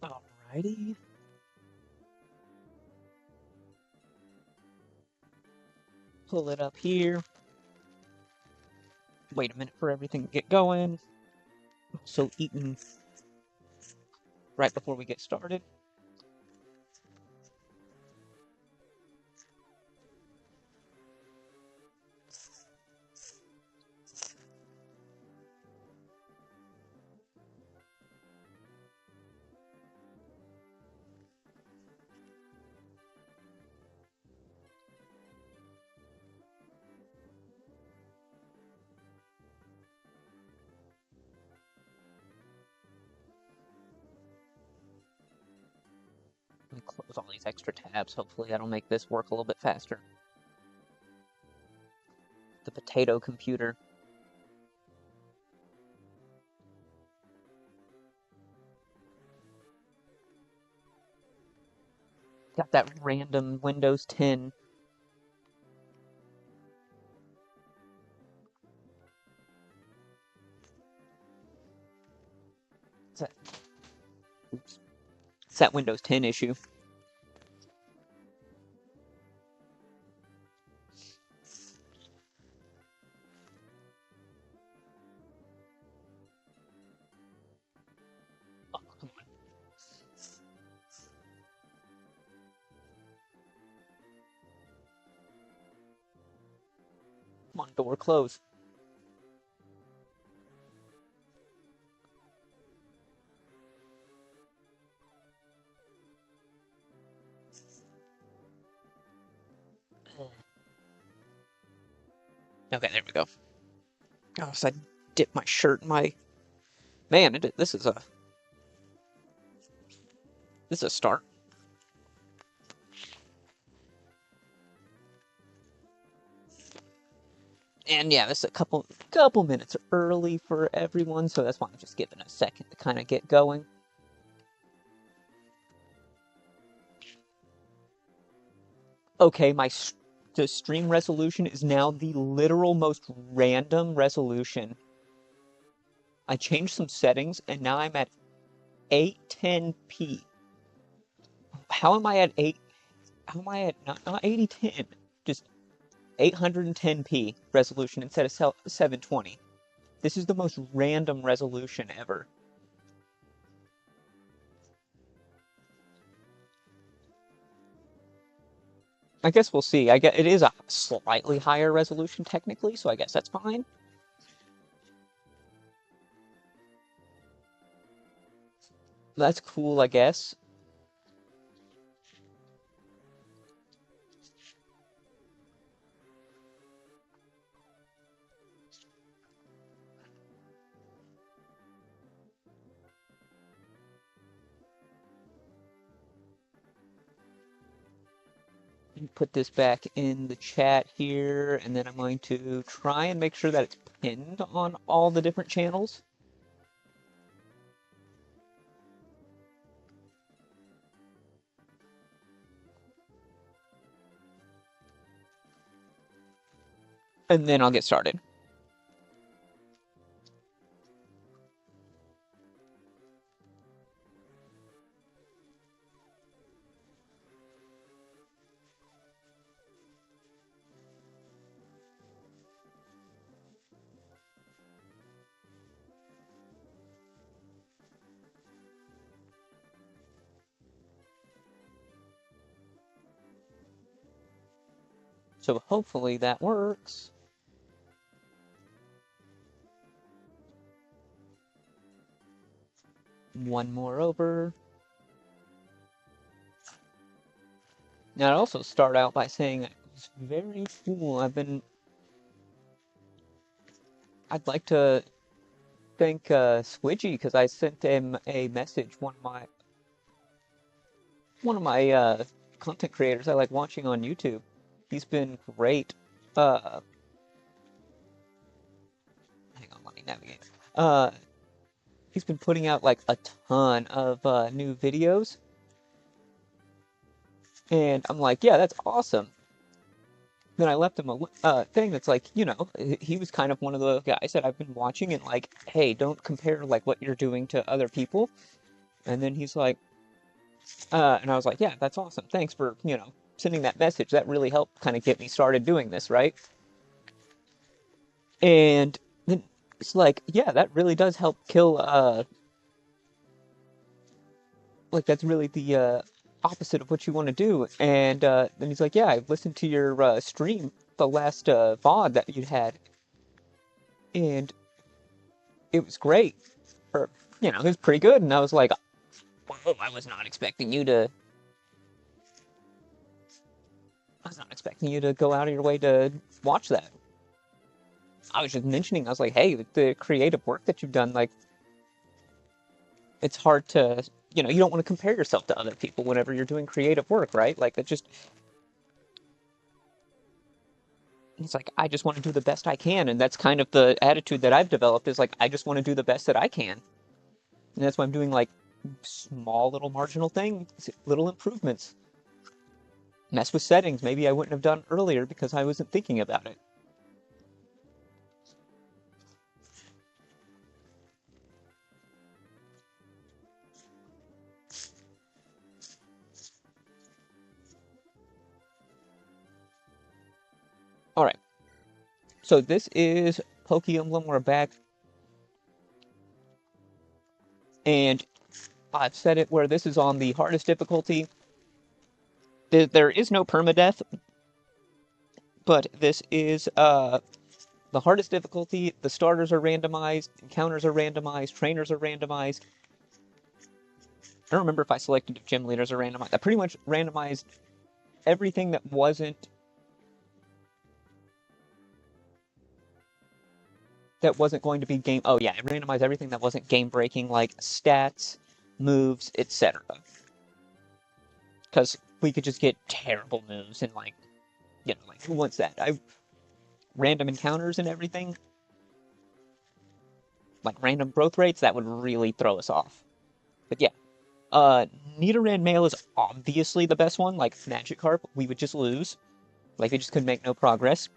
Alrighty. Pull it up here. Wait a minute for everything to get going. So eating right before we get started. Let me close all these extra tabs. Hopefully that'll make this work a little bit faster. The potato computer. Got that random Windows 10. Oops. It's that Windows 10 issue. Oh, come on. Come on, door close. Okay, there we go. Oh, so I dipped my shirt in my... Man, this is a start. And yeah, this is a couple minutes early for everyone, so that's why I'm just giving a second to kind of get going. Okay, the stream resolution is now the literal most random resolution. I changed some settings, and now I'm at 810p. How am I at 8? How am I at not 8010? Just 810p resolution instead of 720. This is the most random resolution ever. I guess we'll see. I guess it is a slightly higher resolution technically, so I guess that's fine. That's cool, I guess. Put this back in the chat here, and then I'm going to try and make sure that it's pinned on all the different channels. And then I'll get started. So hopefully that works. One more over. Now, I'd also start out by saying it's very cool. I'd like to thank Squidgy because I sent him a message. One of my content creators I like watching on YouTube. He's been great. Hang on, let me navigate. He's been putting out like a ton of new videos. And I'm like, yeah, that's awesome. Then I left him a thing that's like, you know, he was kind of one of the guys that I've been watching and like, hey, don't compare like what you're doing to other people. And then he's like, And I was like, yeah, that's awesome. Thanks for, sending that message. That really helped kind of get me started doing this, right? And then it's like, yeah, that really does help kill, like, that's really the opposite of what you want to do. And then he's like, yeah, I listened to your stream, the last VOD that you had, and it was great. Or, it was pretty good. And I was like, whoa, I was not expecting you to go out of your way to watch that. I was just mentioning, I was like, hey, the creative work that you've done, like, it's hard to, you don't want to compare yourself to other people whenever you're doing creative work, right? Like, it just, it's like, I just want to do the best I can. And that's kind of the attitude that I've developed is like, I just want to do the best that I can. And that's why I'm doing like small little marginal things, little improvements. Mess with settings maybe I wouldn't have done earlier because I wasn't thinking about it. All right. So this is Emblem. We're back. And I've set it where this is on the hardest difficulty. There is no permadeath, but this is the hardest difficulty. The starters are randomized, encounters are randomized, trainers are randomized. I don't remember if I selected if gym leaders are randomized. I pretty much randomized everything that wasn't going to be game. Oh yeah, I randomized everything that wasn't game breaking, like stats, moves, etc. Because we could just get terrible moves and like, like who wants that? I random encounters and everything, like random growth rates, that would really throw us off. But yeah, Nidoran male is obviously the best one. Like Magikarp, we would just lose. Like we just could make no progress.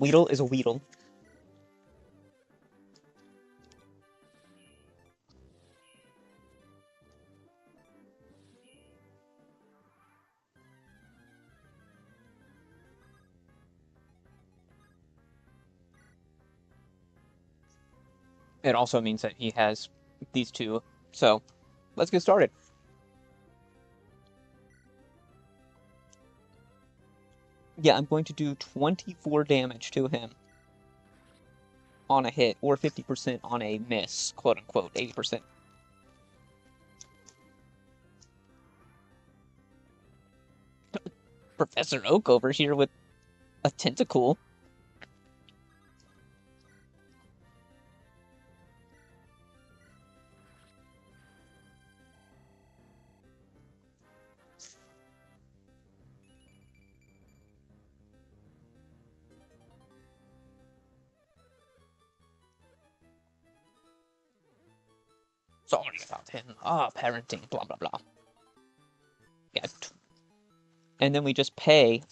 Weedle is a Weedle. It also means that he has these two. So let's get started. Yeah, I'm going to do 24 damage to him on a hit, or 50% on a miss, quote unquote, 80%. Professor Oak over here with a tentacle. Sorry about him. Parenting, blah, blah, blah. Yeah. And then we just pay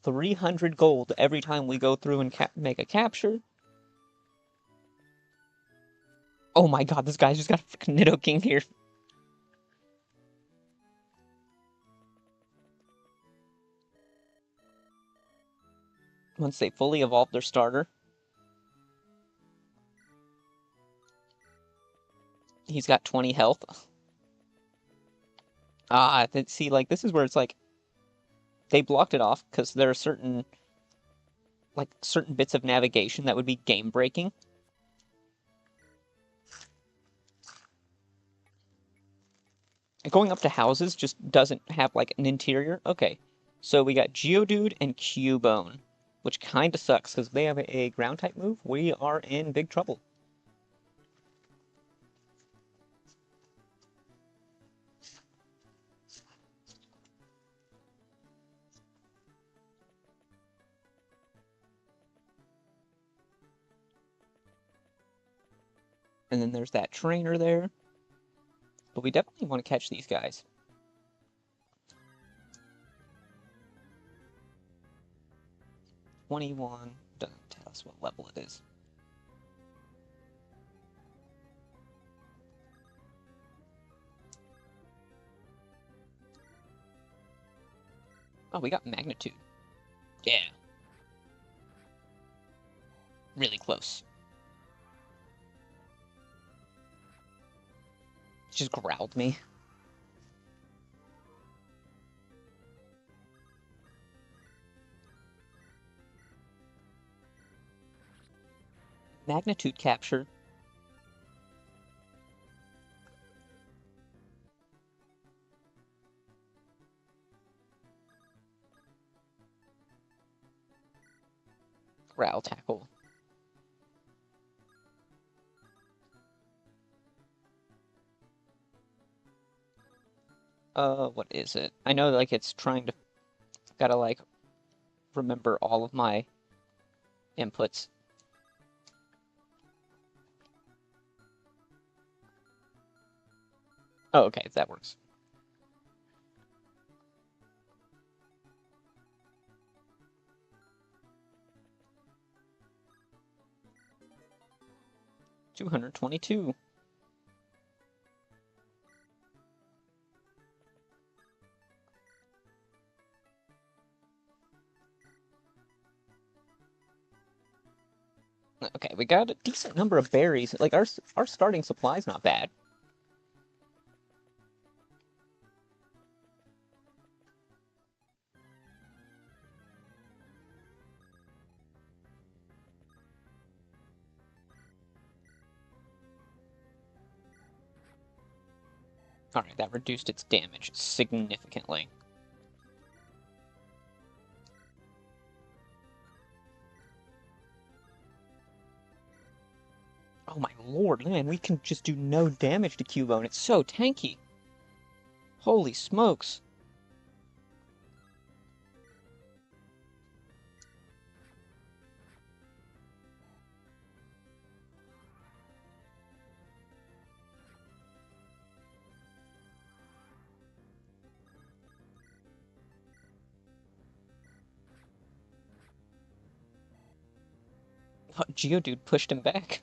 300 gold every time we go through and make a capture. Oh my god, this guy's just got a freaking Nidoking here. Once they fully evolve their starter. He's got 20 health. See, like, this is where it's like, they blocked it off because there are certain bits of navigation that would be game breaking. Going up to houses just doesn't have like an interior. Okay, so we got Geodude and Cubone, which kind of sucks because they have a ground type move. We are in big trouble. And then there's that trainer there. But we definitely want to catch these guys. $21 doesn't tell us what level it is. Oh, we got magnitude. Yeah. Really close. Just growled me. Magnitude capture. Growl tackle. What is it? I know, like, it's trying to... Gotta, like, remember all of my inputs. Oh, okay, that works. $222. Okay, we got a decent number of berries. Like, our starting supply's not bad. Alright, that reduced its damage significantly. Oh my lord, man, we can just do no damage to Cubone. It's so tanky. Holy smokes. Oh, Geodude pushed him back.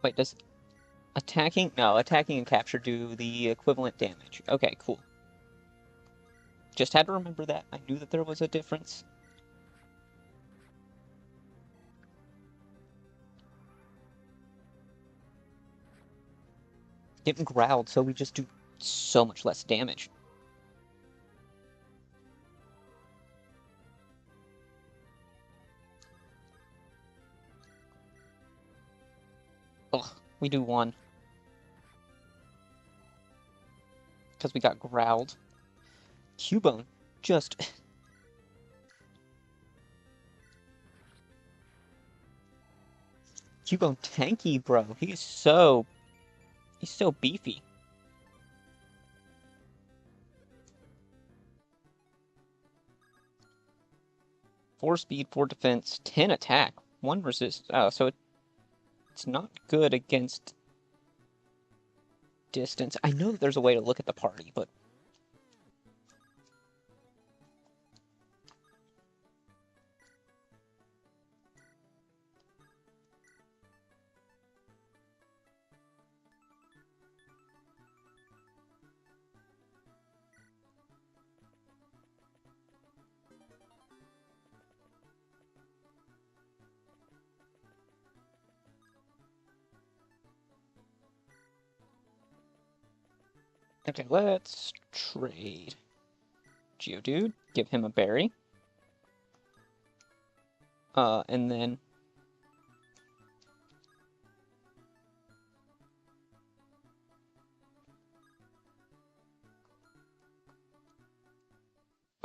Wait, does attacking... No, attacking and capture do the equivalent damage. Okay, cool. Just had to remember that. I knew that there was a difference. Getting growled, so we just do so much less damage. Ugh, we do one. Because we got growled. Cubone just... Cubone tanky, bro. He's so beefy. 4 speed, 4 defense, 10 attack, 1 resist. Oh, so it's not good against distance. I know that there's a way to look at the party, but... Okay, let's trade. Geodude, give him a berry. And then...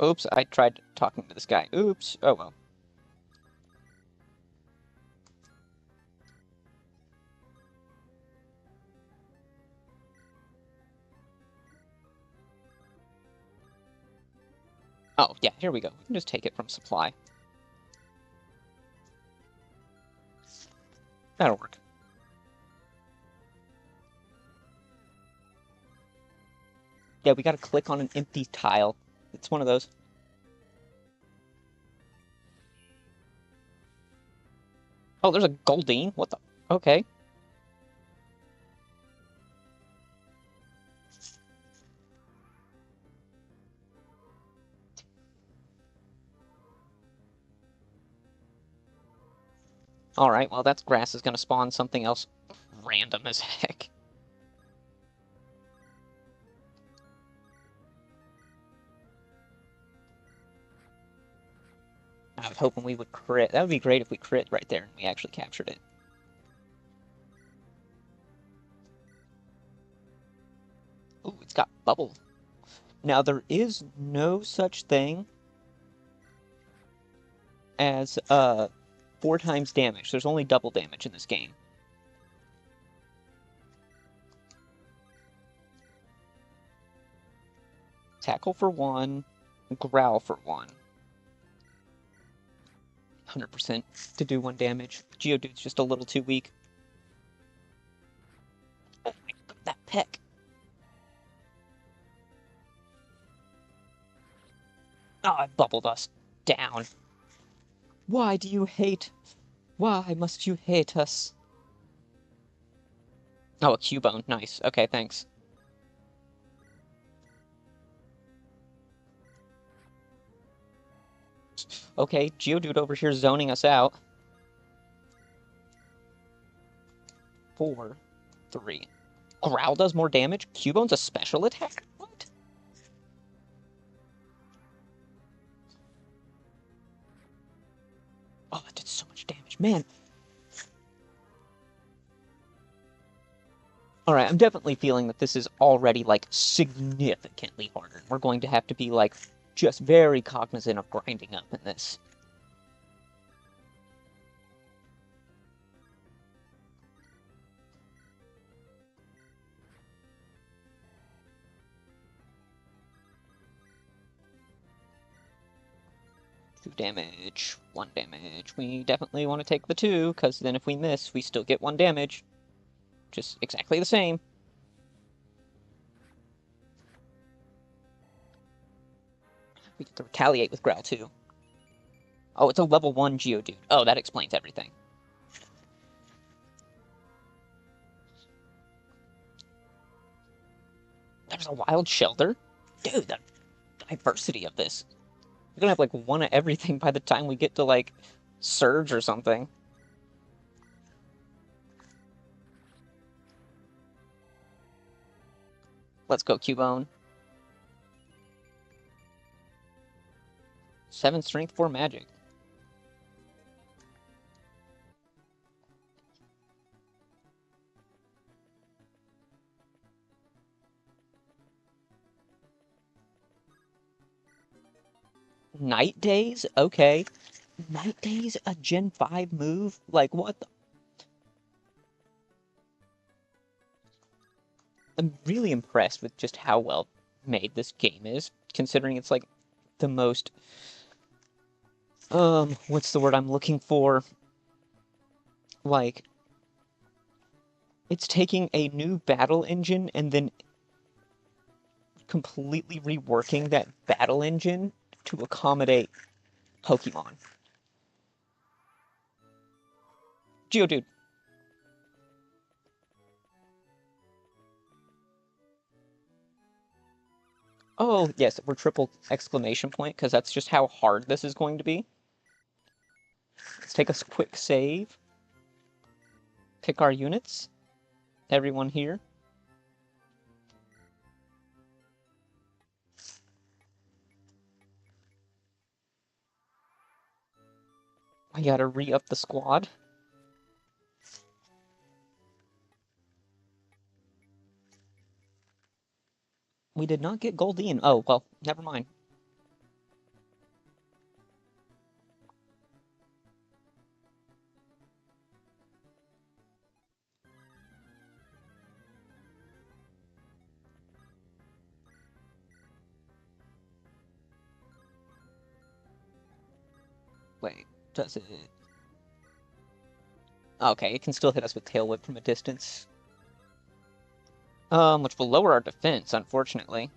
Oops, I tried talking to this guy. Oops. Oh well. Oh, yeah, here we go. We can just take it from supply. That'll work. Yeah, we gotta click on an empty tile. It's one of those. Oh, there's a Goldeen? What the? Okay. Alright, well, that grass is gonna spawn something else random as heck. I was hoping we would crit. That would be great if we crit right there and we actually captured it. Ooh, it's got bubble. Now, there is no such thing as 4 times damage. There's only double damage in this game. Tackle for 1, growl for 1. 100% to do 1 damage. Geodude's just a little too weak. Oh, that peck. Oh, it bubbled us down. Why do you hate? Why must you hate us? Oh, a Cubone. Nice. Okay, thanks. Okay, Geodude over here zoning us out. 4, 3. Growl does more damage? Cubone's a special attack? What? Oh, that did so much damage. Man. Alright, I'm definitely feeling that this is already, like, significantly harder. We're going to have to be, like, just very cognizant of grinding up in this. Two damage, 1 damage. We definitely want to take the 2, because then if we miss, we still get 1 damage. Just exactly the same. We get to retaliate with Growl, too. Oh, it's a level 1 Geodude. Oh, that explains everything. There's a wild shelter? Dude, the diversity of this. We're gonna have, like, 1 of everything by the time we get to, like, Surge or something. Let's go, Cubone. 7 strength, 4 magic. Night Days? Okay. Night Days, a Gen 5 move? Like, what the... I'm really impressed with just how well made this game is, considering it's, like, the most... what's the word I'm looking for? Like, it's taking a new battle engine and then completely reworking that battle engine to accommodate Pokemon. Geodude. Oh, yes, we're triple exclamation point, because that's just how hard this is going to be. Let's take a quick save. Pick our units. Everyone here. I gotta re-up the squad. We did not get Goldeen. Oh, well, never mind. Wait, does it... Okay, it can still hit us with Tail Whip from a distance. Which will lower our defense, unfortunately.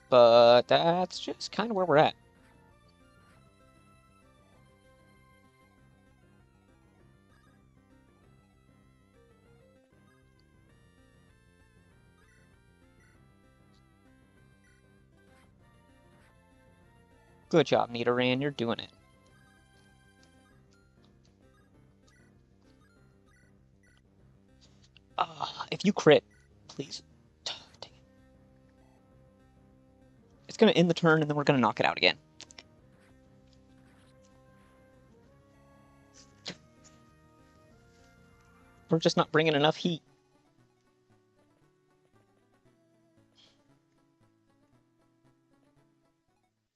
But that's just kind of where we're at. Good job, Nidoran, you're doing it. If you crit, please. Dang it. It's gonna end the turn, and then we're gonna knock it out again. We're just not bringing enough heat.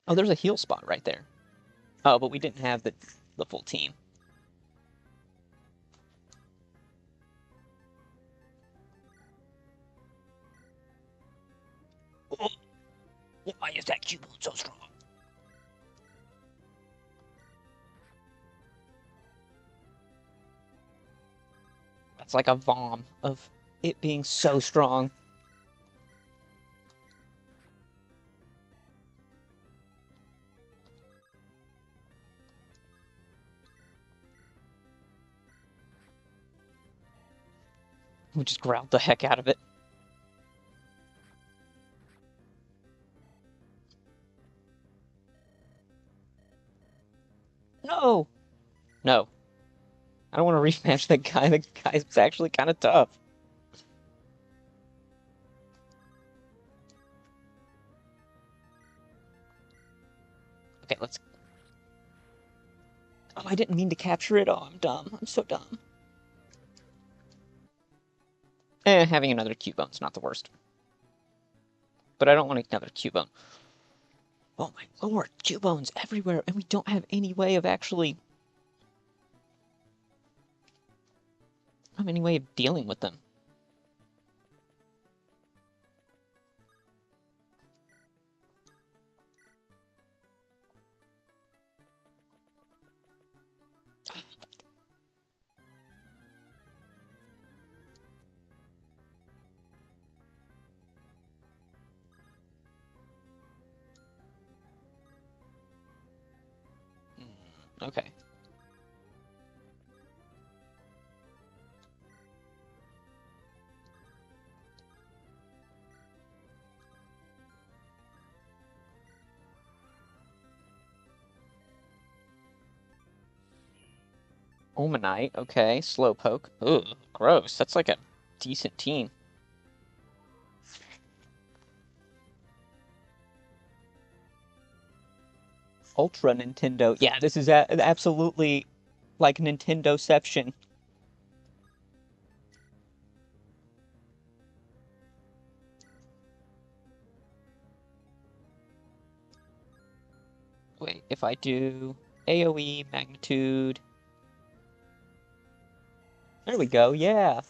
Oh, there's a heal spot right there. Oh, but we didn't have the full team. Oh, why is that Cubone so strong? That's like a vom of it being so strong. We just growled the heck out of it. No! No. I don't want to rematch that guy. That guy's actually kind of tough. Okay, let's... Oh, I didn't mean to capture it. Oh, I'm dumb. I'm so dumb. Having another Cubone's not the worst. But I don't want another Cubone. Oh my lord, Cubones everywhere, and we don't have any way of actually... I don't have any way of dealing with them. Okay. Omanite, okay. Slowpoke. Ugh, gross. That's like a decent team. Ultra Nintendo. Yeah, this is absolutely like Nintendoception. Wait, if I do AoE, magnitude... There we go, yeah.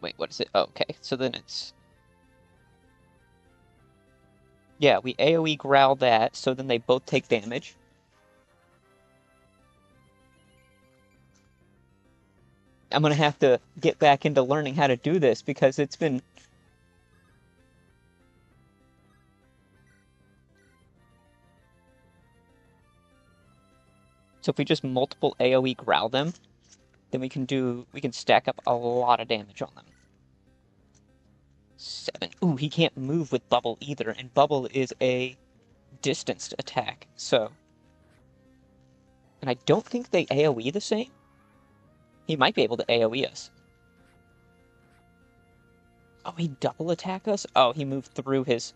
Wait, what is it? Oh, okay, so then it's... Yeah, we AoE growl that, so then they both take damage. I'm gonna have to get back into learning how to do this because it's been... So if we just multiple AoE growl them, then we can stack up a lot of damage on them. 7. Ooh, he can't move with Bubble either, and Bubble is a distanced attack, so... And I don't think they AoE the same. He might be able to AoE us. Oh, he double attack us? Oh, he moved through his...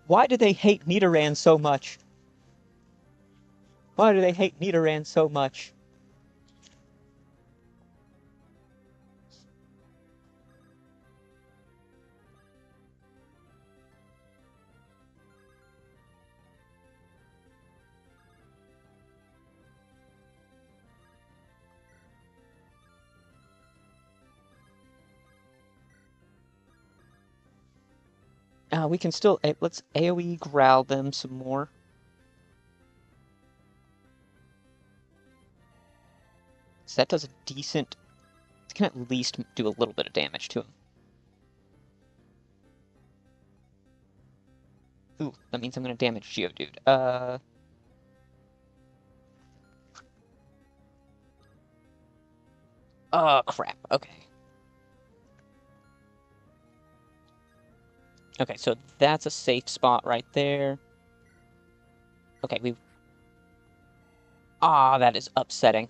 Why do they hate Nidoran so much? Why do they hate Nidoran so much? We can still... let's AoE growl them some more. So that does a decent... It can at least do a little bit of damage to him. Ooh, that means I'm going to damage Geodude. Oh, crap. Okay. Okay, so that's a safe spot right there. Okay, we... Ah, that is upsetting.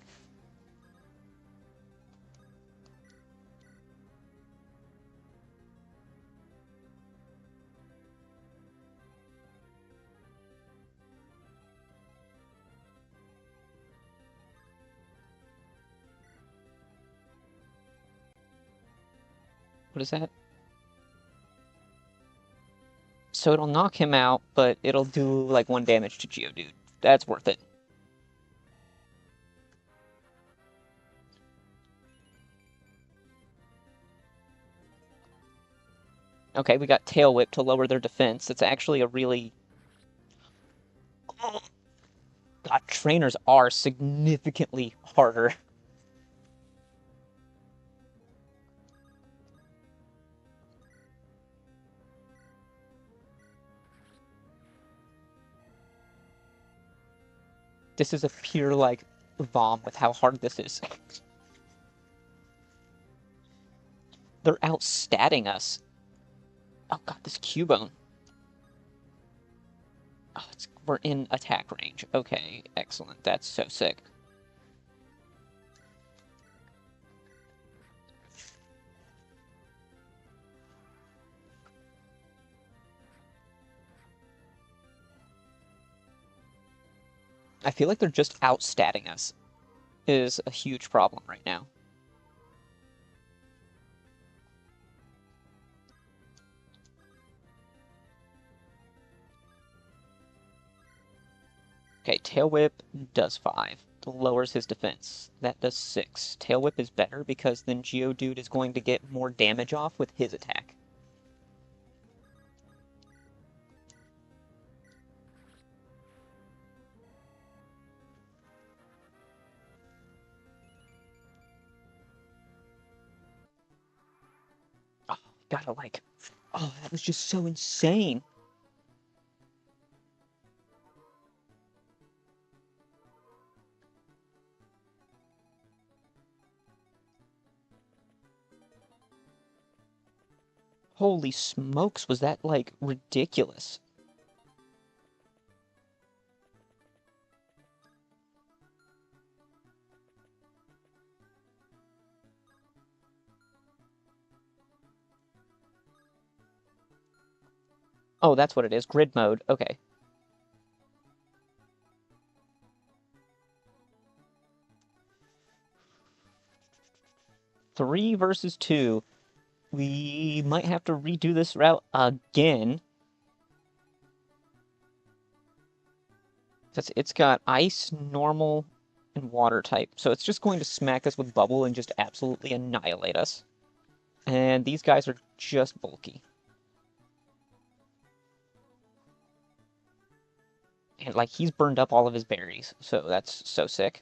What is that? So it'll knock him out, but it'll do, like, 1 damage to Geodude. That's worth it. Okay, we got Tail Whip to lower their defense. It's actually a really... God, trainers are significantly harder. This is a pure, like, vom with how hard this is. They're outstatting us. Oh god, this Cubone. Oh, we're in attack range. Okay, excellent. That's so sick. I feel like they're just outstatting us. Is a huge problem right now. Okay, Tail Whip does 5. Lowers his defense. That does 6. Tail Whip is better because then Geodude is going to get more damage off with his attack. Oh, gotta like... Oh, that was just so insane. Holy smokes, was that, like, ridiculous? Oh, that's what it is. Grid mode. Okay. Three versus two. We might have to redo this route again. It's got ice, normal, and water type. So it's just going to smack us with bubble and just absolutely annihilate us. And these guys are just bulky. And, like, he's burned up all of his berries, so that's so sick.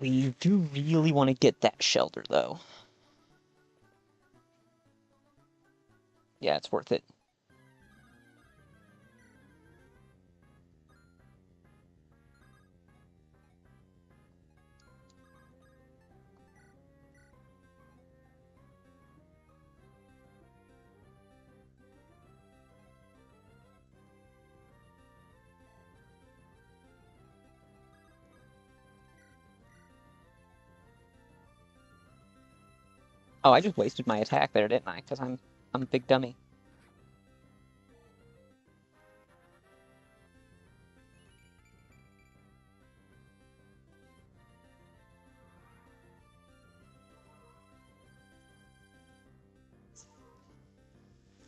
We do really want to get that shelter, though. Yeah, it's worth it. Oh, I just wasted my attack there, didn't I? Because I'm a big dummy.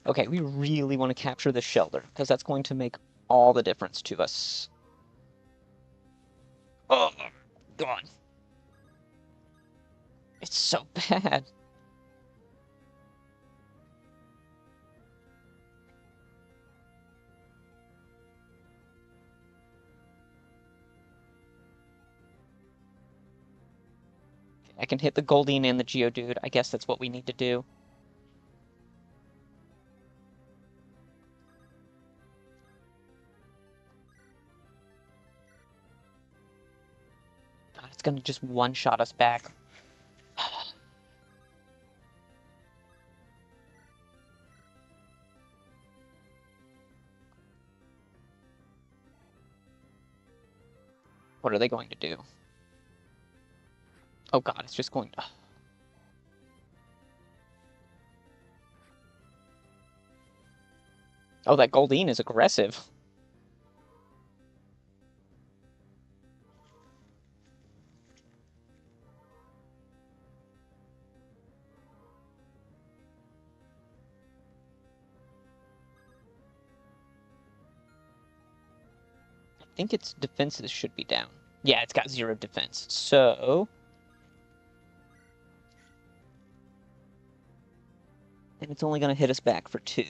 Okay, we really want to capture this shelter, because that's going to make all the difference to us. Oh, God. It's so bad. I can hit the Goldeen and the Geodude. I guess that's what we need to do. gonna just one-shot us back. What are they going to do? Oh god, it's just going to... Oh, that Goldeen is aggressive. I think its defenses should be down. Yeah, it's got 0 defense. So... And it's only going to hit us back for 2.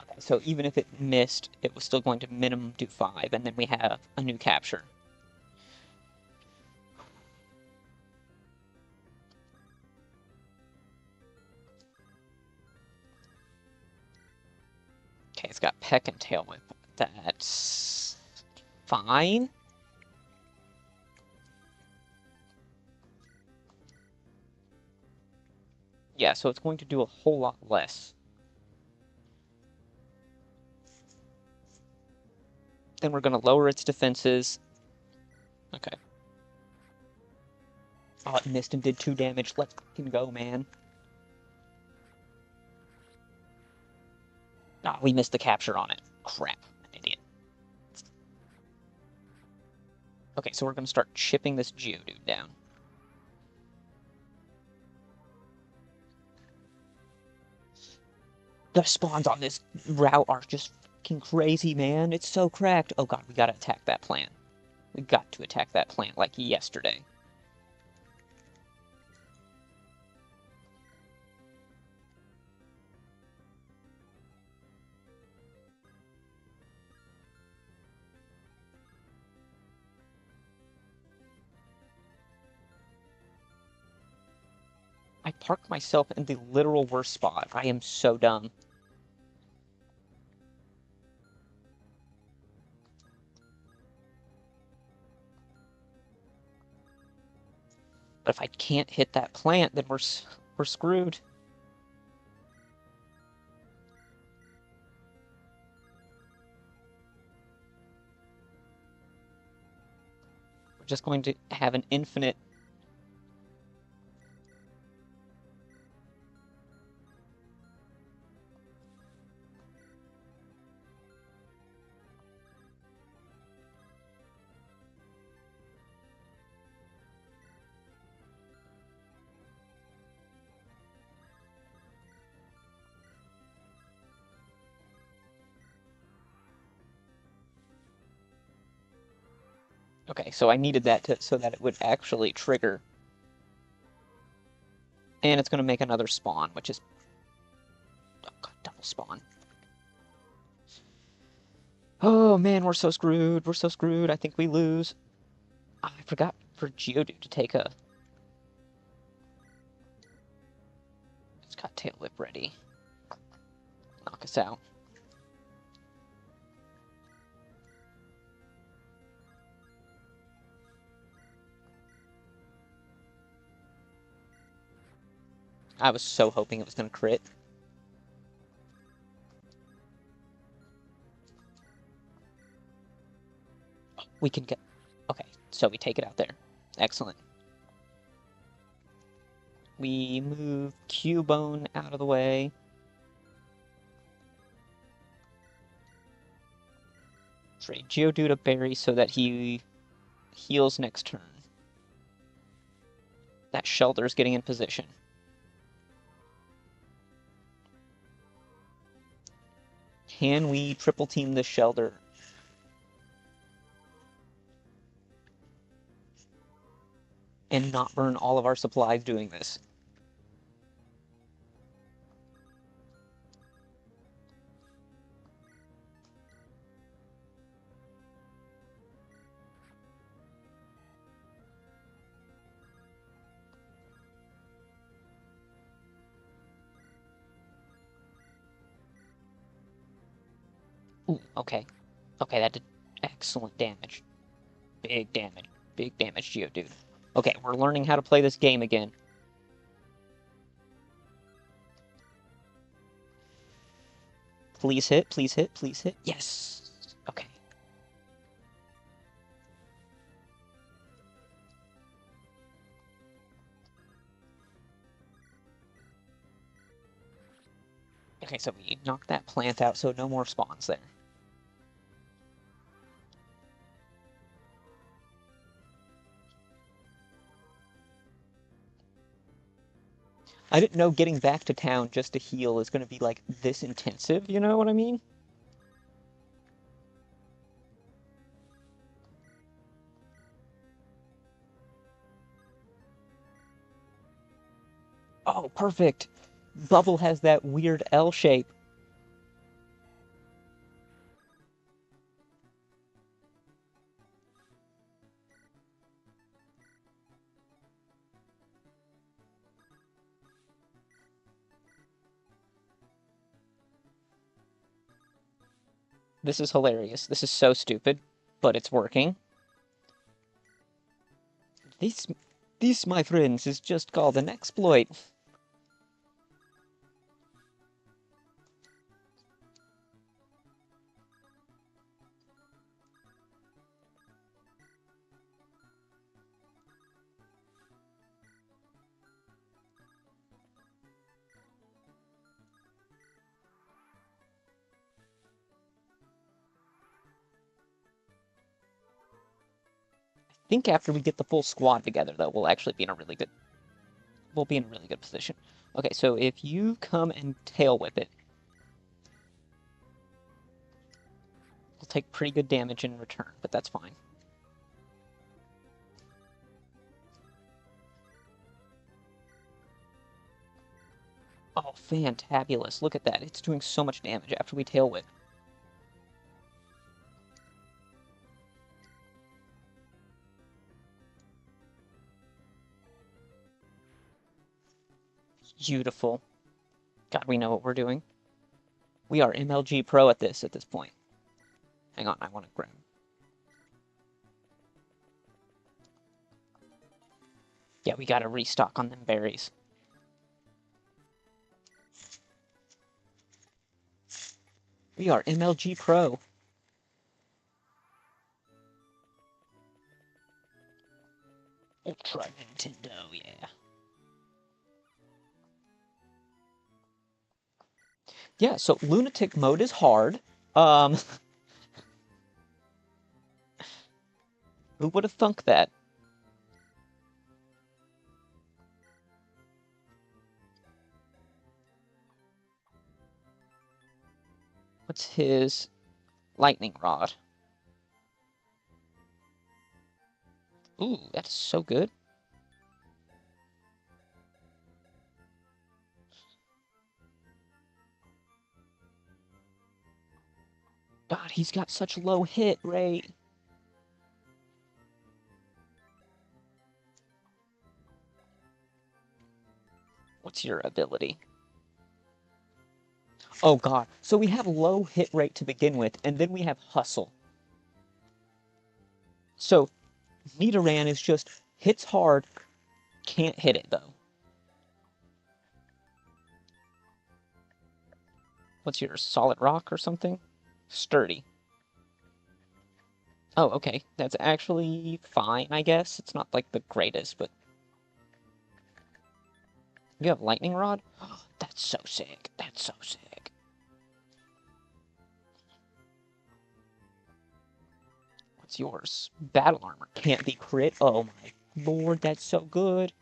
Okay, so even if it missed, it was still going to minimum do 5, and then we have a new capture. Okay, it's got Peck and Tail Whip. That's... fine. Yeah, so it's going to do a whole lot less. Then we're going to lower its defenses. Okay. Oh, it missed and did 2 damage. Let's fucking go, man. Ah, we missed the capture on it. Crap. An idiot. Okay, so we're going to start chipping this Geodude down. The spawns on this route are just fucking crazy, man. It's so cracked. Oh god, we gotta attack that plant. We got to attack that plant like yesterday. I parked myself in the literal worst spot. I am so dumb. But if I can't hit that plant, then we're screwed. We're just going to have an infinite... Okay, so I needed that so that it would actually trigger. And it's going to make another spawn, which is... Oh god, double spawn. Oh man, we're so screwed. We're so screwed. I think we lose. Oh, I forgot for Geodude to take a... It's got Tail Whip ready. Knock us out. I was so hoping it was going to crit. We can get... Okay, so we take it out there. Excellent. We move Cubone out of the way. Trade Geodude a berry so that he heals next turn. That Shelter's getting in position. Can we triple team this Shelter? And not burn all of our supplies doing this? Ooh, okay. Okay, that did excellent damage. Big damage. Big damage, Geodude. Okay, we're learning how to play this game again. Please hit, please hit, please hit. Yes! Okay. Okay, so we knocked that plant out, so no more spawns there. I didn't know getting back to town just to heal is going to be, like, this intensive, you know what I mean? Oh, perfect! Bubble has that weird L shape. This is hilarious. This is so stupid, but it's working. This, my friends, is just called an exploit. I think after we get the full squad together, though, we'll actually be in a really good... We'll be in a really good position. Okay, so if you come and tail whip it, we'll take pretty good damage in return, but that's fine. Oh, fantabulous. Look at that. It's doing so much damage after we tail whip. Beautiful. God, we know what we're doing. We are MLG Pro at this point. Hang on, I want to grab... Yeah, we gotta restock on them berries. We are MLG Pro. Ultra Nintendo, yeah. Yeah, so Lunatic mode is hard. Who would have thunk that? What's his lightning rod? Ooh, that's so good. God, he's got such low hit rate. What's your ability? Oh god, so we have low hit rate to begin with, and then we have hustle. So, Nidoran is just hits hard, can't hit it though. What's your solid rock or something? Sturdy. Oh, okay. That's actually fine, I guess. It's not like the greatest, but... You have lightning rod? That's so sick. That's so sick. What's yours? Battle armor. Can't be crit. Oh my lord, that's so good.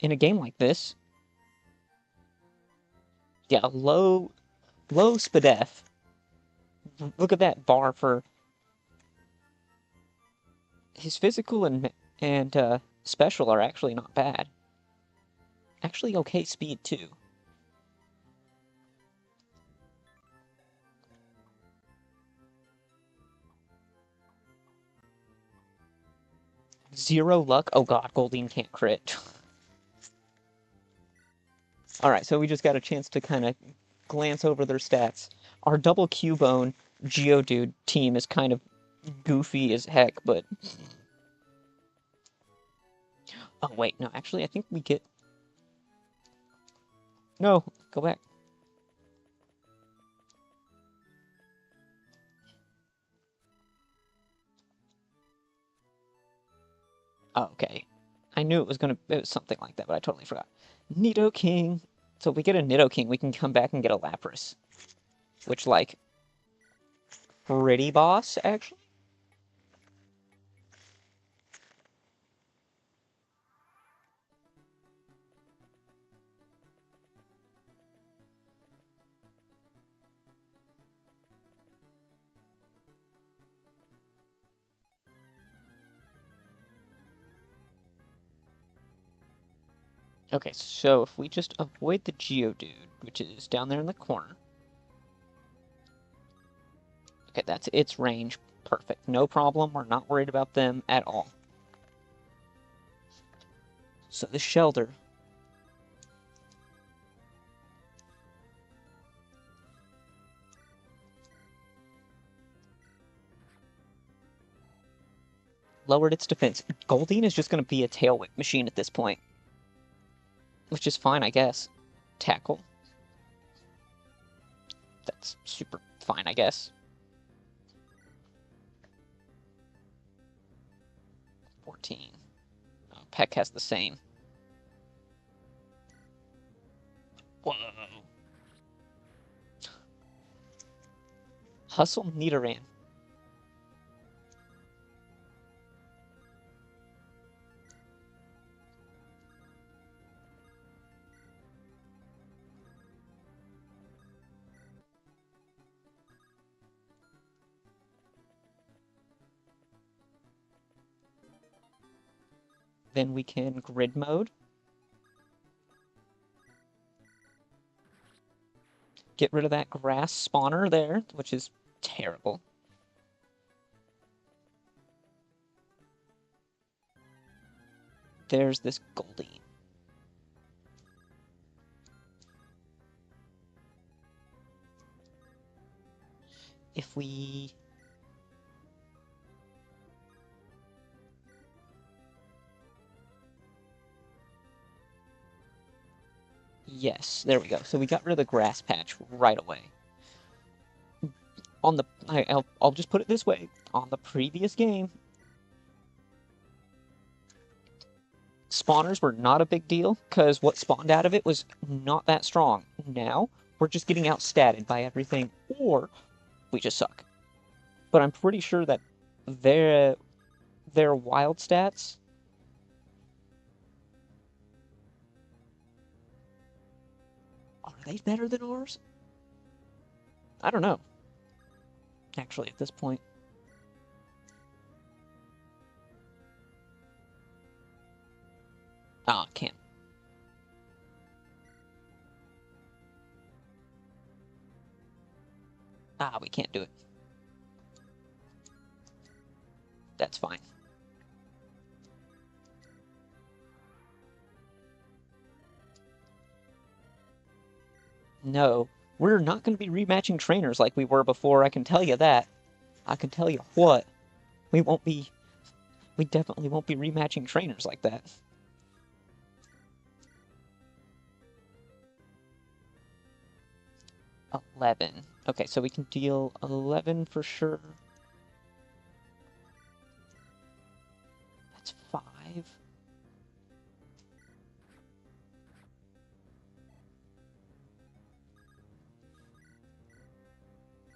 In a game like this. Yeah, low SPDF. Look at that bar for his physical and special are actually not bad. Actually okay speed too. Zero luck? Oh god, Goldeen can't crit. Alright, so we just got a chance to kind of glance over their stats. Our double Cubone Geodude team is kind of goofy as heck, but... Oh, wait, no, actually, I think we get... No, go back. Oh, okay. I knew it was something like that, but I totally forgot. Nidoking. So if we get a Nidoking, we can come back and get a Lapras. Which, like, pretty boss, actually? Okay, so if we just avoid the Geodude, which is down there in the corner. Okay, that's its range. Perfect. No problem. We're not worried about them at all. So the Shelter. Lowered its defense. Goldeen is just going to be a tail whip machine at this point. Which is fine, I guess. Tackle. That's super fine, I guess. 14. Oh, Peck has the same. Whoa. Hustle Nidoran. Then we can grid mode. Get rid of that grass spawner there, which is terrible. There's this Goldie. If we... Yes, there we go. So we got rid of the grass patch right away. On the... I'll just put it this way. On the previous game, spawners were not a big deal, because what spawned out of it was not that strong. Now, we're just getting outstatted by everything, or we just suck. But I'm pretty sure that their wild stats... Are they better than ours? I don't know. Actually, at this point. Ah, can't. Ah, we can't do it. That's fine. No, we're not going to be rematching trainers like we were before, I can tell you that. I can tell you what. We definitely won't be rematching trainers like that. $11. Okay, so we can deal 11 for sure. That's 5.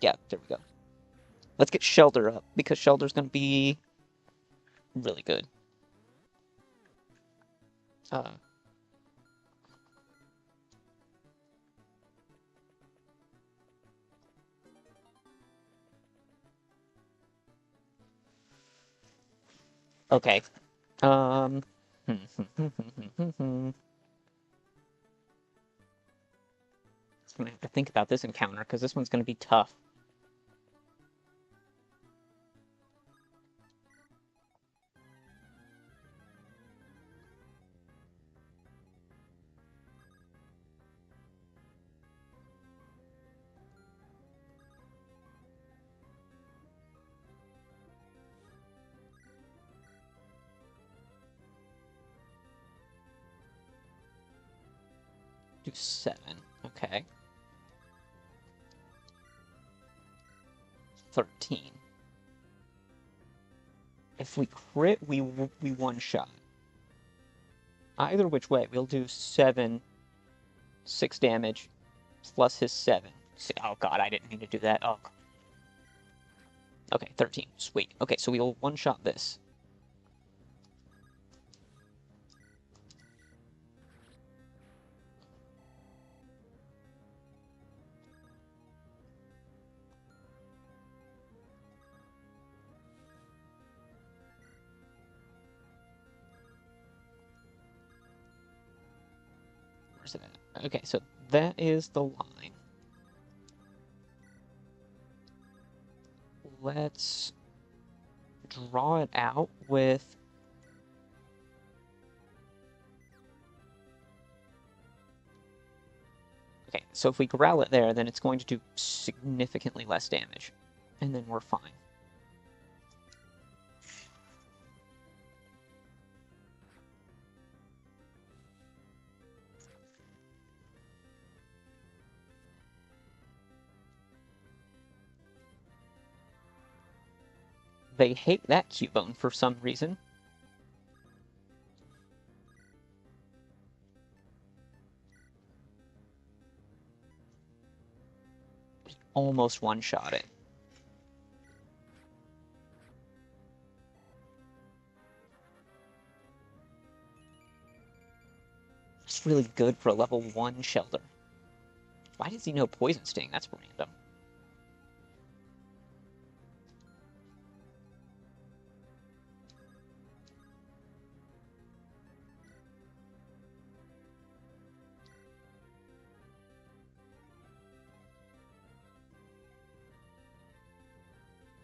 Yeah, there we go. Let's get Shelter up, because Shelter's going to be really good. Okay. I'm gonna have to think about this encounter, because this one's gonna be tough. Do 7. Okay. 13. If we crit, we one-shot. Either which way, we'll do 7, 6 damage, plus his 7. Oh god, I didn't mean to do that. Oh. Okay, 13. Sweet. Okay, so we'll one-shot this. Where's it at? Okay, so that is the line. Let's draw it out with... Okay, so if we growl it there, then it's going to do significantly less damage. And then we're fine. They hate that Cubone for some reason. Almost one-shot it. It's really good for a level 1 Shelter. Why does he know Poison Sting? That's random.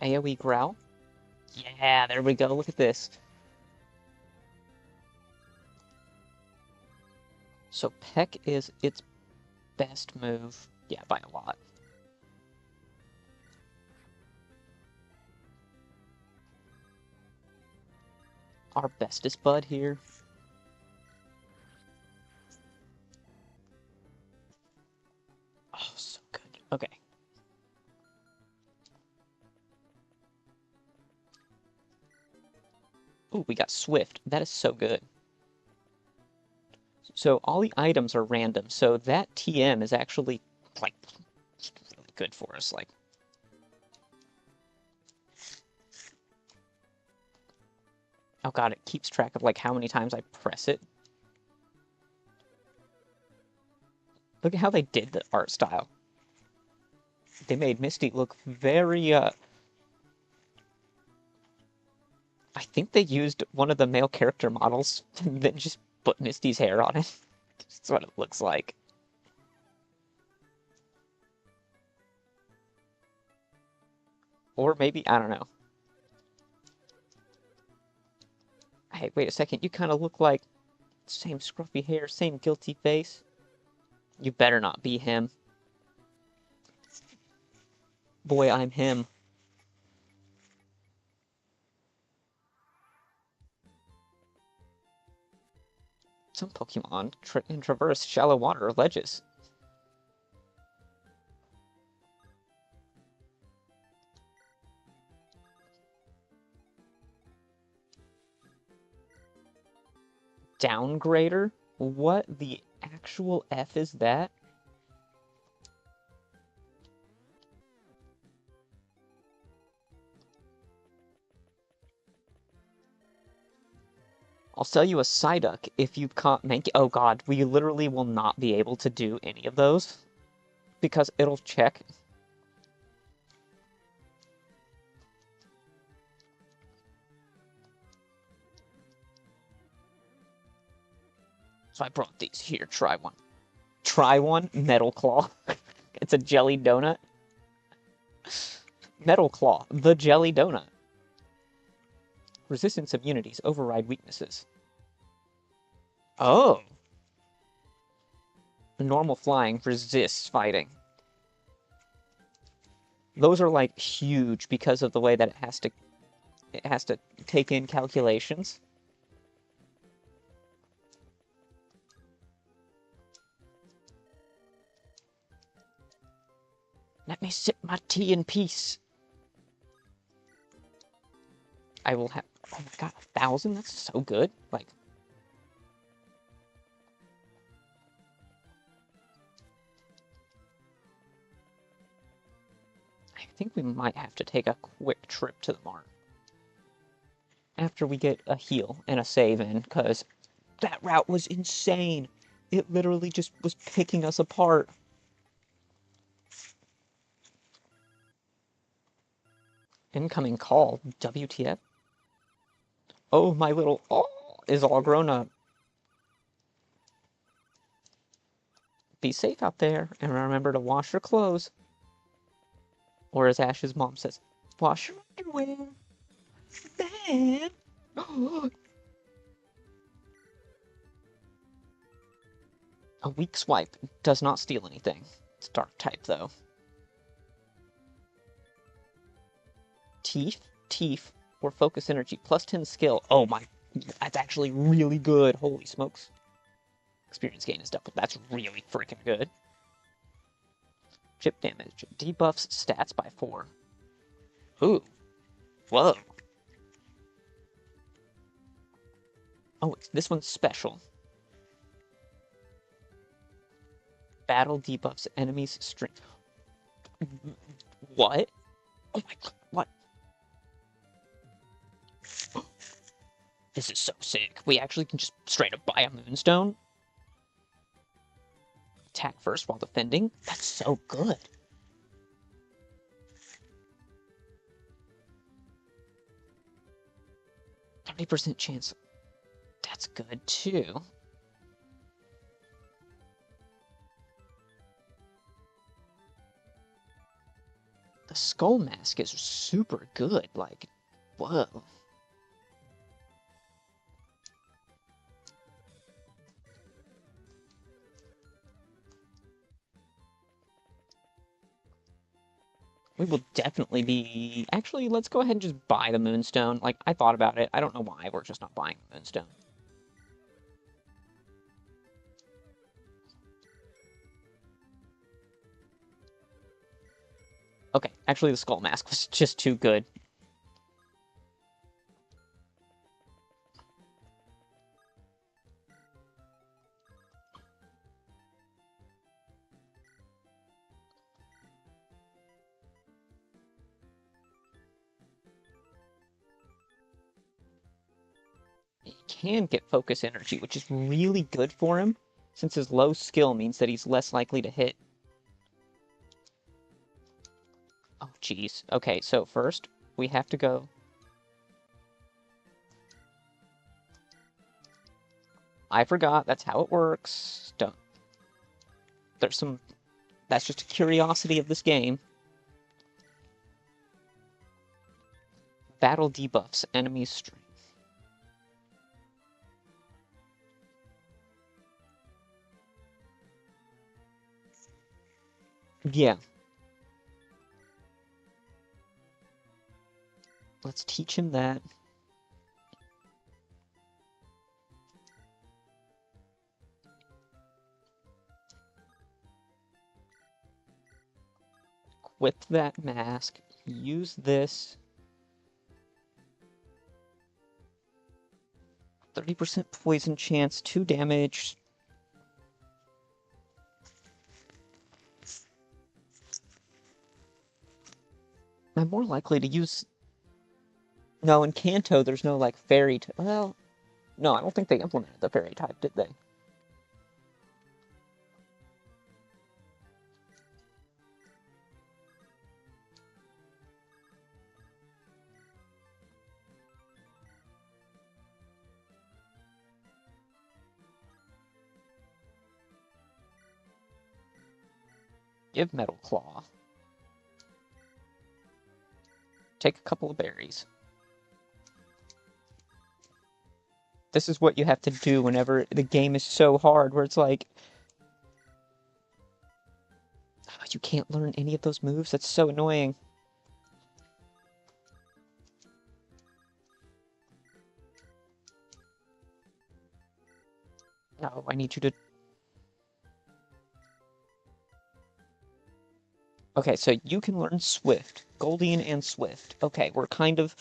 AoE Growl? Yeah, there we go. Look at this. So Peck is its best move. Yeah, by a lot. Our bestest bud here. Oh, so good. Okay. Ooh, we got Swift. That is so good. So all the items are random, so that TM is actually, like, really good for us. Like, oh god, it keeps track of, like, how many times I press it. Look at how they did the art style. They made Misty look very, I think they used one of the male character models and then just put Misty's hair on it. That's what it looks like. Or maybe, I don't know. Hey, wait a second, you kind of look like same scruffy hair, same guilty face. You better not be him. Boy, I'm him. Some Pokemon traverse shallow water or ledges. Downgrader? What the actual F is that? I'll sell you a Psyduck if you caught Mankey. Oh god, we literally will not be able to do any of those. Because it'll check. So I brought these here, try one. Try one, Metal Claw. It's a jelly donut. Metal Claw, the jelly donut. Resistance immunities override weaknesses. Oh. Normal flying resists fighting. Those are like huge because of the way that it has to take in calculations. Let me sip my tea in peace. I will have... Oh my god, 1,000? That's so good. Like... I think we might have to take a quick trip to the mart. After we get a heal and a save in, because that route was insane. It literally just was picking us apart. Incoming call. WTF? Oh, my little... Oh, is all grown up. Be safe out there, and remember to wash your clothes. Or as Ash's mom says, wash your underwear. Man! A weak swipe does not steal anything. It's dark type, though. Teeth, or focus energy. Plus 10 skill. Oh my, that's actually really good. Holy smokes. Experience gain is double. That's really freaking good. Chip damage. Debuffs stats by 4. Ooh. Whoa. Oh, this one's special. Battle debuffs enemies' strength. What? Oh my god, what? This is so sick. We actually can just straight up buy a moonstone. Attack first while defending. That's so good. %30 chance. That's good too. The skull mask is super good. Like, whoa. We will definitely be... Actually, let's go ahead and just buy the moonstone. Like, I thought about it. I don't know why we're just not buying the moonstone. Okay, actually the skull mask was just too good. He can get focus energy, which is really good for him, since his low skill means that he's less likely to hit. Oh, jeez. Okay, so first, we have to go... I forgot, that's how it works. Don't... There's some... That's just a curiosity of this game. Battle debuffs, enemies' strength. Yeah. Let's teach him that. Equip that mask. Use this. 30% poison chance, 2 damage. I'm more likely to use... No, in Kanto, there's no, like, fairy type. Well, no, I don't think they implemented the fairy type, did they? Give Metal Claw. Take a couple of berries. This is what you have to do whenever the game is so hard, where it's like... Oh, you can't learn any of those moves? That's so annoying. No, I need you to... Okay, so you can learn Swift. Goldeen and Swift. Okay, we're kind of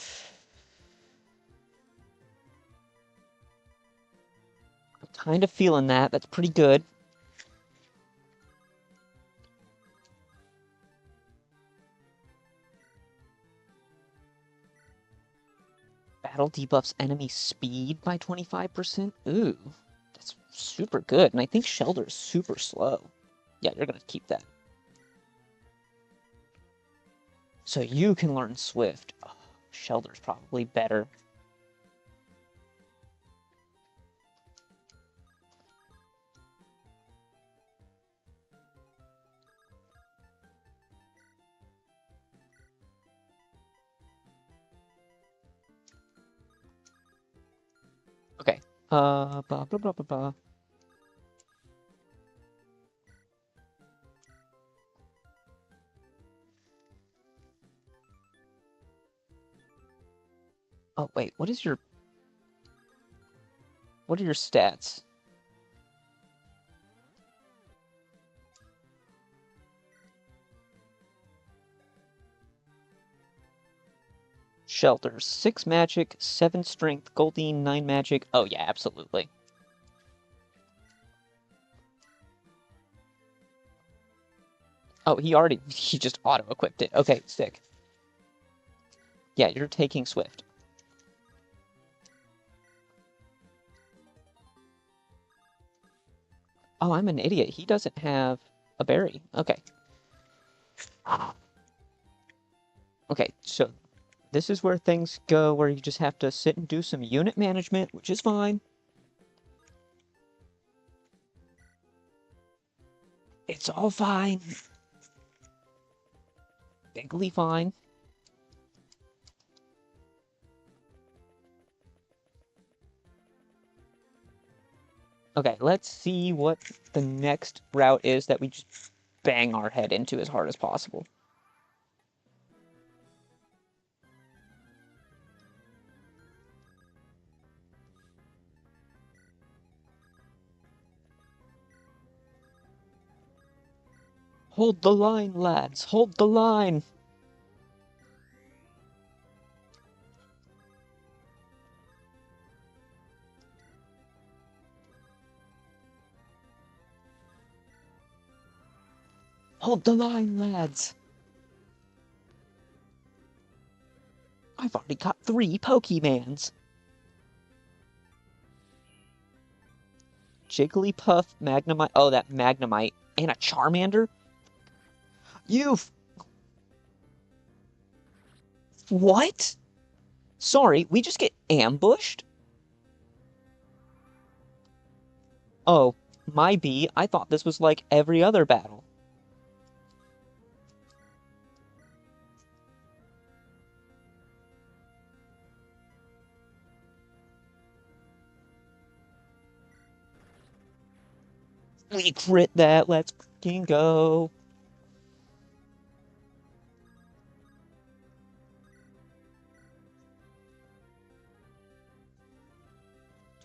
feeling that. That's pretty good. Battle debuffs enemy speed by 25%. Ooh, that's super good. And I think Shelter is super slow. Yeah, you're gonna keep that. So you can learn Swift. Oh, Shelter's probably better. Okay. Blah, blah, blah, blah, blah. Oh, wait, what are your stats? Shelter, 6 magic, 7 strength, Goldeen, 9 magic. Oh yeah, absolutely. Oh, he just auto-equipped it. Okay, sick. Yeah, you're taking Swift. Oh, I'm an idiot. He doesn't have a berry. Okay. Okay, so this is where things go where you just have to sit and do some unit management, which is fine. It's all fine. Bigly fine. Okay, let's see what the next route is that we just bang our head into as hard as possible. Hold the line, lads. Hold the line. Hold the line, lads. I've already got 3 Pokemans. Jigglypuff, Magnemite. Oh, that Magnemite. And a Charmander? You've... What? Sorry, we just get ambushed? Oh, my bee. I thought this was like every other battle. We crit that. Let's fucking go.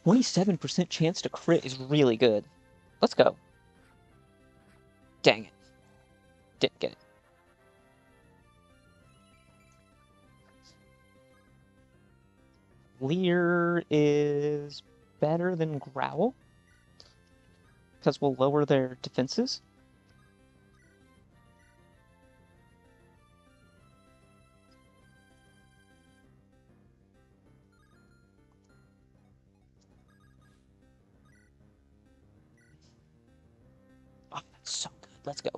27% chance to crit is really good. Let's go. Dang it. Didn't get it. Leer is better than Growl. Because we'll lower their defenses. Oh, that's so good. Let's go.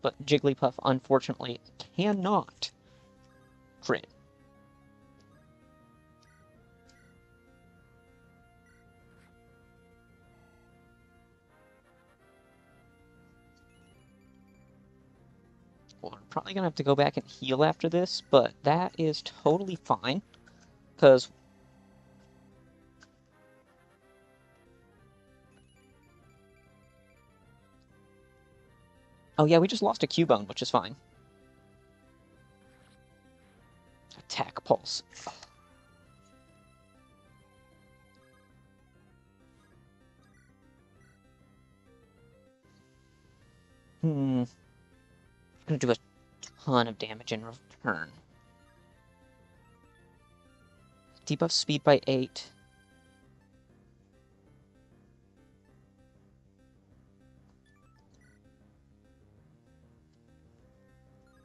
But Jigglypuff, unfortunately, cannot crit. Well, we're probably going to have to go back and heal after this, but that is totally fine. Because... Oh yeah, we just lost a Cubone, which is fine. Attack Pulse. Hmm. gonna do a ton of damage in return. Debuff speed by 8.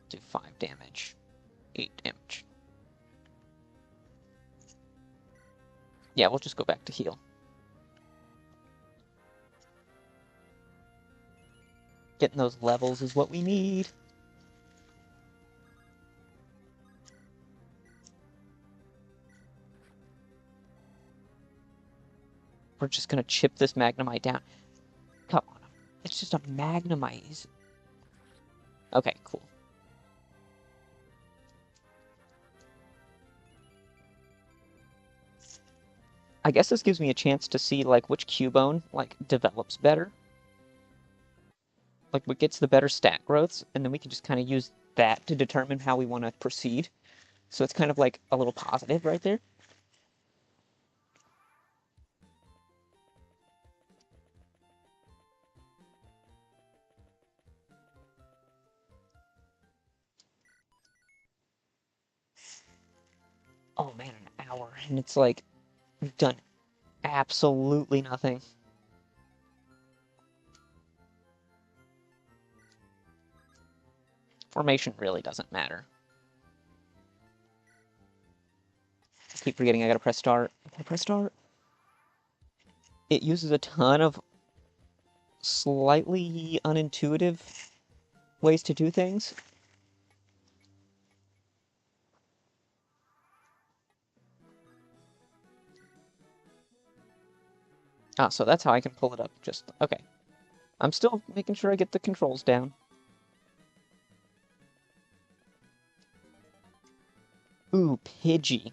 Do 5 damage. 8 damage. Yeah, we'll just go back to heal. Getting those levels is what we need. We're just gonna chip this Magnemite down. Come on. It's just a Magnemite. Okay, cool. I guess this gives me a chance to see, like, which Cubone, like, develops better. Like, what gets the better stat growths, and then we can just kind of use that to determine how we want to proceed. So it's kind of like a little positive right there. Oh man, an hour, and it's like, we've done absolutely nothing. Formation really doesn't matter. I keep forgetting I gotta press start. Can I press start? It uses a ton of slightly unintuitive ways to do things. Ah, so that's how I can pull it up. Just, okay. I'm still making sure I get the controls down. Ooh, Pidgey.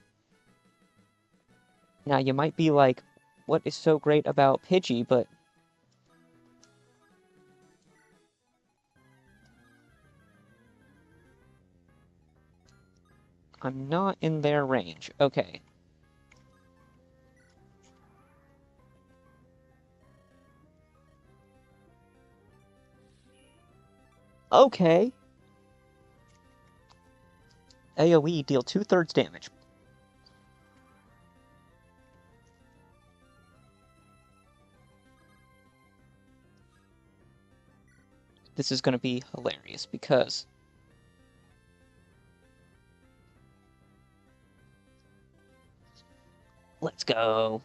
Now, you might be like, what is so great about Pidgey, but... I'm not in their range. Okay. Okay. AoE, deal 2/3 damage. This is going to be hilarious because... Let's go.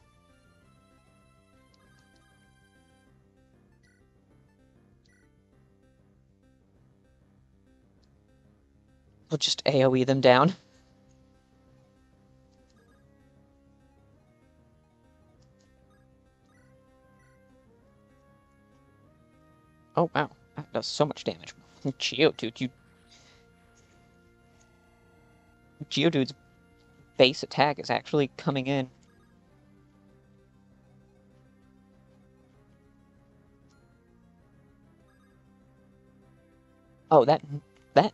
We'll just AoE them down. Oh, wow. That does so much damage. Geodude, Geodude's base attack is actually coming in. Oh, that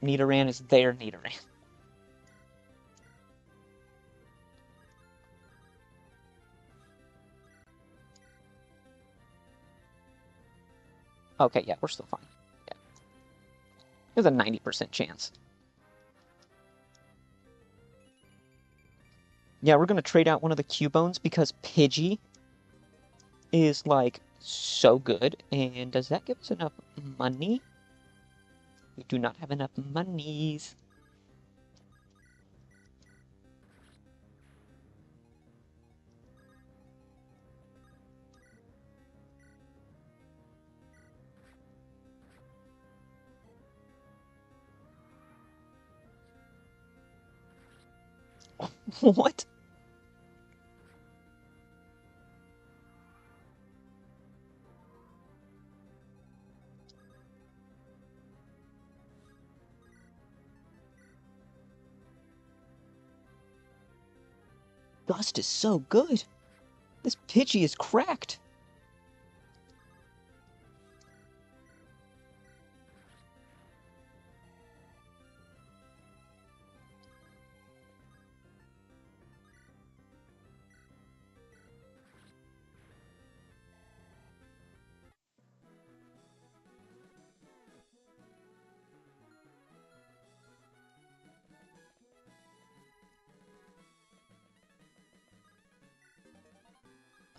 Nidoran is their Nidoran. Okay, yeah, we're still fine. Yeah. There's a 90% chance. Yeah, we're gonna trade out one of the Cubones because Pidgey is, like, so good. And does that give us enough money? We do not have enough monies. What? Gust is so good. This Pidgey is cracked.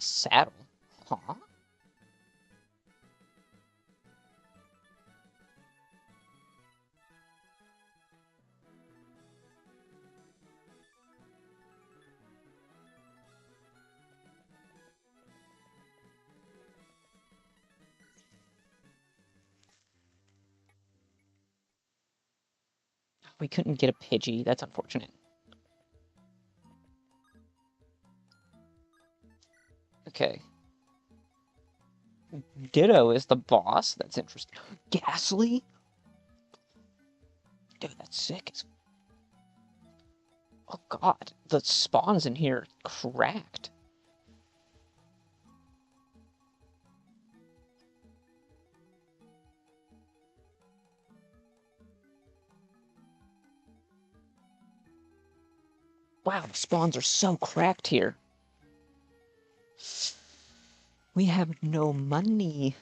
Saddle? Huh? We couldn't get a Pidgey. That's unfortunate. Okay. Ditto is the boss. That's interesting. Ghastly? Dude, that's sick. Oh god, the spawns in here cracked. Wow, the spawns are so cracked here. We have no money.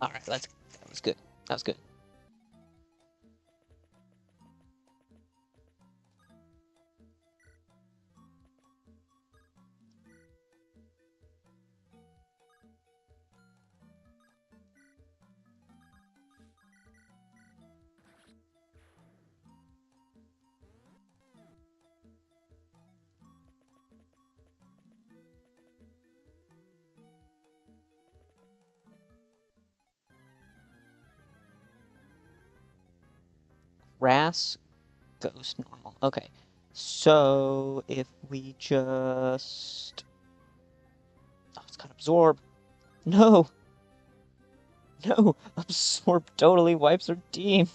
Alright, that was good. That was good. Grass, ghost, normal. Okay. So, if we just... Oh, it's got absorb. No! No! Absorb totally wipes our team.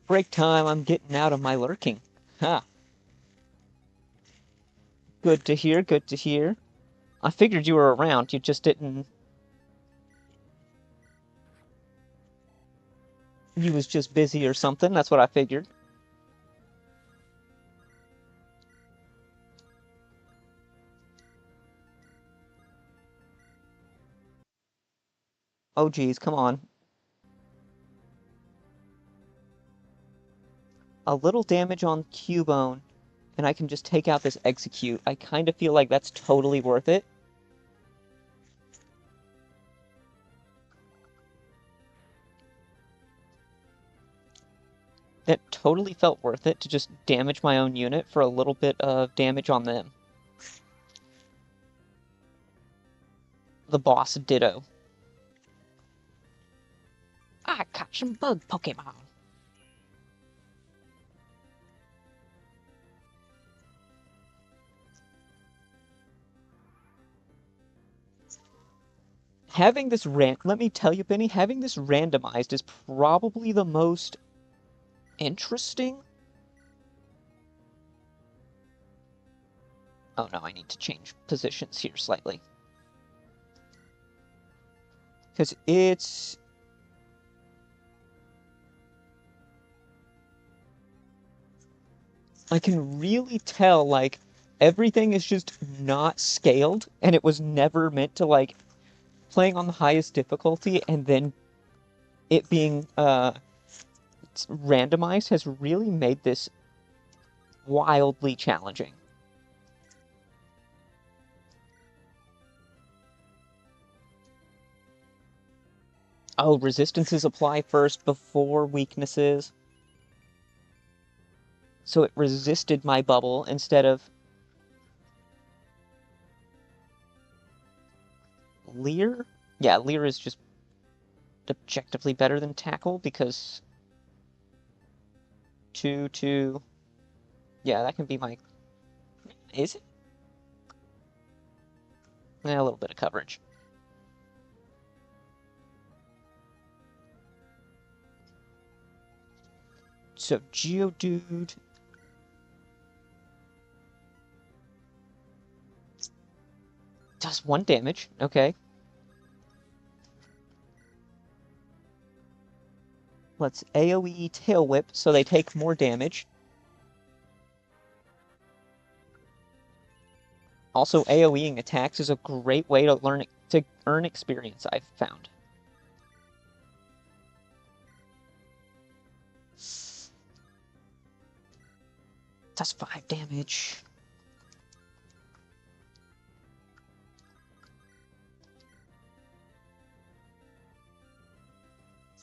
Break time, I'm getting out of my lurking. Huh. Good to hear, good to hear. I figured you were around, you just didn't... You was just busy or something, that's what I figured. Oh geez, come on. A little damage on Cubone, and I can just take out this Execute. I kind of feel like that's totally worth it. It totally felt worth it to just damage my own unit for a little bit of damage on them. The boss ditto. I caught some bug Pokemon. Having this let me tell you, Benny, having this randomized is probably the most interesting. Oh no, I need to change positions here slightly. Because it's... I can really tell, like, everything is just not scaled, and it was never meant to, like, playing on the highest difficulty, and then it being, randomized has really made this wildly challenging. Oh, resistances apply first before weaknesses. So it resisted my bubble instead of... Leer? Yeah, Leer is just objectively better than Tackle because 2, 2. Yeah, that can be my... Is it? Yeah, a little bit of coverage. So, Geodude... does 1 damage. Okay. Let's AoE Tail Whip so they take more damage. Also, AoEing attacks is a great way to earn experience, I've found. Does 5 damage.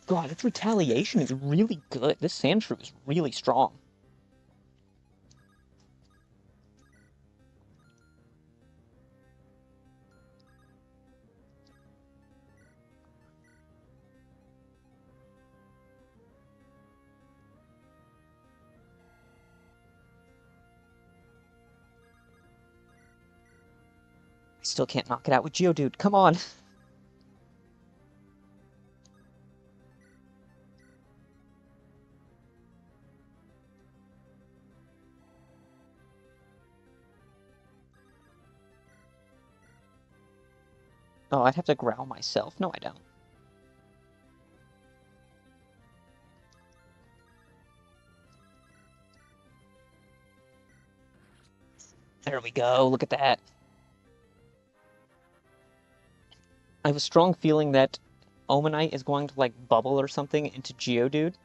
God, its retaliation is really good. This Sandshrew is really strong. I still can't knock it out with Geodude. Come on. Oh, I'd have to growl myself. No, I don't. There we go. Look at that. I have a strong feeling that Omanite is going to, like, bubble or something into Geodude.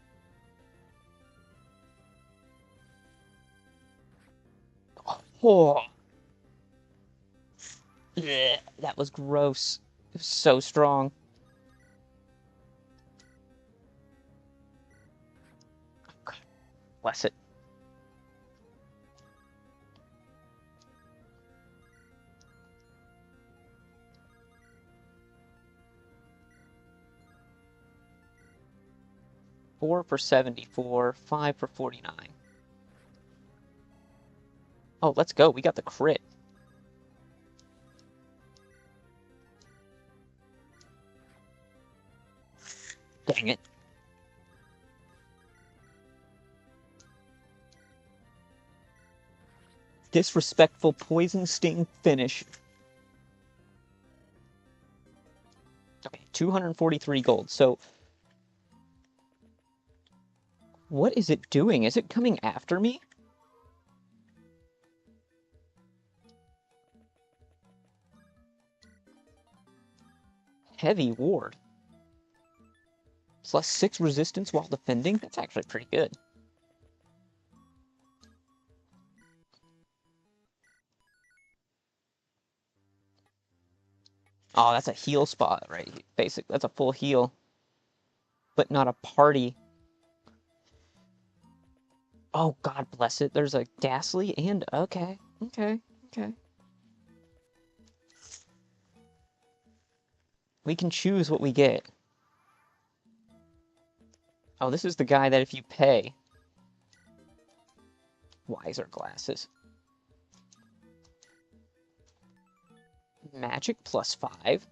Oh. Blech, that was gross. It was so strong. Oh, God. Bless it. Four for 74, 5 for 49. Oh, let's go. We got the crit. Dang it. Disrespectful Poison Sting finish. Okay, 243 gold. So, what is it doing? Is it coming after me? Heavy ward. Plus 6 resistance while defending? That's actually pretty good. Oh, that's a heal spot, right? Basic. That's a full heal. But not a party. Oh, God bless it. There's a Ghastly and... Okay. Okay. Okay. We can choose what we get. Oh, this is the guy that if you pay... Wiser glasses. Magic plus 5.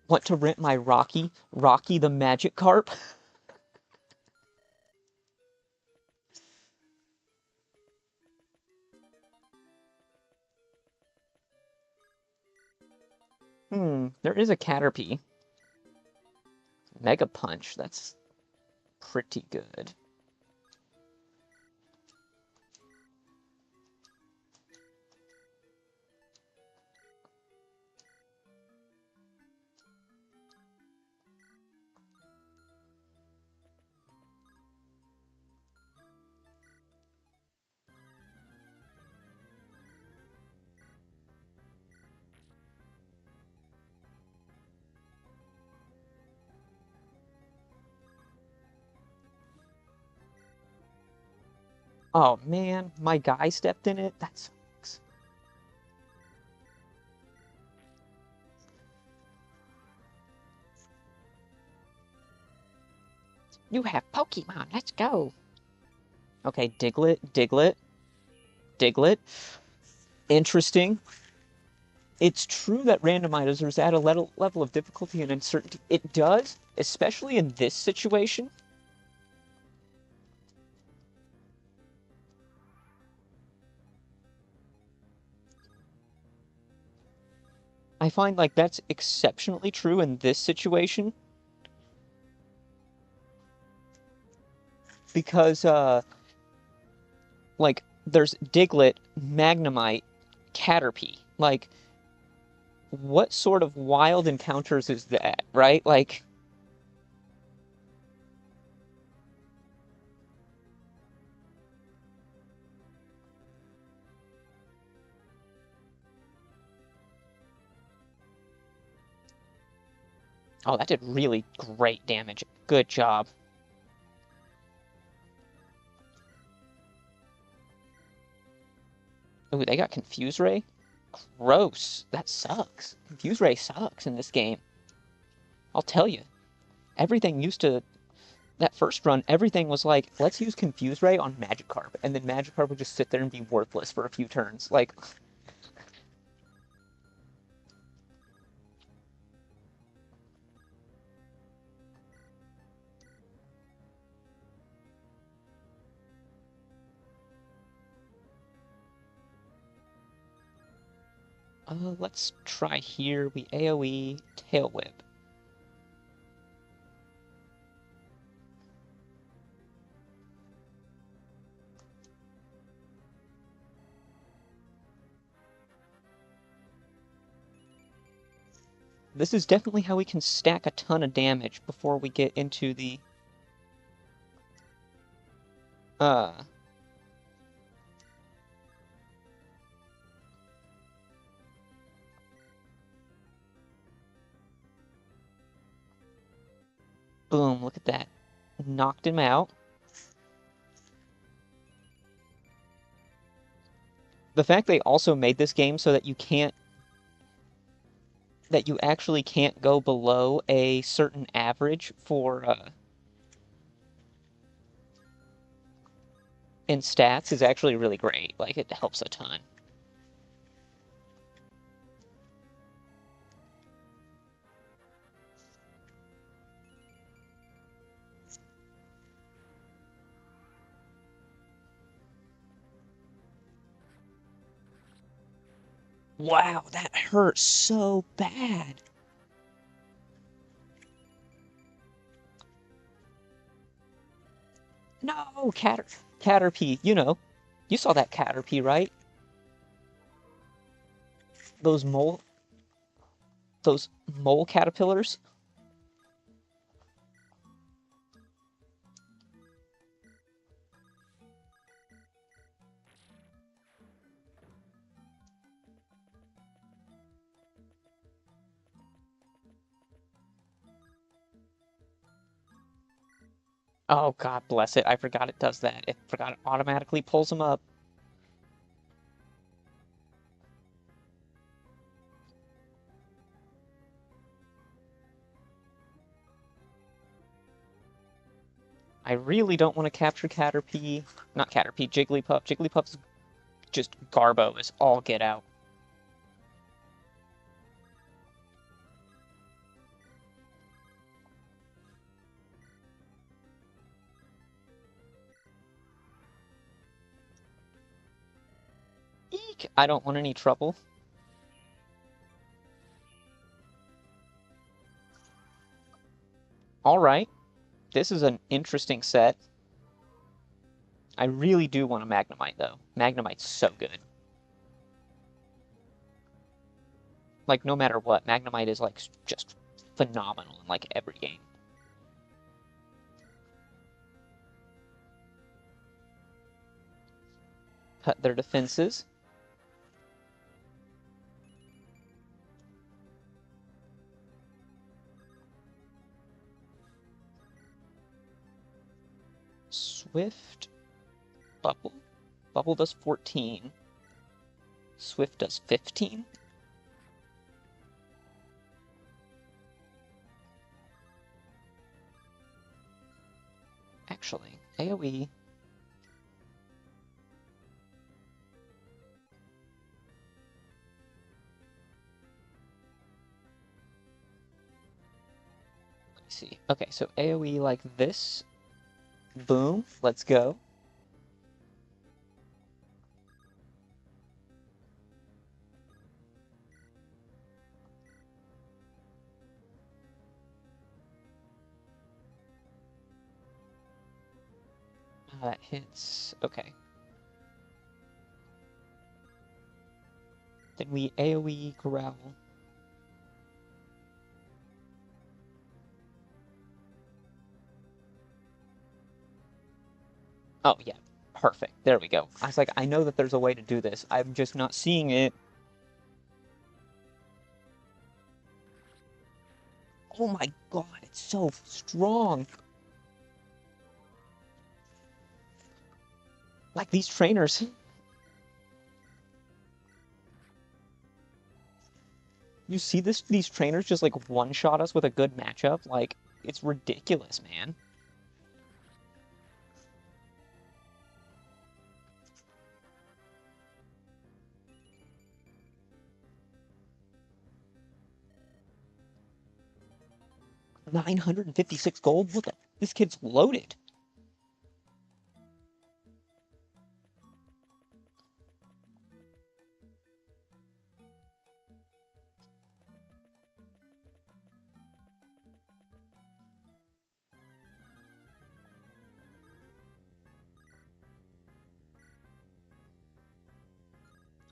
Want to rent my Rocky the Magikarp? There is a Caterpie. Mega Punch, that's pretty good. Oh man, my guy stepped in it? That sucks. You have Pokemon, let's go. Okay, Diglett, Diglett, Diglett. Interesting. It's true that randomizers add a level of difficulty and uncertainty. It does, especially in this situation. I find like that's exceptionally true in this situation because like there's Diglett, Magnemite, Caterpie. Like what sort of wild encounters is that, right? Like oh, that did really great damage. Good job. Ooh, they got Confuse Ray? Gross. That sucks. Confuse Ray sucks in this game. I'll tell you. Everything used to... That first run, everything was like, let's use Confuse Ray on Magikarp. And then Magikarp would just sit there and be worthless for a few turns. Like... let's try here. We AoE Tail Whip. This is definitely how we can stack a ton of damage before we get into the... Boom, look at that. Knocked him out. The fact they also made this game so that you can't... that you actually can't go below a certain average for, in stats is actually really great. Like, it helps a ton. Wow, that hurt so bad. No, Caterpie, you know. You saw that Caterpie, right? Those mole... those mole caterpillars? Oh, God bless it. I forgot it does that. It forgot it automatically pulls them up. I really don't want to capture Caterpie. Not Caterpie, Jigglypuff. Jigglypuff's just Garbo is all get out. Eek! I don't want any trouble. Alright. This is an interesting set. I really do want a Magnemite, though. Magnemite's so good. Like, no matter what, Magnemite is, like, just phenomenal in, like, every game. Cut their defenses. Swift Bubble. Bubble does 14. Swift does 15. Actually, AoE. Let's see. Okay, so AoE like this. Boom. Let's go. That hits. Okay. Then we AoE Growl. Oh, yeah. Perfect. There we go. I was like, I know that there's a way to do this. I'm just not seeing it. Oh my god, it's so strong. Like these trainers. You see these trainers just like one-shot us with a good matchup? Like, it's ridiculous, man. $956 gold? What the? This kid's loaded.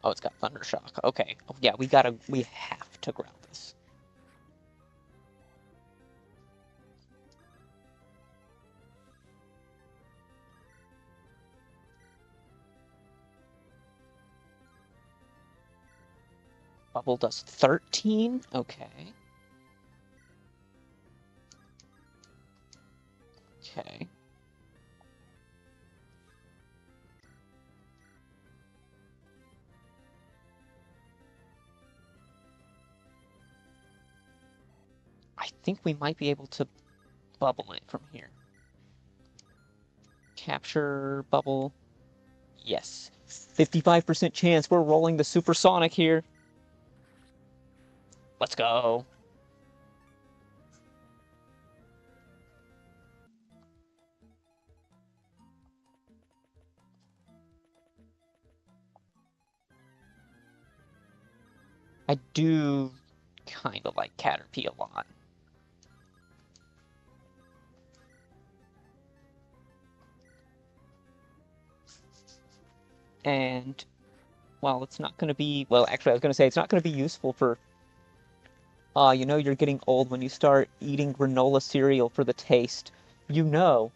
Oh, it's got Thundershock. Okay. Oh, yeah, we have to ground this. Bubble does 13? Okay. Okay. I think we might be able to bubble it from here. Capture, bubble. Yes. 55% chance we're rolling the supersonic here. Let's go. I do kind of like Caterpie a lot. And, well, it's not going to be... Well, actually, I was going to say it's not going to be useful for... you know you're getting old when you start eating granola cereal for the taste. You know,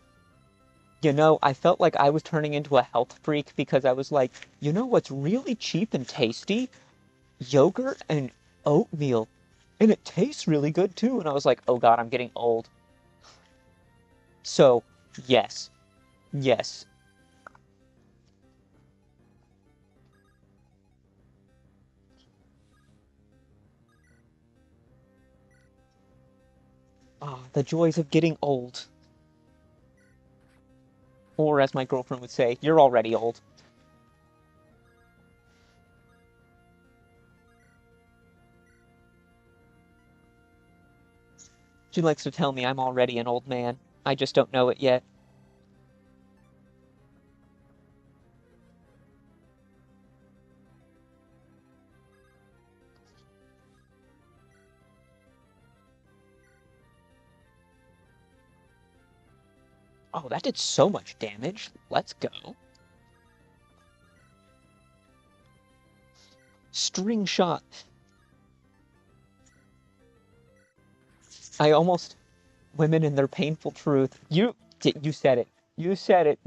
I felt like I was turning into a health freak because I was like, you know what's really cheap and tasty? Yogurt and oatmeal. And it tastes really good too. And I was like, oh god, I'm getting old. So, yes. Yes. Ah, the joys of getting old. Or as my girlfriend would say, you're already old. She likes to tell me I'm already an old man. I just don't know it yet. Oh, that did so much damage. Let's go. String shot. I almost... Women and their painful truth. You said it. You said it.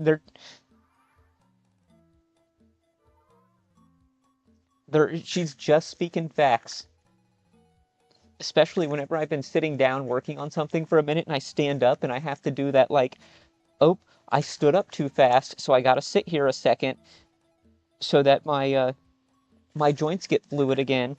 She's just speaking facts. Especially whenever I've been sitting down working on something for a minute and I stand up and I have to do that like, oh, I stood up too fast, so I gotta sit here a second. so that my joints get fluid again.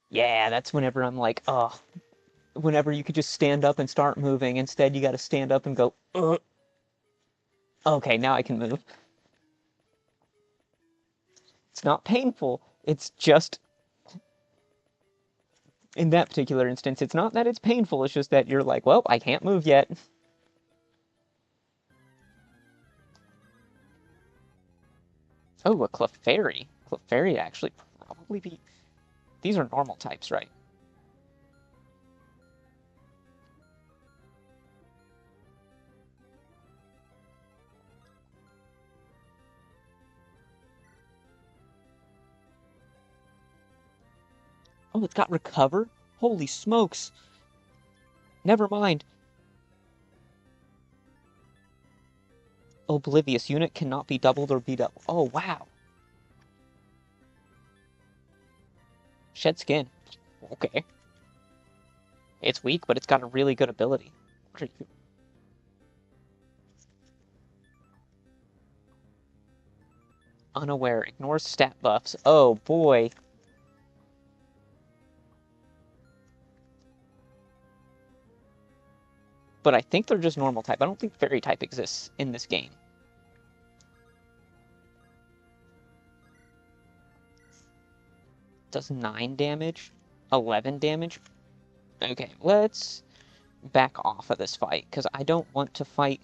Yeah, that's whenever I'm like, oh, whenever you could just stand up and start moving. Instead, you got to stand up and go, ugh. Okay, now I can move. It's not painful. It's just, in that particular instance, it's not that it's painful. It's just that you're like, well, I can't move yet. Oh, a Clefairy. Clefairy actually probably be... These are normal types, right? Oh, it's got Recover? Holy smokes. Never mind. Oblivious unit cannot be doubled or beat up. Oh, wow. Shed Skin. Okay. It's weak, but it's got a really good ability. What are you... Unaware. Ignores stat buffs. Oh, boy. But I think they're just normal type. I don't think Fairy type exists in this game. Does 9 damage? 11 damage? Okay, let's back off of this fight, because I don't want to fight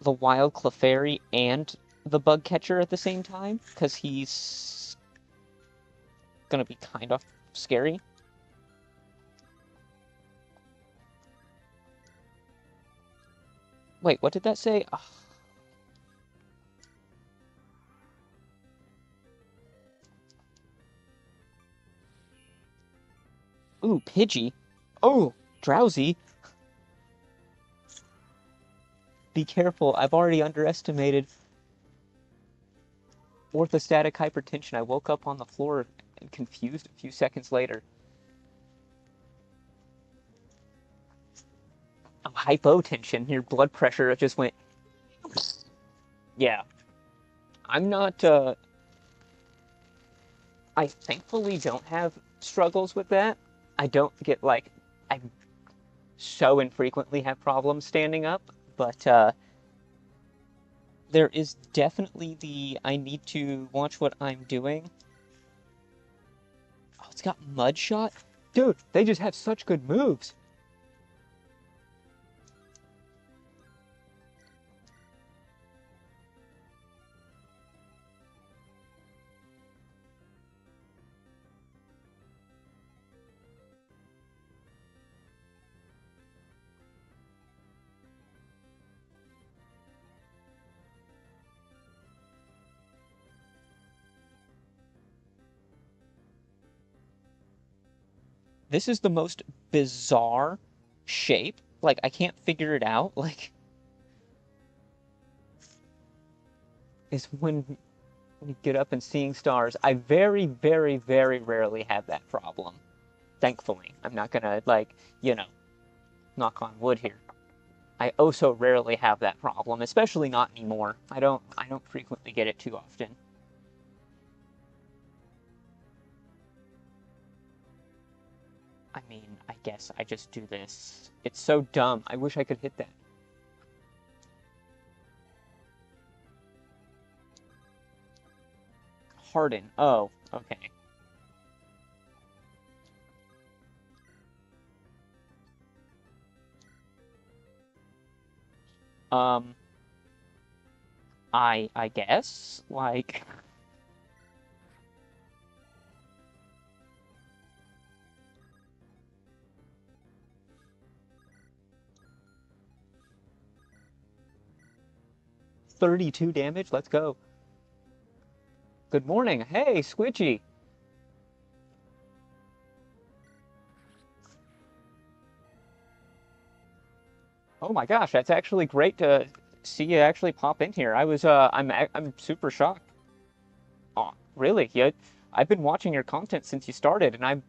the Wild Clefairy and the Bug Catcher at the same time, because he's gonna be kind of scary. Wait, what did that say? Ugh. Ooh, Pidgey. Oh, Drowsy. Be careful, I've already underestimated orthostatic hypertension. I woke up on the floor and confused a few seconds later. Oh, hypotension. Your blood pressure just went... Yeah. I'm not, I thankfully don't have struggles with that. I don't get, like... I so infrequently have problems standing up, but, there is definitely the I need to watch what I'm doing. Oh, it's got Mud Shot? Dude, they just have such good moves. This is the most bizarre shape. Like, I can't figure it out. Like, is when you get up and seeing stars. I very, very, very rarely have that problem. Thankfully. I'm not gonna, like, you know, knock on wood here. I oh so rarely have that problem, especially not anymore. I don't frequently get it too often. I mean, I guess I just do this. It's so dumb. I wish I could hit that. Harden. Oh, okay. Um, I guess, like... 32 damage? Let's go. Good morning. Hey, Squidgy. Oh my gosh, that's actually great to see you actually pop in here. I'm super shocked. Oh, really? I've been watching your content since you started, and I'm...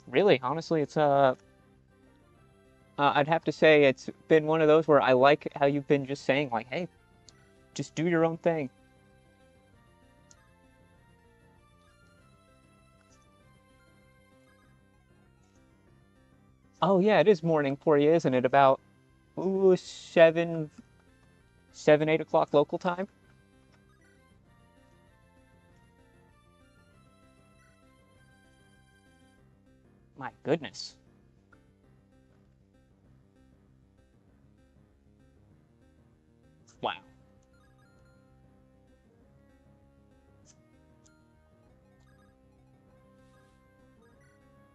Really, honestly, it's I'd have to say it's been one of those where I like how you've been just saying like, hey, just do your own thing. Oh yeah, it is morning for you, isn't it? About ooh, 8 o'clock local time. My goodness. Wow.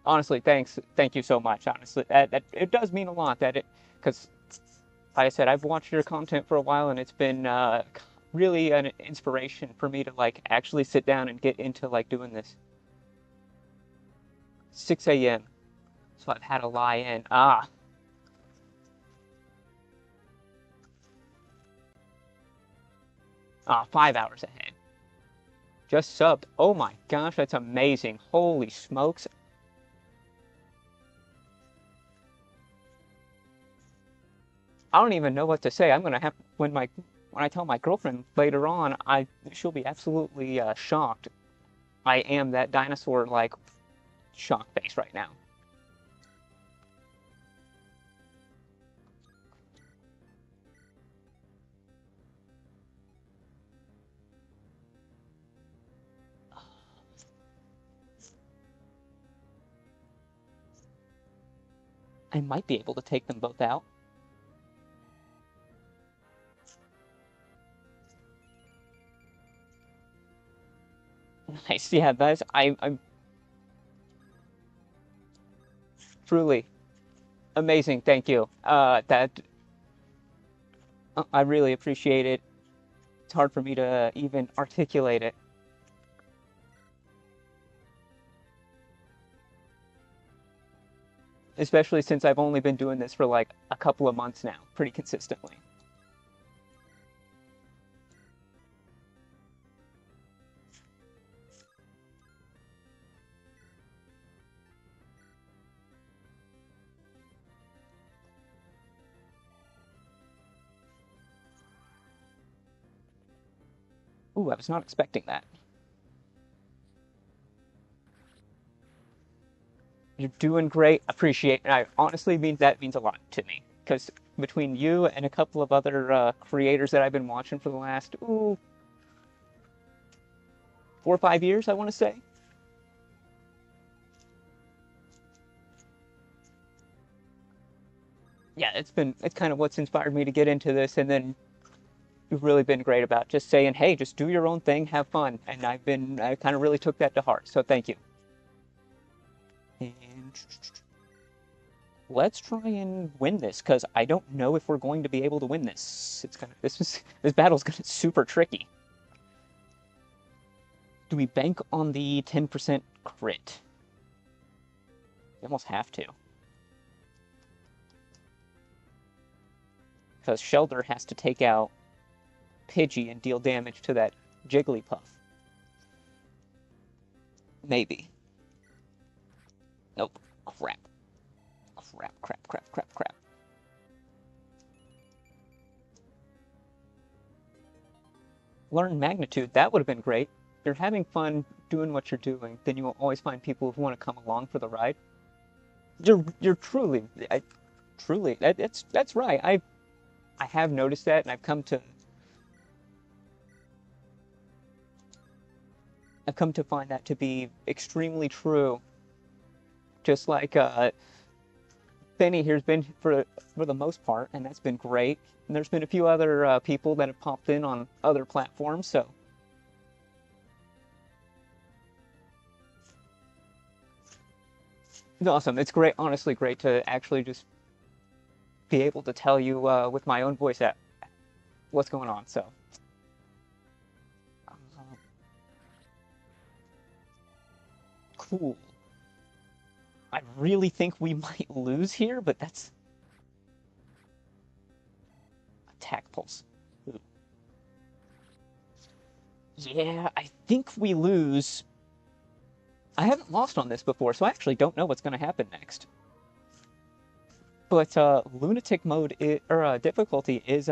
Honestly, thank you so much. Honestly, that it does mean a lot that it, because like I said, I've watched your content for a while, and it's been really an inspiration for me to like actually sit down and get into like doing this. 6 a.m. So I've had to lie in. 5 hours ahead. Just subbed. Oh my gosh, that's amazing. Holy smokes. I don't even know what to say. I'm gonna have when I tell my girlfriend later on, I she'll be absolutely shocked. I am that dinosaur like shock face right now. I might be able to take them both out. Nice. Yeah, that's I'm truly amazing. Thank you. That I really appreciate it. It's hard for me to even articulate it, especially since I've only been doing this for like a couple of months now, pretty consistently. Ooh, I was not expecting that. You're doing great. Appreciate it. I honestly mean that means a lot to me because between you and a couple of other creators that I've been watching for the last 4 or 5 years, I want to say. Yeah, it's kind of what's inspired me to get into this, and then you've really been great about just saying, hey, just do your own thing, have fun, and I kind of really took that to heart. So thank you. And let's try and win this because I don't know if we're going to be able to win this. This battle's gonna be super tricky. Do we bank on the 10% crit? We almost have to. Because Shelter has to take out Pidgey and deal damage to that Jigglypuff. Maybe. Nope. Crap. Crap, crap, crap, crap, crap. Learn Magnitude. That would have been great. If you're having fun doing what you're doing, then you will always find people who want to come along for the ride. You're truly, truly, that's right. I have noticed that, and I've come to find that to be extremely true. Just like Benny here's been for the most part, and that's been great. And there's been a few other people that have popped in on other platforms, so it's awesome. It's great, honestly, great to actually just be able to tell you with my own voice that what's going on. So cool. I really think we might lose here, but that's attack pulse. Ooh. Yeah, I think we lose. I haven't lost on this before, so I actually don't know what's going to happen next. But Lunatic mode, difficulty is,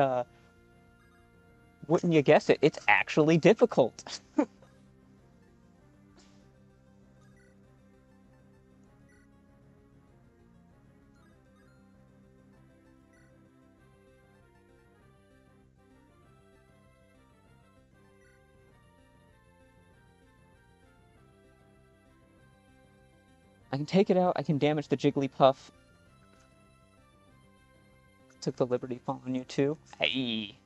wouldn't you guess it, it's actually difficult. I can take it out, I can damage the Jigglypuff. Took the liberty following you too. Hey.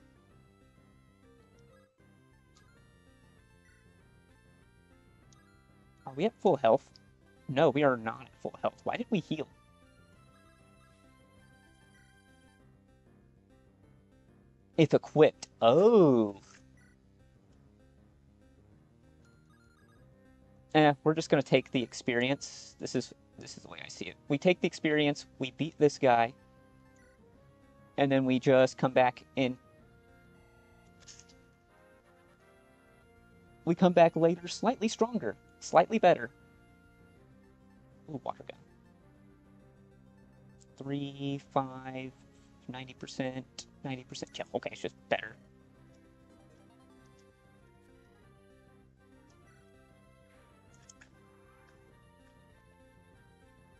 Are we at full health? No, we are not at full health. Why did we heal? If equipped. Oh. We're just gonna take the experience. This is the way I see it. We take the experience, we beat this guy, and then we just come back in. We come back later slightly stronger, slightly better. Ooh, water gun. 3, 5, 90%, 90%. Yeah, okay, it's just better.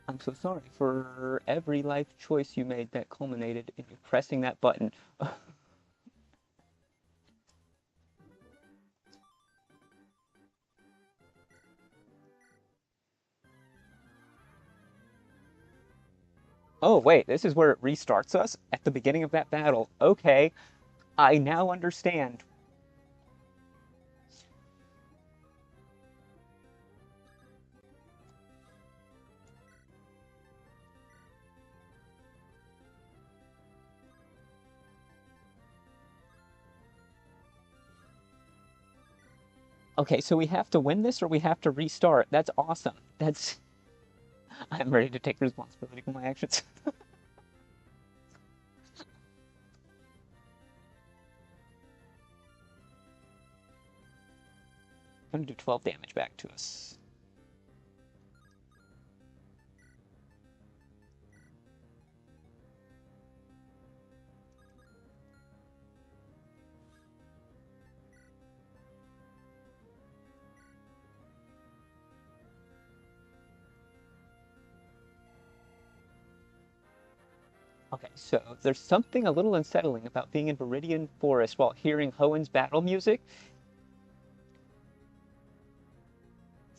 I'm so sorry for every life choice you made that culminated in you pressing that button. Oh, wait, this is where it restarts us at the beginning of that battle. Okay, I now understand. Okay, so we have to win this or we have to restart. That's awesome. That's... I'm ready to take responsibility for my actions. I'm gonna do 12 damage back to us. Okay, so there's something a little unsettling about being in Viridian Forest while hearing Hoenn's battle music.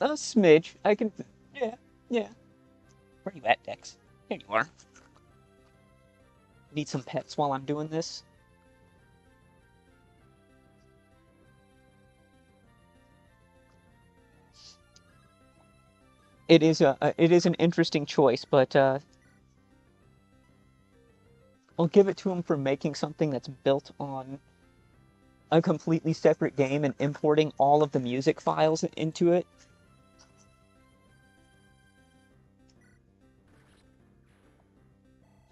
A smidge. I can... Yeah, yeah. Where are you at, Dex? Here you are. Need some pets while I'm doing this? It is an interesting choice, but I'll give it to him for making something that's built on a completely separate game and importing all of the music files into it.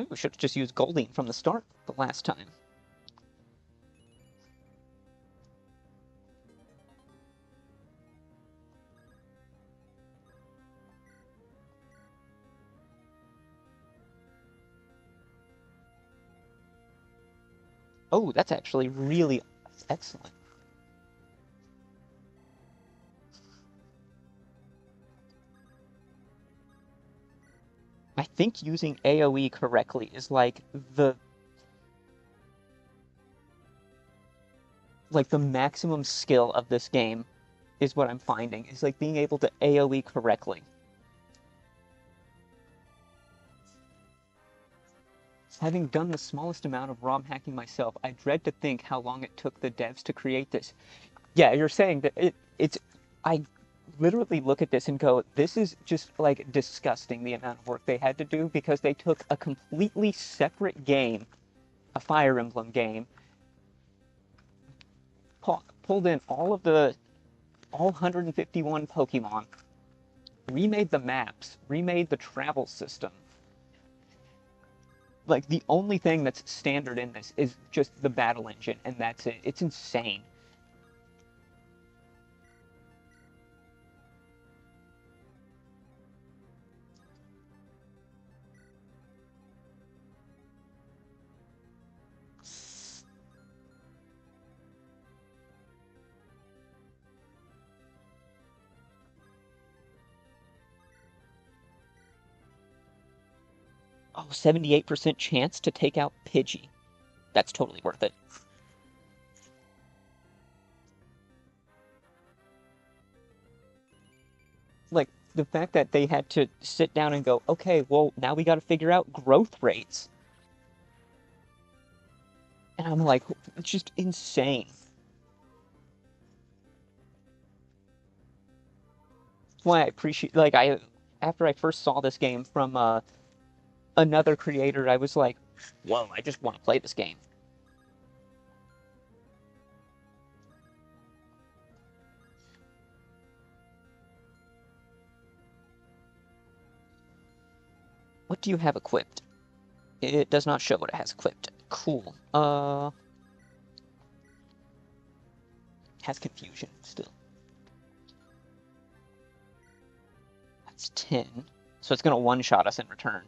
Ooh, we should have just used Goldeen from the start the last time. Oh, that's actually really excellent. I think using AoE correctly is like the maximum skill of this game is what I'm finding. Is like being able to AoE correctly. Having done the smallest amount of ROM hacking myself, I dread to think how long it took the devs to create this. Yeah, you're saying that I literally look at this and go, this is just like disgusting, the amount of work they had to do, because they took a completely separate game, a Fire Emblem game, pulled in all 151 Pokemon, remade the maps, remade the travel system. Like, the only thing that's standard in this is just the battle engine, and that's it. It's insane. Oh, 78% chance to take out Pidgey. That's totally worth it. Like, the fact that they had to sit down and go, okay, well, now we gotta figure out growth rates. And I'm like, it's just insane. That's why I appreciate, like, after I first saw this game from another creator, I was like, whoa, I just want to play this game. What do you have equipped? It does not show what it has equipped. Cool. Has confusion still. That's 10. So it's gonna one-shot us in return.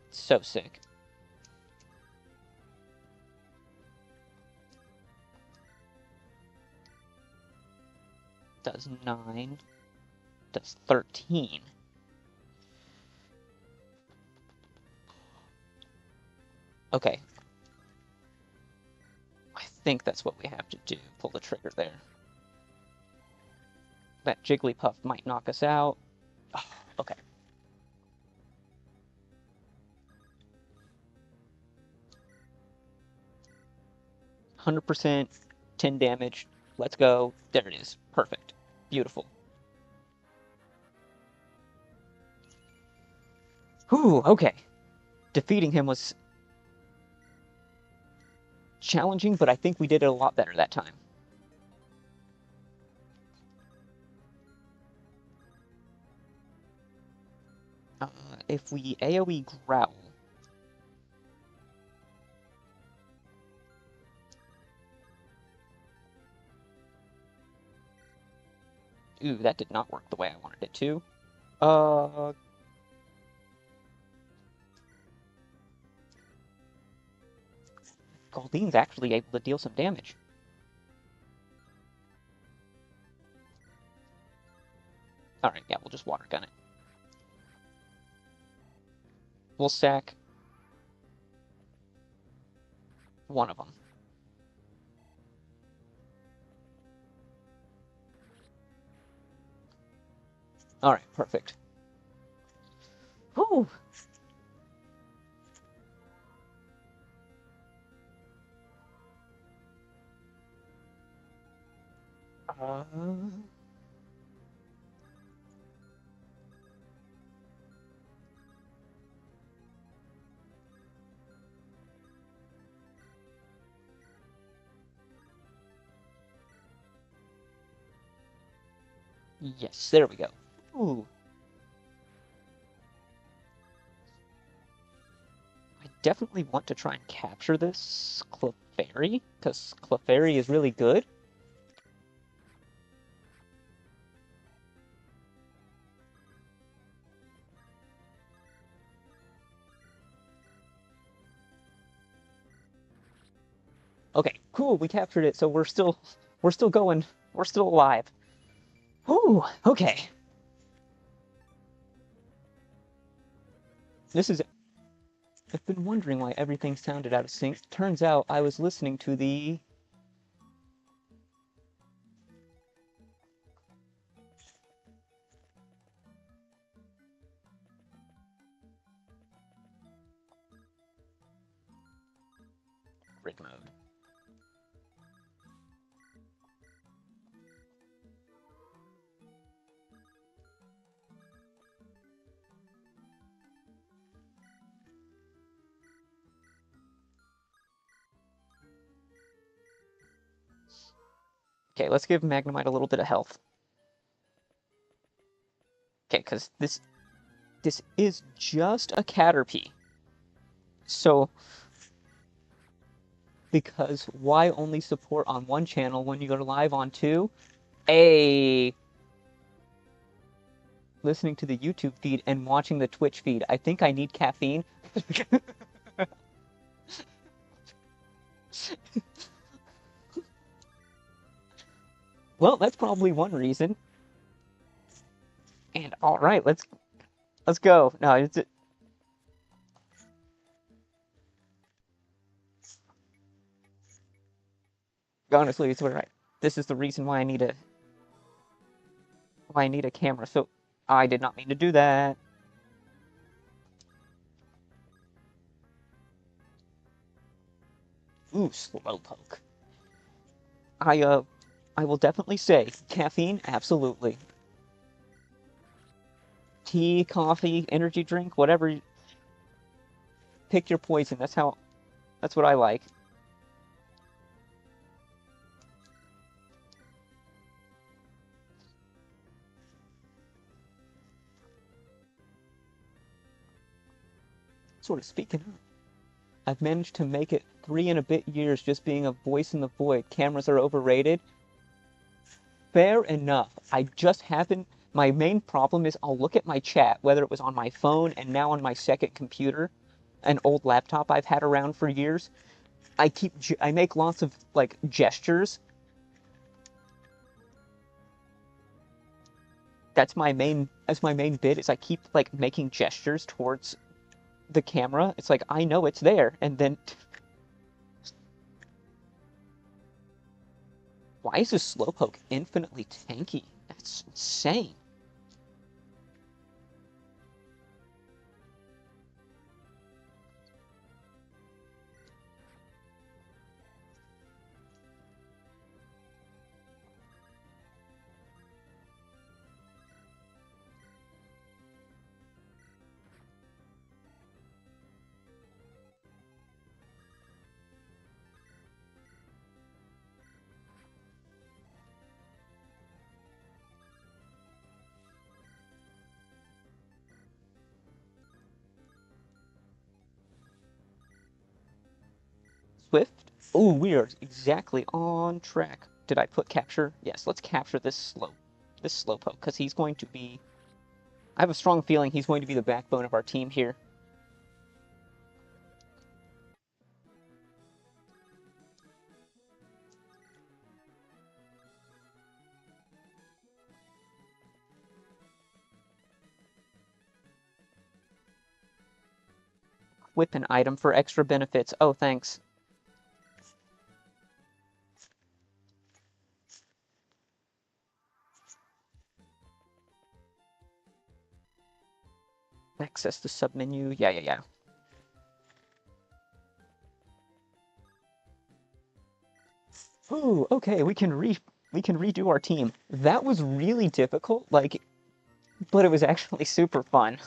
So sick. Does 9. Does 13. Okay. I think that's what we have to do. Pull the trigger there. That Jigglypuff might knock us out. Oh, okay. %, 10 damage. Let's go. There it is. Perfect. Beautiful. Whew, okay. Defeating him was challenging, but I think we did it a lot better that time. If we AoE Growl... Ooh, that did not work the way I wanted it to. Goldine's actually able to deal some damage. Alright, yeah, we'll just water gun it. We'll sack one of them. Alright, perfect. Whew! Yes, there we go. Ooh. I definitely want to try and capture this Clefairy, because Clefairy is really good. Okay, cool, we captured it, so we're still going. We're still alive. Ooh, okay. I've been wondering why everything sounded out of sync. Turns out I was listening to the... grid mode. Okay, let's give Magnemite a little bit of health. Okay, because this is just a Caterpie. So, because why only support on one channel when you go live on two? Listening to the YouTube feed and watching the Twitch feed. I think I need caffeine. Well, that's probably one reason. And all right, let's go. No, Honestly, it's right. This is the reason why I need a camera. So I did not mean to do that. Ooh, slowpoke. I I will definitely say caffeine, absolutely. Tea, coffee, energy drink, whatever. Pick your poison. That's what I like. Sort of speaking of, I've managed to make it 3 and a bit years just being a voice in the void. Cameras are overrated. Fair enough. I just haven't. My main problem is I'll look at my chat, whether it was on my phone and now on my second computer, an old laptop I've had around for years. I make lots of like gestures. That's my main bit is I keep like making gestures towards the camera. It's like I know it's there, and then why is this slowpoke infinitely tanky? That's insane. Swift? Oh, we are exactly on track. Did I put capture? Yes, let's capture this slowpoke, because he's going to be. I have a strong feeling he's going to be the backbone of our team here. Whip an item for extra benefits. Oh, thanks. Access the submenu. Yeah. Ooh, okay, we can redo our team. That was really difficult, like, but it was actually super fun.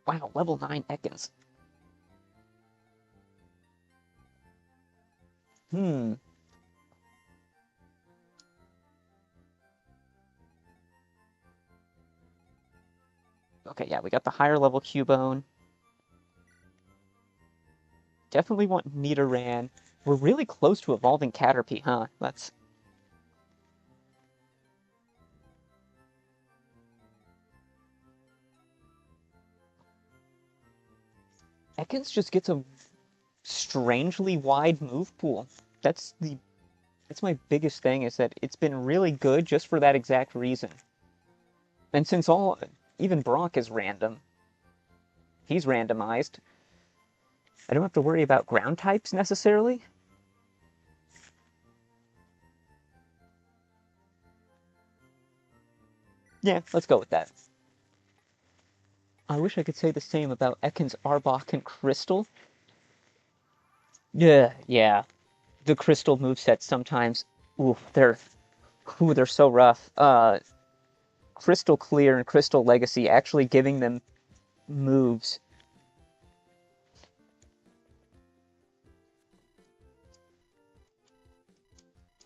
Wow, level 9 Ekans. Hmm. Okay, yeah, we got the higher level Cubone. Definitely want Nidoran. We're really close to evolving Caterpie, huh? That's... Ekans just gets a strangely wide move pool. That's the... That's my biggest thing, is that it's been really good just for that exact reason. And since even Brock is random, he's randomized, I don't have to worry about ground types necessarily. Yeah, let's go with that. I wish I could say the same about Ekans, Arbok, and Crystal. Yeah. The Crystal movesets sometimes, they're so rough. Crystal Clear and Crystal Legacy actually giving them moves.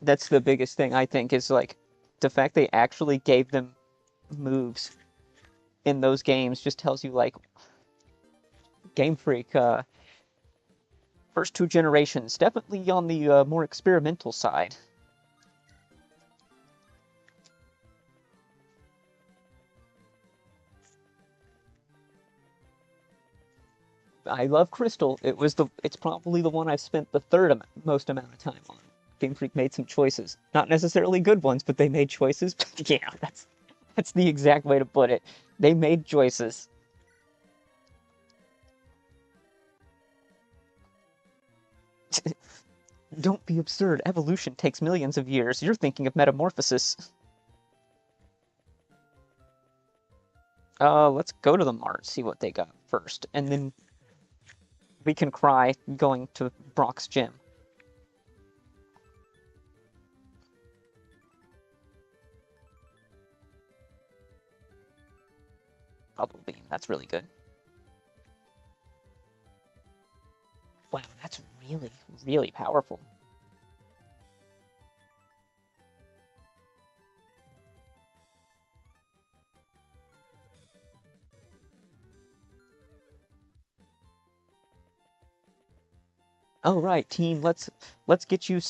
That's the biggest thing, I think, is like the fact they actually gave them moves in those games just tells you like Game Freak, first 2 generations, definitely on the more experimental side. I love Crystal. It's probably the one I've spent the third most amount of time on. Game Freak made some choices, not necessarily good ones, but they made choices. Yeah, that's the exact way to put it. They made choices. Don't be absurd. Evolution takes millions of years. You're thinking of metamorphosis. Let's go to the mart, see what they got first, and then we can cry going to Brock's gym. Bubble beam, that's really good. Wow, that's really, really powerful. Oh right, team, let's get you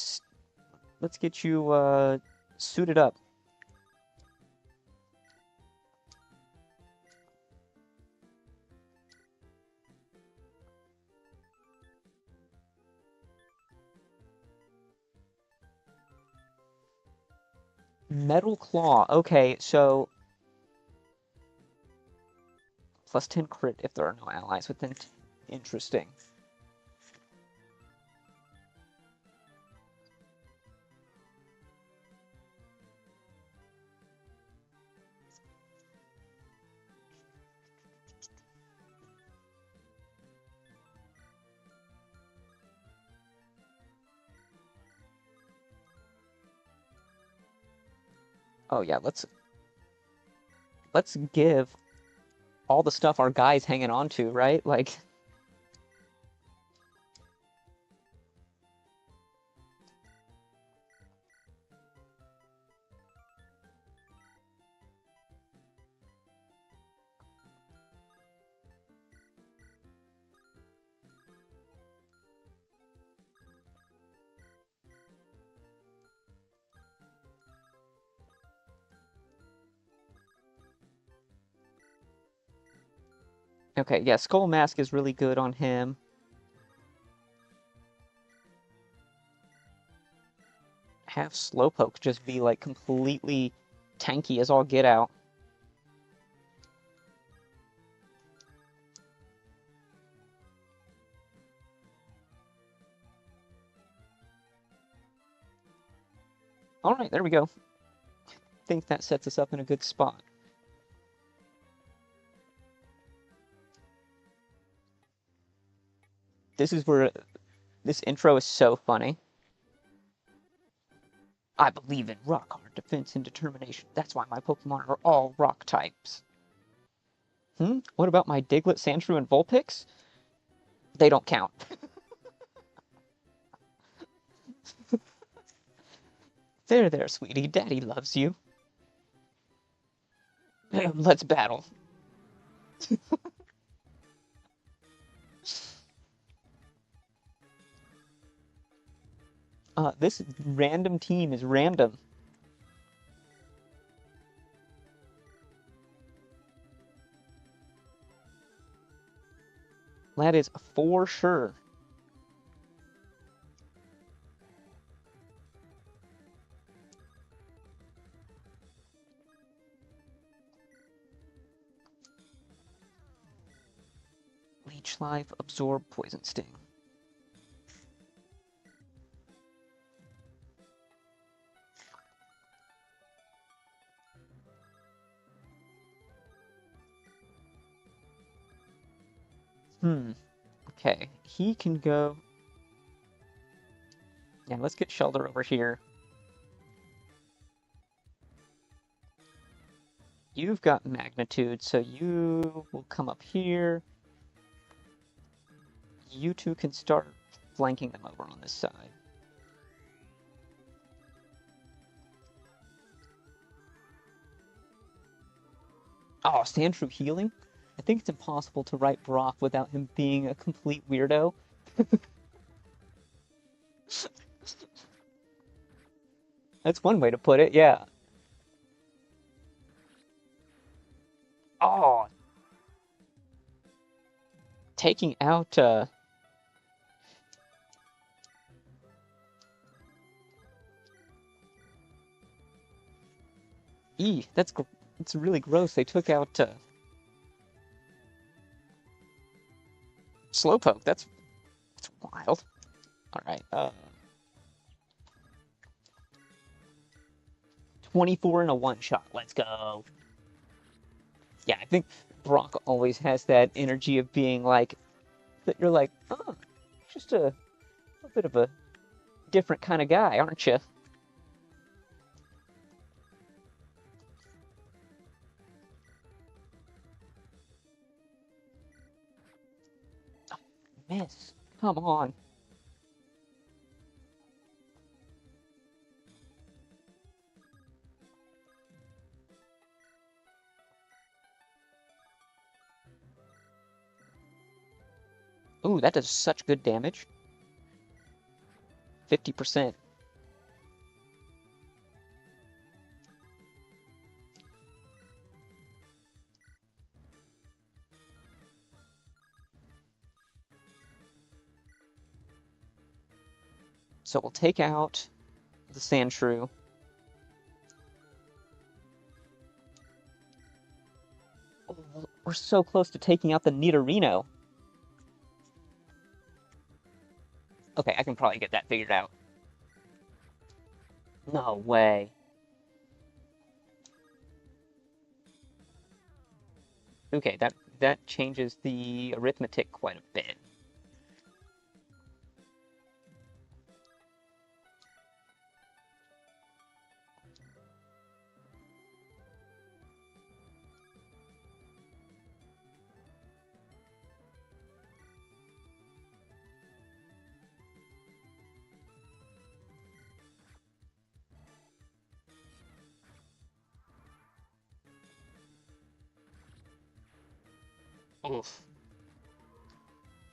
suited up. Metal Claw. Okay, so plus 10 crit if there are no allies within. Interesting. Oh yeah, let's give all the stuff our guy's hanging on to, right? Like, okay, yeah, Skull Mask is really good on him. Have Slowpoke just be like completely tanky as all get out. Alright, there we go. Think that sets us up in a good spot. This is where this intro is so funny. I believe in rock hard defense and determination. That's why my Pokemon are all rock types. What about my Diglett, Sandshrew, and Vulpix? They don't count. There, sweetie. Daddy loves you. Let's battle. This random team is random. That is for sure. Leech Life, Absorb, Poison Sting. Okay, he can go... Yeah, let's get Shelter over here. You've got Magnitude, so you will come up here. You two can start flanking them over on this side. Oh, Sandshrew healing? I think it's impossible to write Brock without him being a complete weirdo. That's one way to put it, yeah. Oh! Taking out, that's really gross. They took out, Slowpoke. That's wild. Alright, 24 in a one-shot. Let's go. Yeah, I think Brock always has that energy of being like, that you're like, oh, just a bit of a different kind of guy, aren't you? Oh, miss. Come on. Ooh, that does such good damage. 50%. So we'll take out the Sandshrew. Oh, we're so close to taking out the Nidorino. Okay, I can probably get that figured out. No way. Okay, that changes the arithmetic quite a bit. Oof.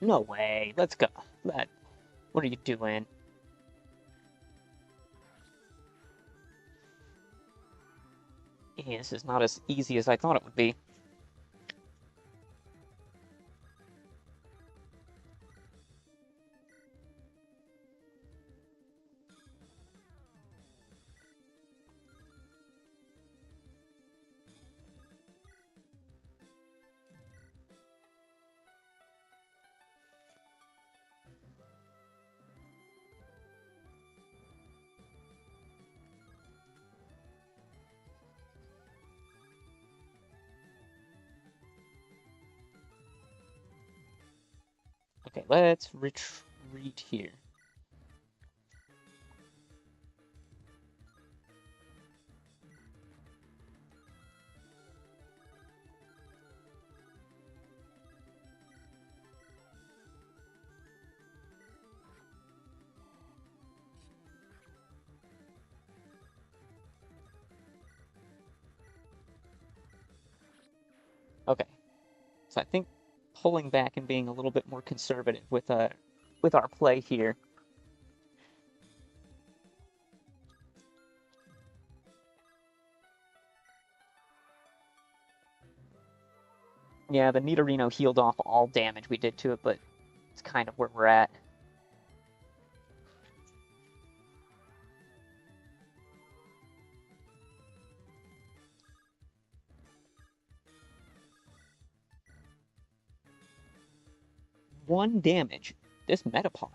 No way. Let's go. What are you doing? Yeah, this is not as easy as I thought it would be. Okay, let's retreat here. Okay, so I think pulling back and being a little bit more conservative with our play here. Yeah, the Nidorino healed off all damage we did to it, but it's kind of where we're at. One damage. This Metapod.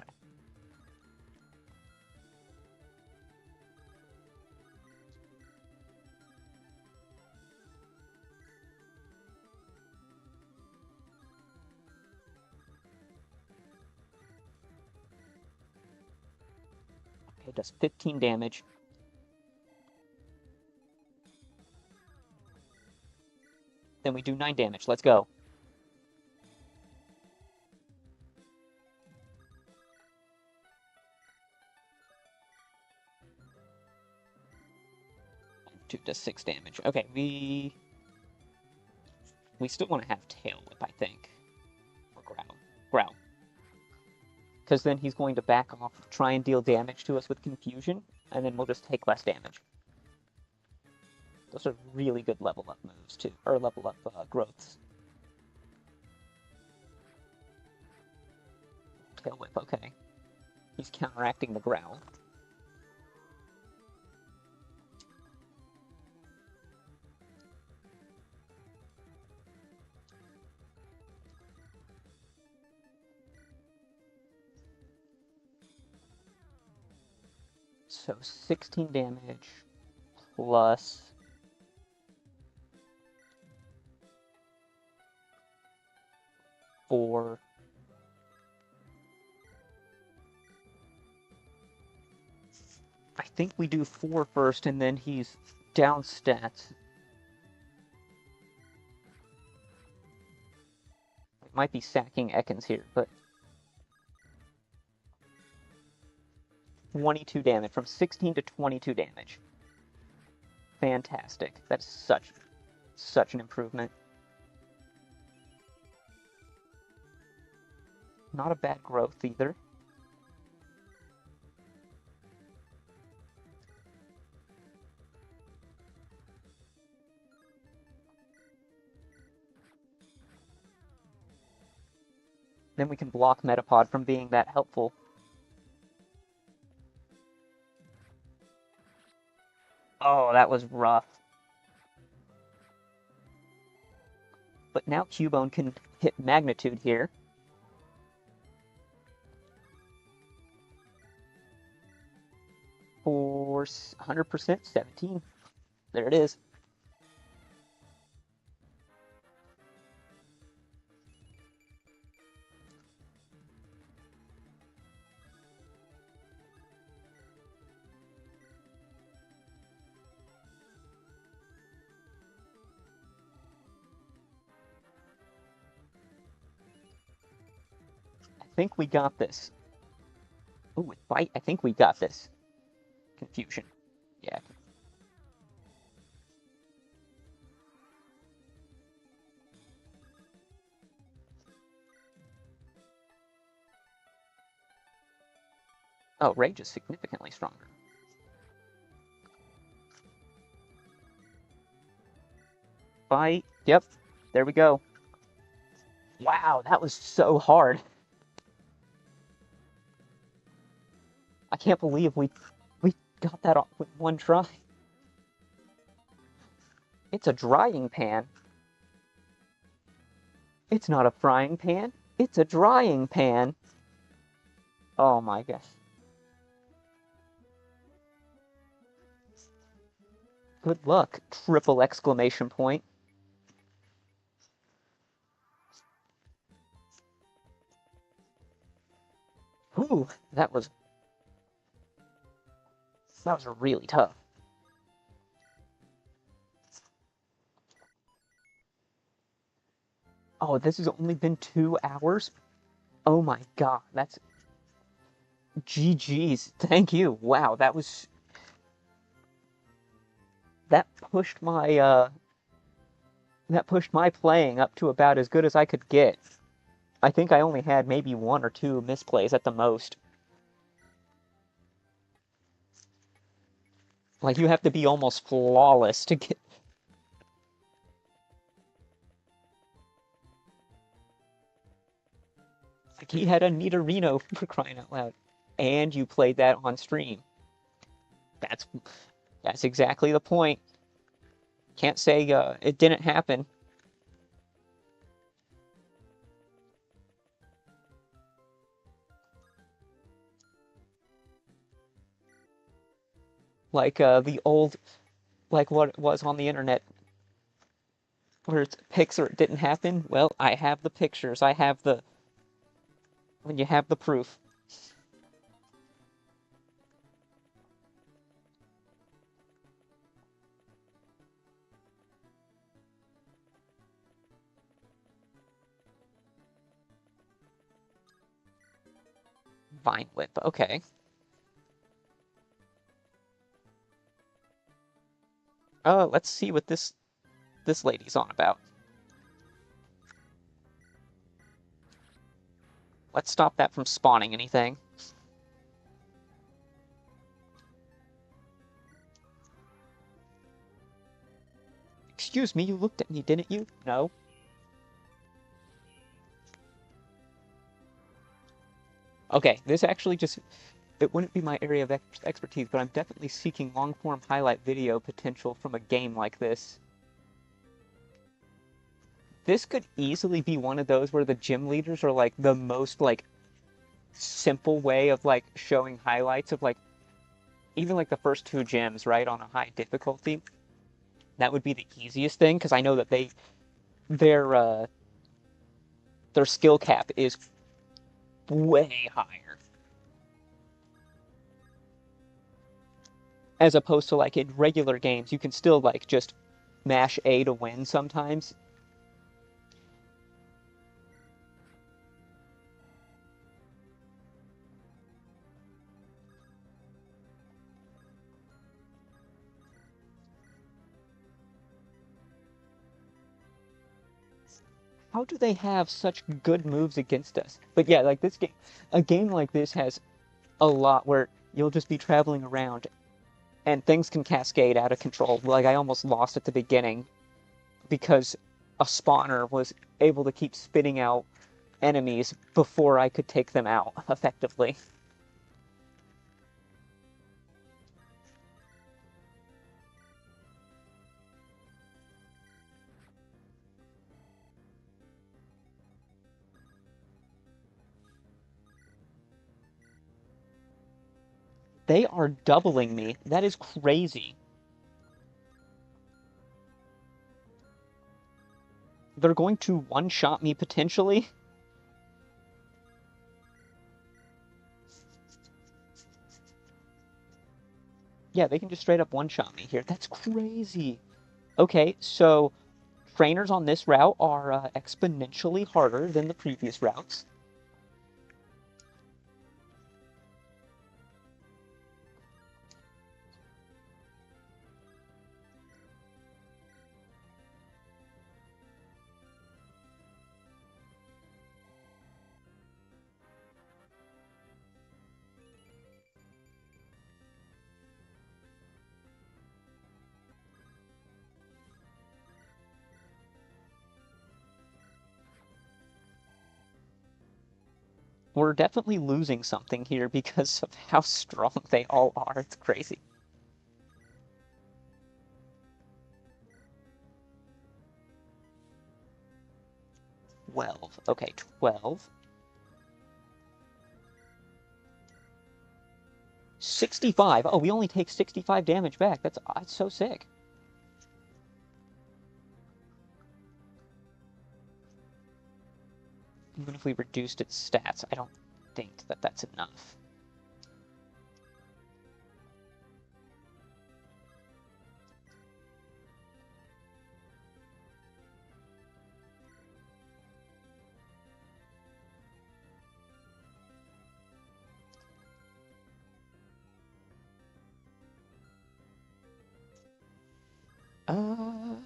Okay, does 15 damage. Then we do 9 damage. Let's go. Two does 6 damage. Okay, we still want to have Tail Whip, I think. Or Growl. Growl. Because then he's going to back off, try and deal damage to us with Confusion, and then we'll just take less damage. Those are really good level up moves, too. Or level up growths. Tail Whip, okay. He's counteracting the Growl. So 16 damage plus 4. I think we do 4 first, and then he's down stats. It might be sacking Ekans here, but 22 damage, from 16 to 22 damage. Fantastic. That's such an improvement. Not a bad growth either. Then we can block Metapod from being that helpful. Oh, that was rough. But now Cubone can hit Magnitude here. For 100%, 17. There it is. I think we got this. Ooh, with Bite, I think we got this. Confusion. Yeah. Oh, Rage is significantly stronger. Bite. Yep. There we go. Wow, that was so hard. I can't believe we got that off with one try. It's a drying pan. It's not a frying pan. It's a drying pan. Oh my gosh. Good luck, triple exclamation point. Ooh, that was really tough. Oh, this has only been 2 hours? Oh my god, that's... GG's. Thank you. Wow, that was... That pushed my playing up to about as good as I could get. I think I only had maybe 1 or 2 misplays at the most. Like, you have to be almost flawless to get... Like, he had a Nidorino, for crying out loud. And you played that on stream. That's exactly the point. Can't say it didn't happen. Like the old, like what it was on the internet, where it's pics or it didn't happen. Well, I have the pictures. I have the... When you have the proof. Vine Whip, okay. Let's see what this lady's on about. Let's stop that from spawning anything. Excuse me, you looked at me, didn't you? No. Okay, this actually just... It wouldn't be my area of expertise, but I'm definitely seeking long-form highlight video potential from a game like this. This could easily be one of those where the gym leaders are, like, the most, like, simple way of, like, showing highlights of, like, even like the first two gyms, right, on a high difficulty, that would be the easiest thing because I know that their skill cap is way higher. As opposed to like in regular games, you can still like just mash A to win sometimes. How do they have such good moves against us? But yeah, like this game, a game like this has a lot where you'll just be traveling around and things can cascade out of control. Like I almost lost at the beginning because a spawner was able to keep spitting out enemies before I could take them out effectively. They are doubling me. That is crazy. They're going to one-shot me potentially. Yeah, they can just straight up one-shot me here. That's crazy. Okay, so trainers on this route are exponentially harder than the previous routes. We're definitely losing something here because of how strong they all are. It's crazy. 12. Okay, 12. 65. Oh, we only take 65 damage back. That's so sick. Even if we reduced its stats, I don't think that that's enough. Uh...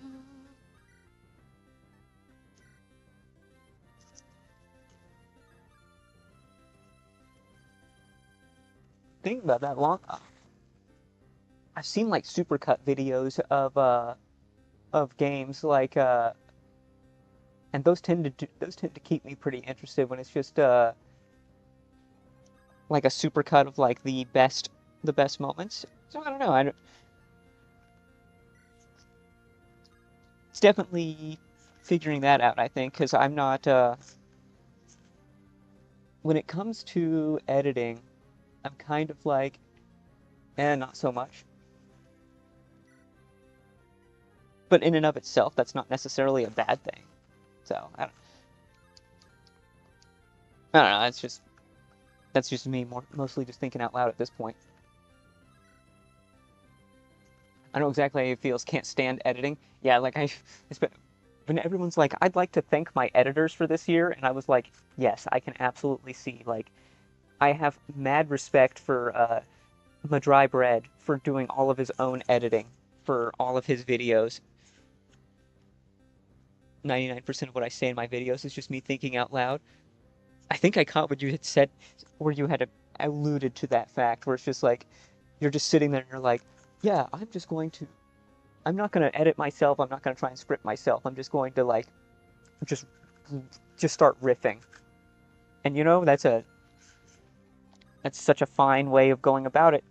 Think about that long. I've seen like supercut videos of games like and those tend to keep me pretty interested when it's just like a supercut of like the best moments. So I don't know. It's definitely figuring that out, I think, because I'm not when it comes to editing, I'm kind of like not so much. But in and of itself, that's not necessarily a bad thing. So I don't know. That's just me mostly just thinking out loud at this point. I know exactly how it feels. Can't stand editing. Yeah, like when everyone's like, I'd like to thank my editors for this year, and I was like, yes, I can absolutely see. Like, I have mad respect for Madry Bread for doing all of his own editing for all of his videos. 99% of what I say in my videos is just me thinking out loud. I think I caught what you had said, where you had alluded to that fact, where it's just like, you're just sitting there and you're like, yeah, I'm not going to edit myself. I'm not going to try and script myself. I'm just going to like, just start riffing. And you know, that's such a fine way of going about it.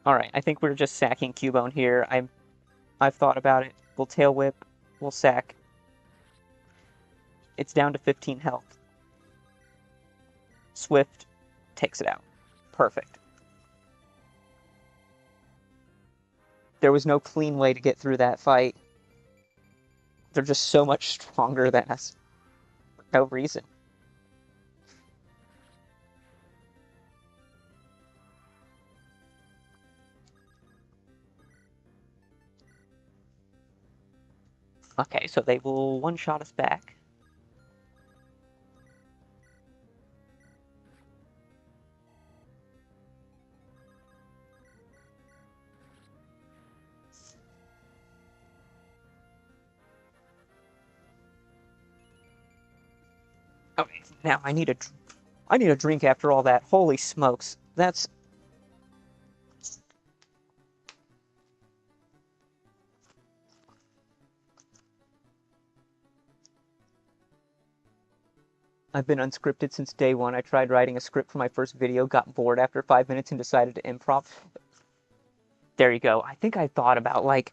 All right, I think we're just sacking Cubone here. I've thought about it. We'll tail whip. We'll sack. It's down to 15 health. Swift takes it out. Perfect. There was no clean way to get through that fight. They're just so much stronger than us. For no reason. Okay, so they will one-shot us back. Okay, now I need a drink after all that. Holy smokes. That's... I've been unscripted since day one. I tried writing a script for my first video, got bored after 5 minutes, and decided to improv. There you go. I think I thought about, like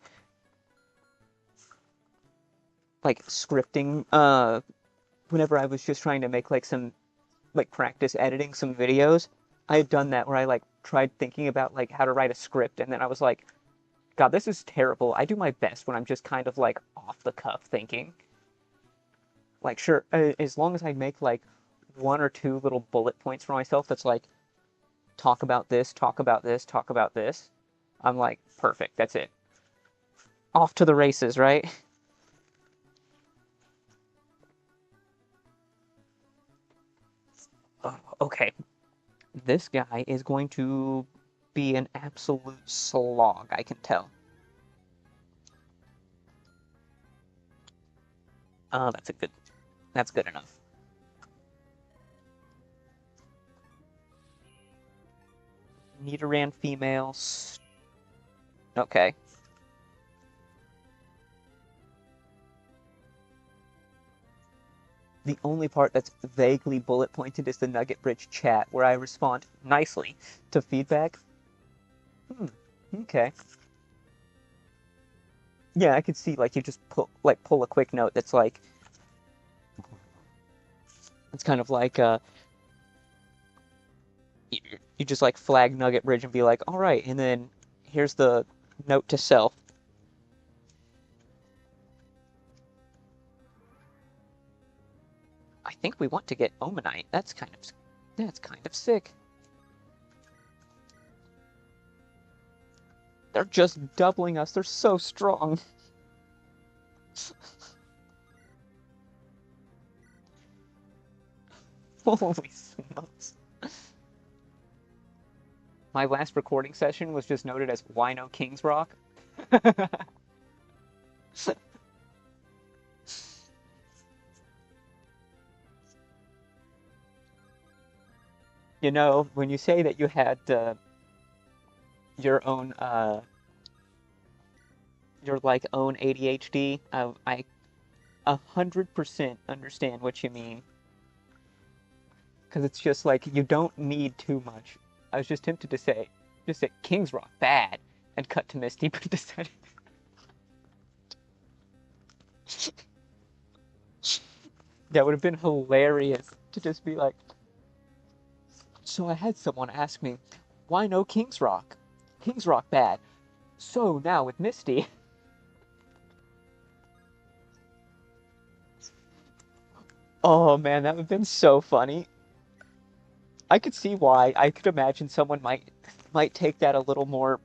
scripting, whenever I was just trying to make, like, some, like, practice editing some videos. I had done that where I, like, tried thinking about, like, how to write a script, and then I was like, God, this is terrible. I do my best when I'm just kind of, like, off the cuff thinking. Like, sure, as long as I make, like, one or two little bullet points for myself that's like, talk about this, talk about this, talk about this, I'm like, perfect, that's it. Off to the races, right? Oh, okay. This guy is going to be an absolute slog, I can tell. Oh, that's good enough. Nidoran females. Okay. The only part that's vaguely bullet pointed is the Nugget Bridge chat, where I respond nicely to feedback. Okay. Yeah, I could see, like, you just pull a quick note that's like, it's kind of like, you just, like, flag Nugget Bridge and be like, all right, and then here's the note to self. I think we want to get Omanite. That's kind of sick. They're just doubling us. They're so strong. Holy smokes. My last recording session was just noted as Wino Kings Rock. You know, when you say that you had your own, your, like, own ADHD, I 100% understand what you mean. Because it's just like, you don't need too much. I was just tempted to say, Kings Rock, bad, and cut to Misty, but decided... That would have been hilarious to just be like, so I had someone ask me, why no Kings Rock? Kings Rock bad. So now with Misty... Oh man, that would have been so funny. I could see why. I could imagine someone might take that a little more,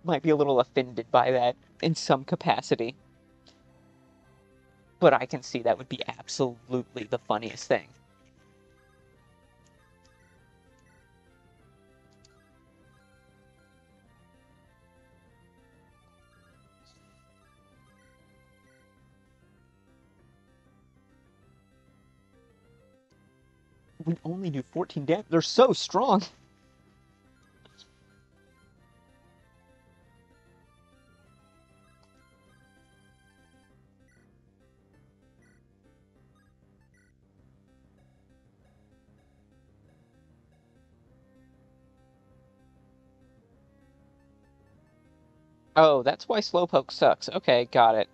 might be a little offended by that in some capacity. But I can see that would be absolutely the funniest thing. We only do 14 damage. They're so strong. Oh, that's why Slowpoke sucks. Okay, got it.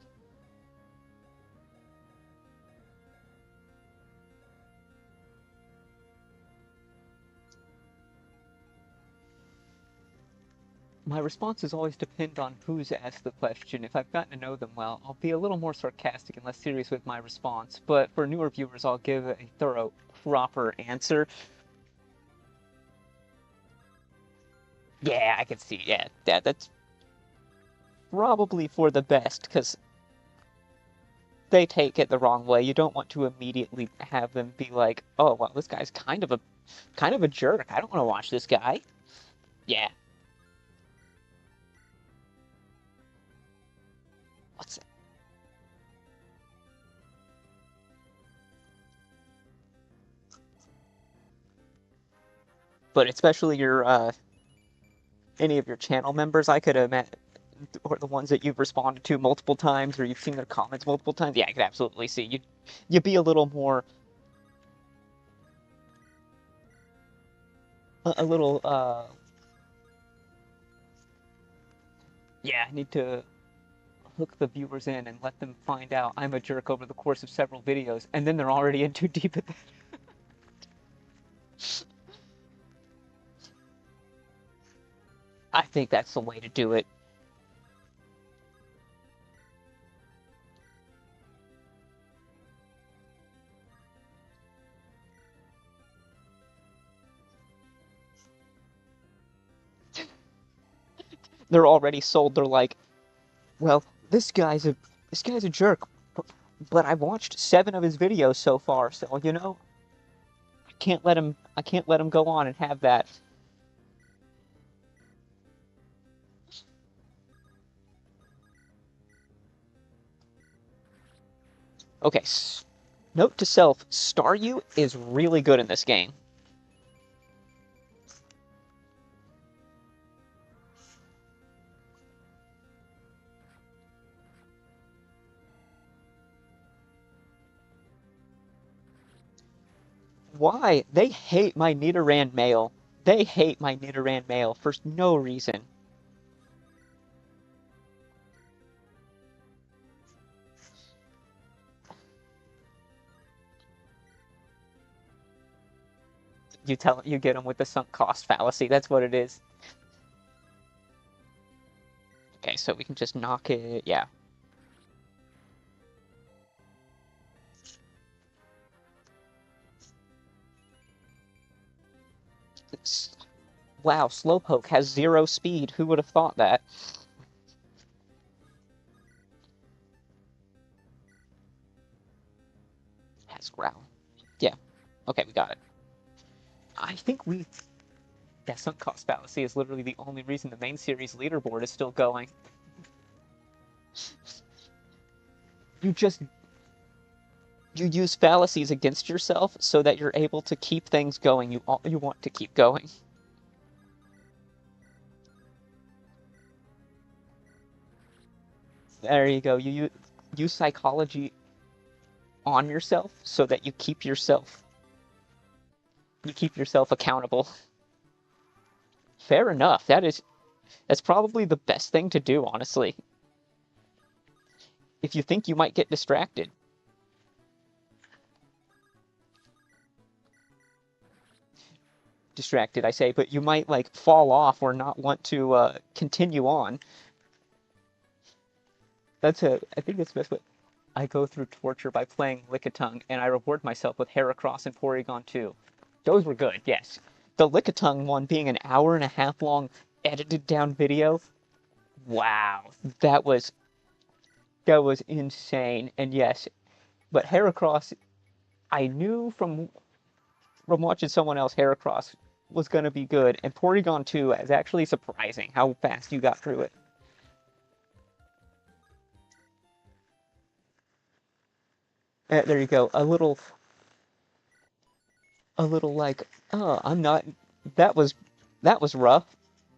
My responses always depend on who's asked the question. If I've gotten to know them well, I'll be a little more sarcastic and less serious with my response. But for newer viewers, I'll give a thorough, proper answer. Yeah, I can see. Yeah, that's probably for the best, because they take it the wrong way. You don't want to immediately have them be like, "Oh, well, this guy's kind of a jerk. I don't want to watch this guy." Yeah. What's it? But especially your any of your channel members, I could imagine, or the ones that you've responded to multiple times, or you've seen their comments multiple times. Yeah, I could absolutely see you'd be a little more a little yeah. I need to hook the viewers in and let them find out I'm a jerk over the course of several videos, and then they're already in too deep at that. I think that's the way to do it. They're already sold. They're like, well, this guy's a jerk, but I watched 7 of his videos so far, so I can't let him go on and have that. Okay, note to self, Staryu is really good in this game. Why? They hate my Nidoran male. They hate my Nidoran male for no reason. You get them with the sunk cost fallacy. That's what it is. Okay, so we can just knock it. Yeah. Wow, Slowpoke has 0 speed. Who would have thought that? Has Growl. Yeah. Okay, we got it. I think we... Yeah, sunk cost fallacy is literally the only reason the main series leaderboard is still going. You just... You use fallacies against yourself so that you're able to keep things going. You want to keep going. There you go. You use psychology on yourself so that you keep yourself accountable. Fair enough. That's probably the best thing to do, honestly. If you think you might get distracted. Distracted, I say, but you might like fall off or not want to continue on. I think that's the best way. I go through torture by playing Lickitung, and I reward myself with Heracross and Porygon 2. Those were good, yes. The Lickitung one being an hour and a half long edited down video. Wow, that was insane. And yes, but Heracross, I knew from watching someone else Heracross was going to be good, and Porygon 2 is actually surprising how fast you got through it. There you go. A little like, oh, I'm not. That was rough.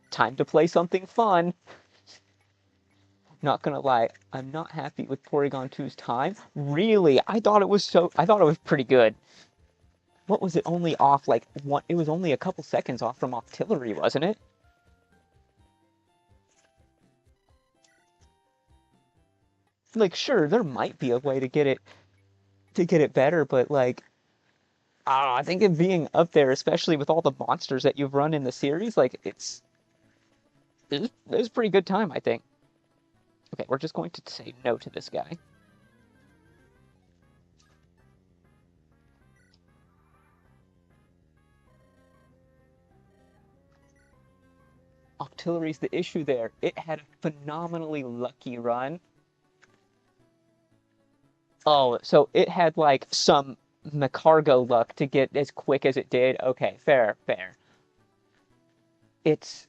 Time to play something fun. Not gonna lie, I'm not happy with Porygon 2's time. Really, I thought it was pretty good. What was it? Only off like one? It was only a couple seconds off from Octillery, wasn't it? Like, sure, there might be a way to get it better, but like, I think it being up there, especially with all the monsters that you've run in the series, like was a pretty good time, I think. Okay, we're just going to say no to this guy. Octillery's the issue there. It had a phenomenally lucky run. Oh, so it had like some Macargo luck to get as quick as it did. Okay, fair, fair. It's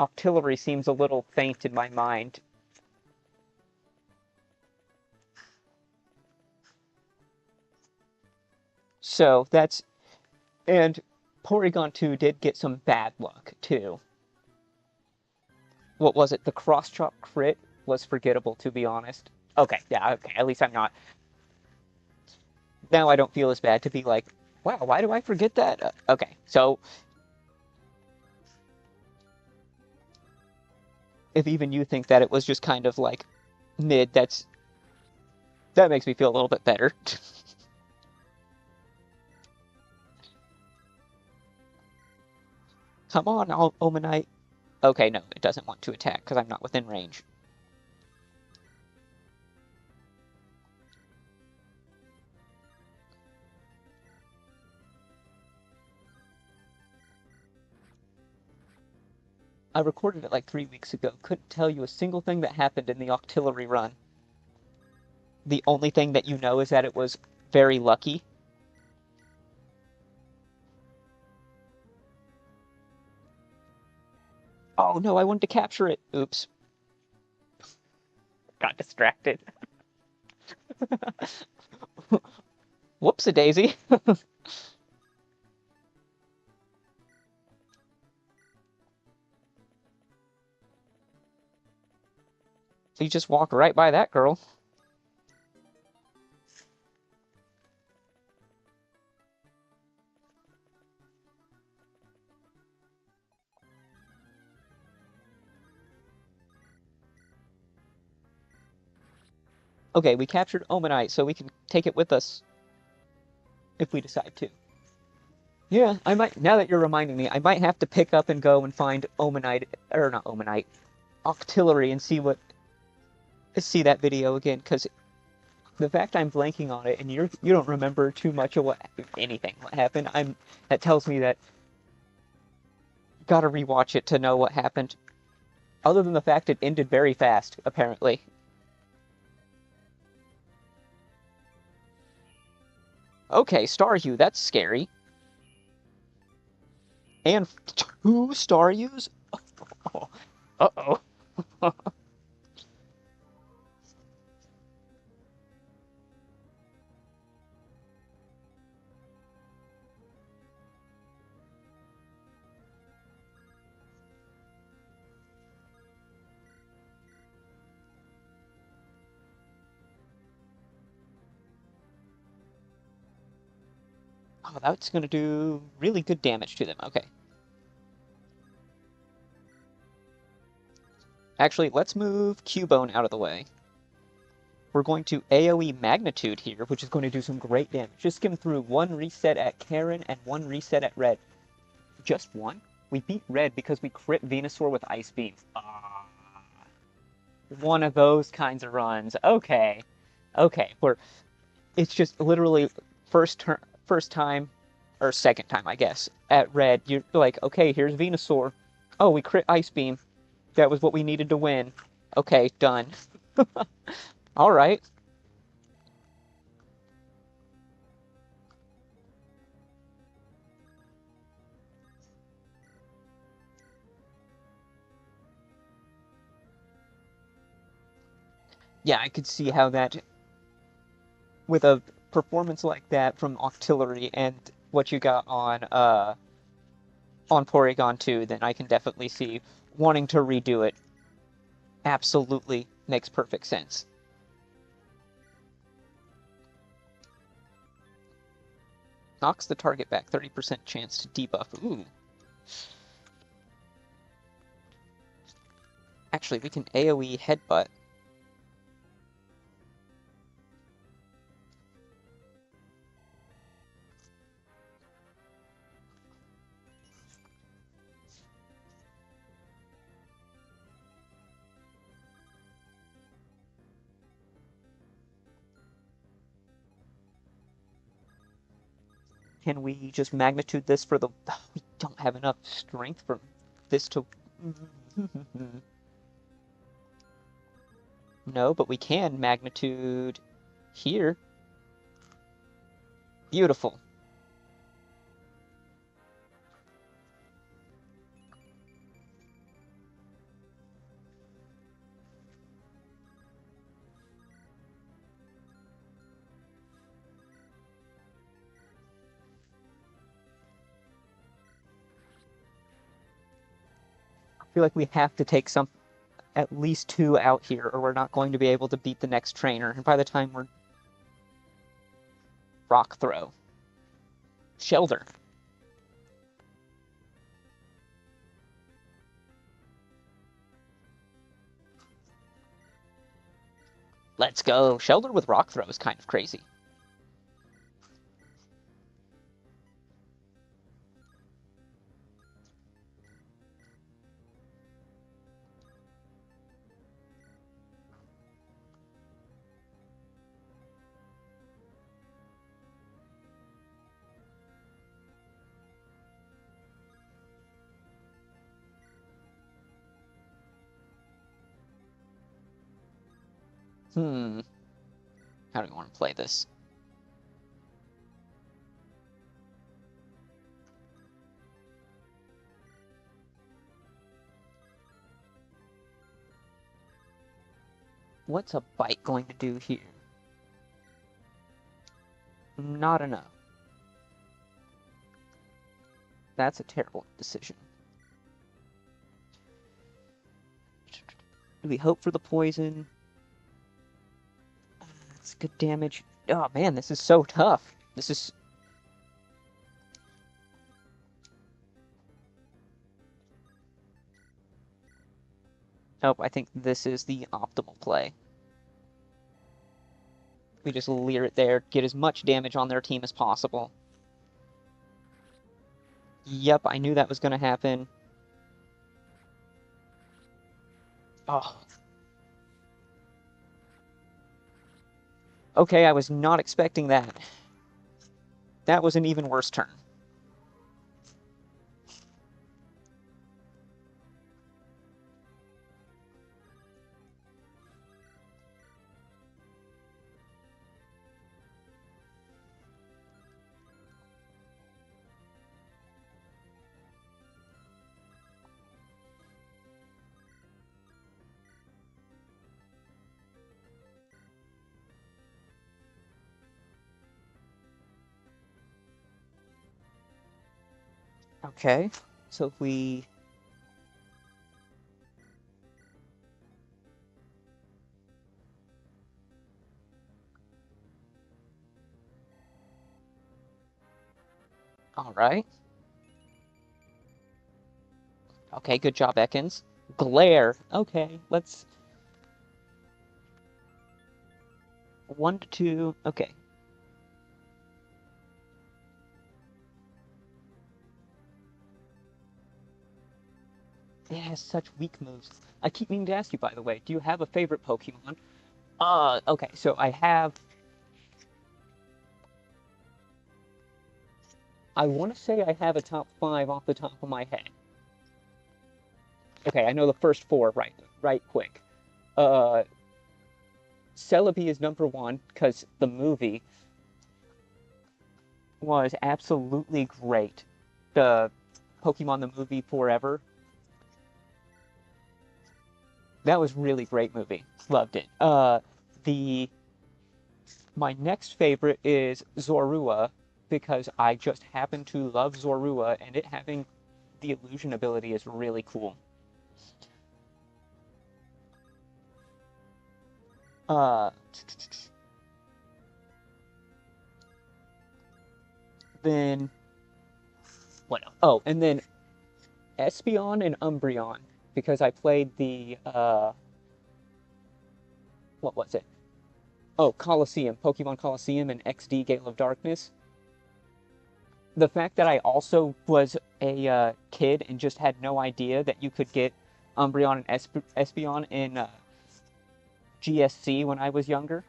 Octillery seems a little faint in my mind. So that's and Porygon 2 did get some bad luck too. What was it? The cross chop crit was forgettable, to be honest. Okay, yeah, okay. At least I'm not. Now I don't feel as bad to be like, wow, why do I forget that? Okay, so if even you think that it was just kind of like mid, that makes me feel a little bit better. Come on, Omanite. Okay, no, it doesn't want to attack because I'm not within range. I recorded it like 3 weeks ago. Couldn't tell you a single thing that happened in the Octillery run. The only thing that you know is that it was very lucky. Oh no, I wanted to capture it. Oops. Got distracted. Whoops-a-daisy. So you just walked right by that girl. Okay, we captured Omanite, so we can take it with us if we decide to. Yeah, I might, now that you're reminding me, I might have to pick up and go and find Omanite, or not Omanite, Octillery and see that video again, because the fact I'm blanking on it and you don't remember too much of what happened, that tells me that gotta rewatch it to know what happened. Other than the fact it ended very fast, apparently. Okay, Staryu, that's scary. And 2 Staryus? Uh-oh. Oh, that's gonna do really good damage to them. Okay. Actually, let's move Cubone out of the way. We're going to AoE Magnitude here, which is going to do some great damage. Just skim through 1 reset at Karen and 1 reset at Red. Just 1? We beat Red because we crit Venusaur with Ice Beam. Ah, one of those kinds of runs. Okay. Okay, it's just literally first time, or second time, I guess, at Red. You're like, okay, here's Venusaur. Oh, we crit Ice Beam. That was what we needed to win. Okay, done. All right. Yeah, I could see how that, with a performance like that from Octillery and what you got on Porygon 2, then I can definitely see wanting to redo it. Absolutely makes perfect sense. Knocks the target back, 30% chance to debuff. Ooh. Actually, we can AoE Headbutt. Can we just magnitude this for the... We don't have enough strength for this to... No, but we can magnitude here. Beautiful. I feel like we have to take at least 2 out here, or we're not going to be able to beat the next trainer. And by the time we're... Rock throw. Shelter. Let's go. Shelter with rock throw is kind of crazy. How do we want to play this? What's a bite going to do here? Not enough. That's a terrible decision. Do we hope for the poison? That's good damage. Oh man, this is so tough. This is... Nope, I think this is the optimal play. We just leer it there, get as much damage on their team as possible. Yep, I knew that was going to happen. Oh. Okay, I was not expecting that. That was an even worse turn. Okay, so if we... Alright. Okay, good job, Ekans. Glare. Okay, let's... 1 to 2. Okay. It has such weak moves. I keep meaning to ask you, by the way, do you have a favorite Pokemon? Okay, so I have... I want to say I have a top 5 off the top of my head. Okay, I know the first 4 right quick. Celebi is number 1, because the movie was absolutely great. The Pokemon the movie Forever. That was really great movie. Loved it. My next favorite is Zorua, because I just happen to love Zorua, and it having the illusion ability is really cool. Then what else? Oh, and then Espeon and Umbreon, because I played the what was it? Oh, Colosseum, Pokemon Colosseum and XD Gale of Darkness. The fact that I also was a kid and just had no idea that you could get Umbreon and Espeon in GSC when I was younger.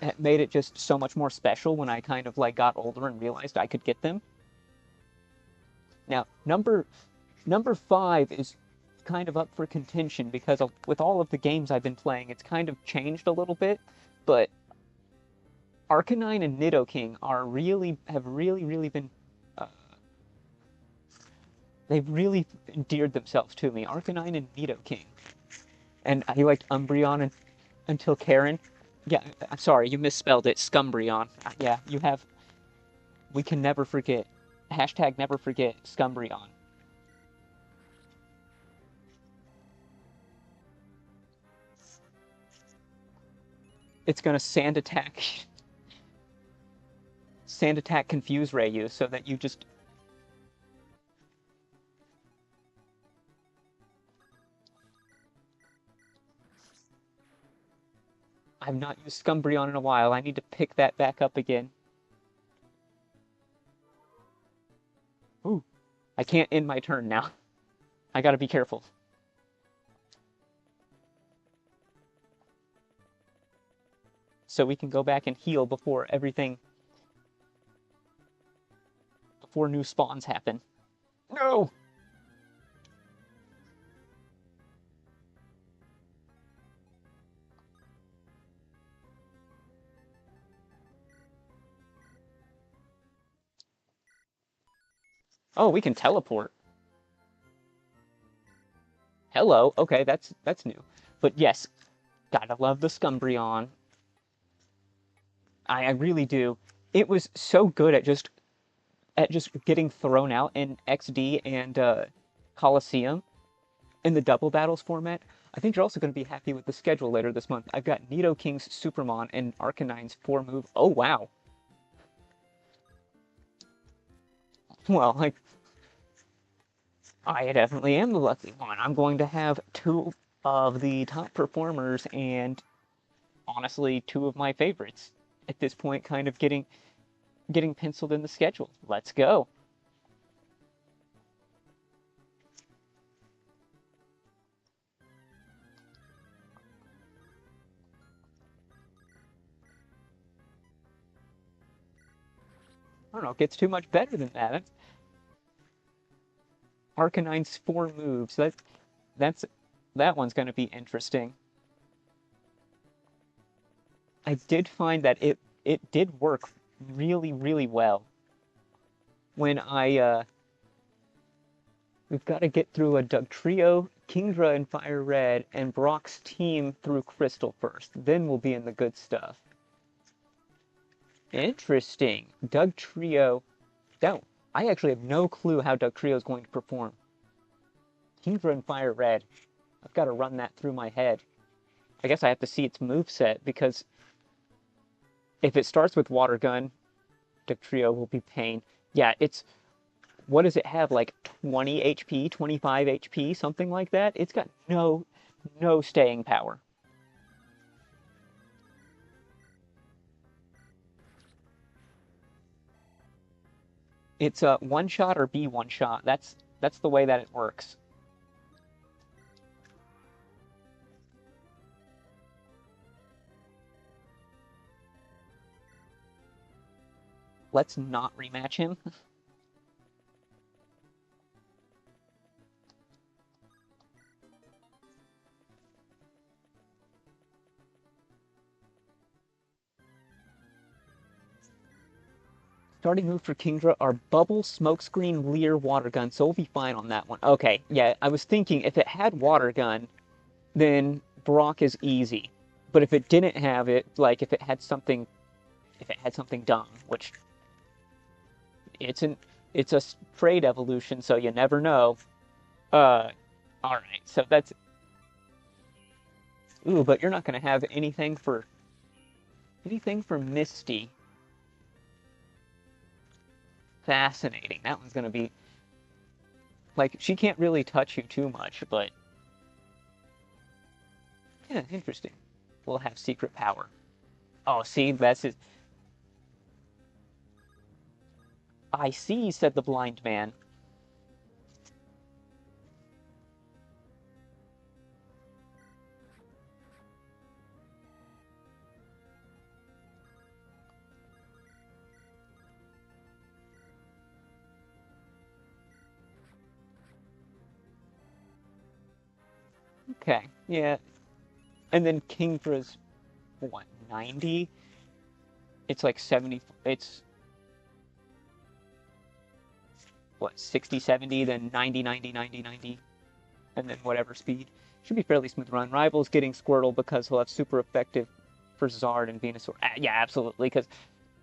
it made it just so much more special when I kind of like got older and realized I could get them. Now, number 5 is kind of up for contention because with all of the games I've been playing, it's kind of changed a little bit, but Arcanine and Nidoking have really been they've really endeared themselves to me. Arcanine and Nidoking. And I liked Umbreon until Karen. Yeah, I'm sorry, you misspelled it. Scumbreon. Yeah, you have. We can never forget. Hashtag never forget Scumbreon. It's gonna Sand Attack Confuse Rayu so that you just. I've not used Scumbreon in a while. I need to pick that back up again. Ooh, I can't end my turn now. I gotta be careful. So we can go back and heal before new spawns happen. No! Oh, we can teleport. Hello. Okay, that's new. But yes, gotta love the Scumbreon. I really do. It was so good at just getting thrown out in XD and Coliseum in the double battles format. I think you're also going to be happy with the schedule later this month. I've got Nidoking's Supermon and Arcanine's 4-move. Oh, wow. Well, like, I definitely am the lucky one. I'm going to have 2 of the top performers and, honestly, 2 of my favorites at this point kind of getting penciled in the schedule. Let's go. I don't know, it gets too much better than that. Arcanine's 4 moves. That one's going to be interesting. I did find that it did work really well when we've got to get through a Dugtrio, Kingdra and Fire Red, and Brock's team through Crystal first. Then we'll be in the good stuff. Interesting. Dugtrio. Don't. I actually have no clue how Dugtrio is going to perform. Kingdra and Fire Red. I've got to run that through my head. I guess I have to see its moveset, because if it starts with Water Gun, Dugtrio will be pain. Yeah, it's... What does it have, like 20 HP, 25 HP, something like that? It's got no staying power. It's a one-shot or be one-shot. That's the way that it works. Let's not rematch him. Starting move for Kingdra are Bubble, Smokescreen, Leer, Water Gun, so we'll be fine on that one. Okay, yeah, I was thinking if it had Water Gun, then Brock is easy. But if it didn't have it, like if it had something dumb, which it's a trade evolution, so you never know. Alright, so that's... Ooh, but you're not gonna have anything for Misty. Fascinating. That one's gonna be... Like, she can't really touch you too much, but... Yeah, interesting. We'll have secret power. Oh, see, that's it. I see, said the blind man. Okay, yeah. And then Kingdra's, what, 90? It's like 70, it's, what, 60, 70, then 90, 90, 90, 90, and then whatever speed. Should be fairly smooth run. Rival's getting Squirtle because he'll have super effective for Zard and Venusaur. Yeah, absolutely, because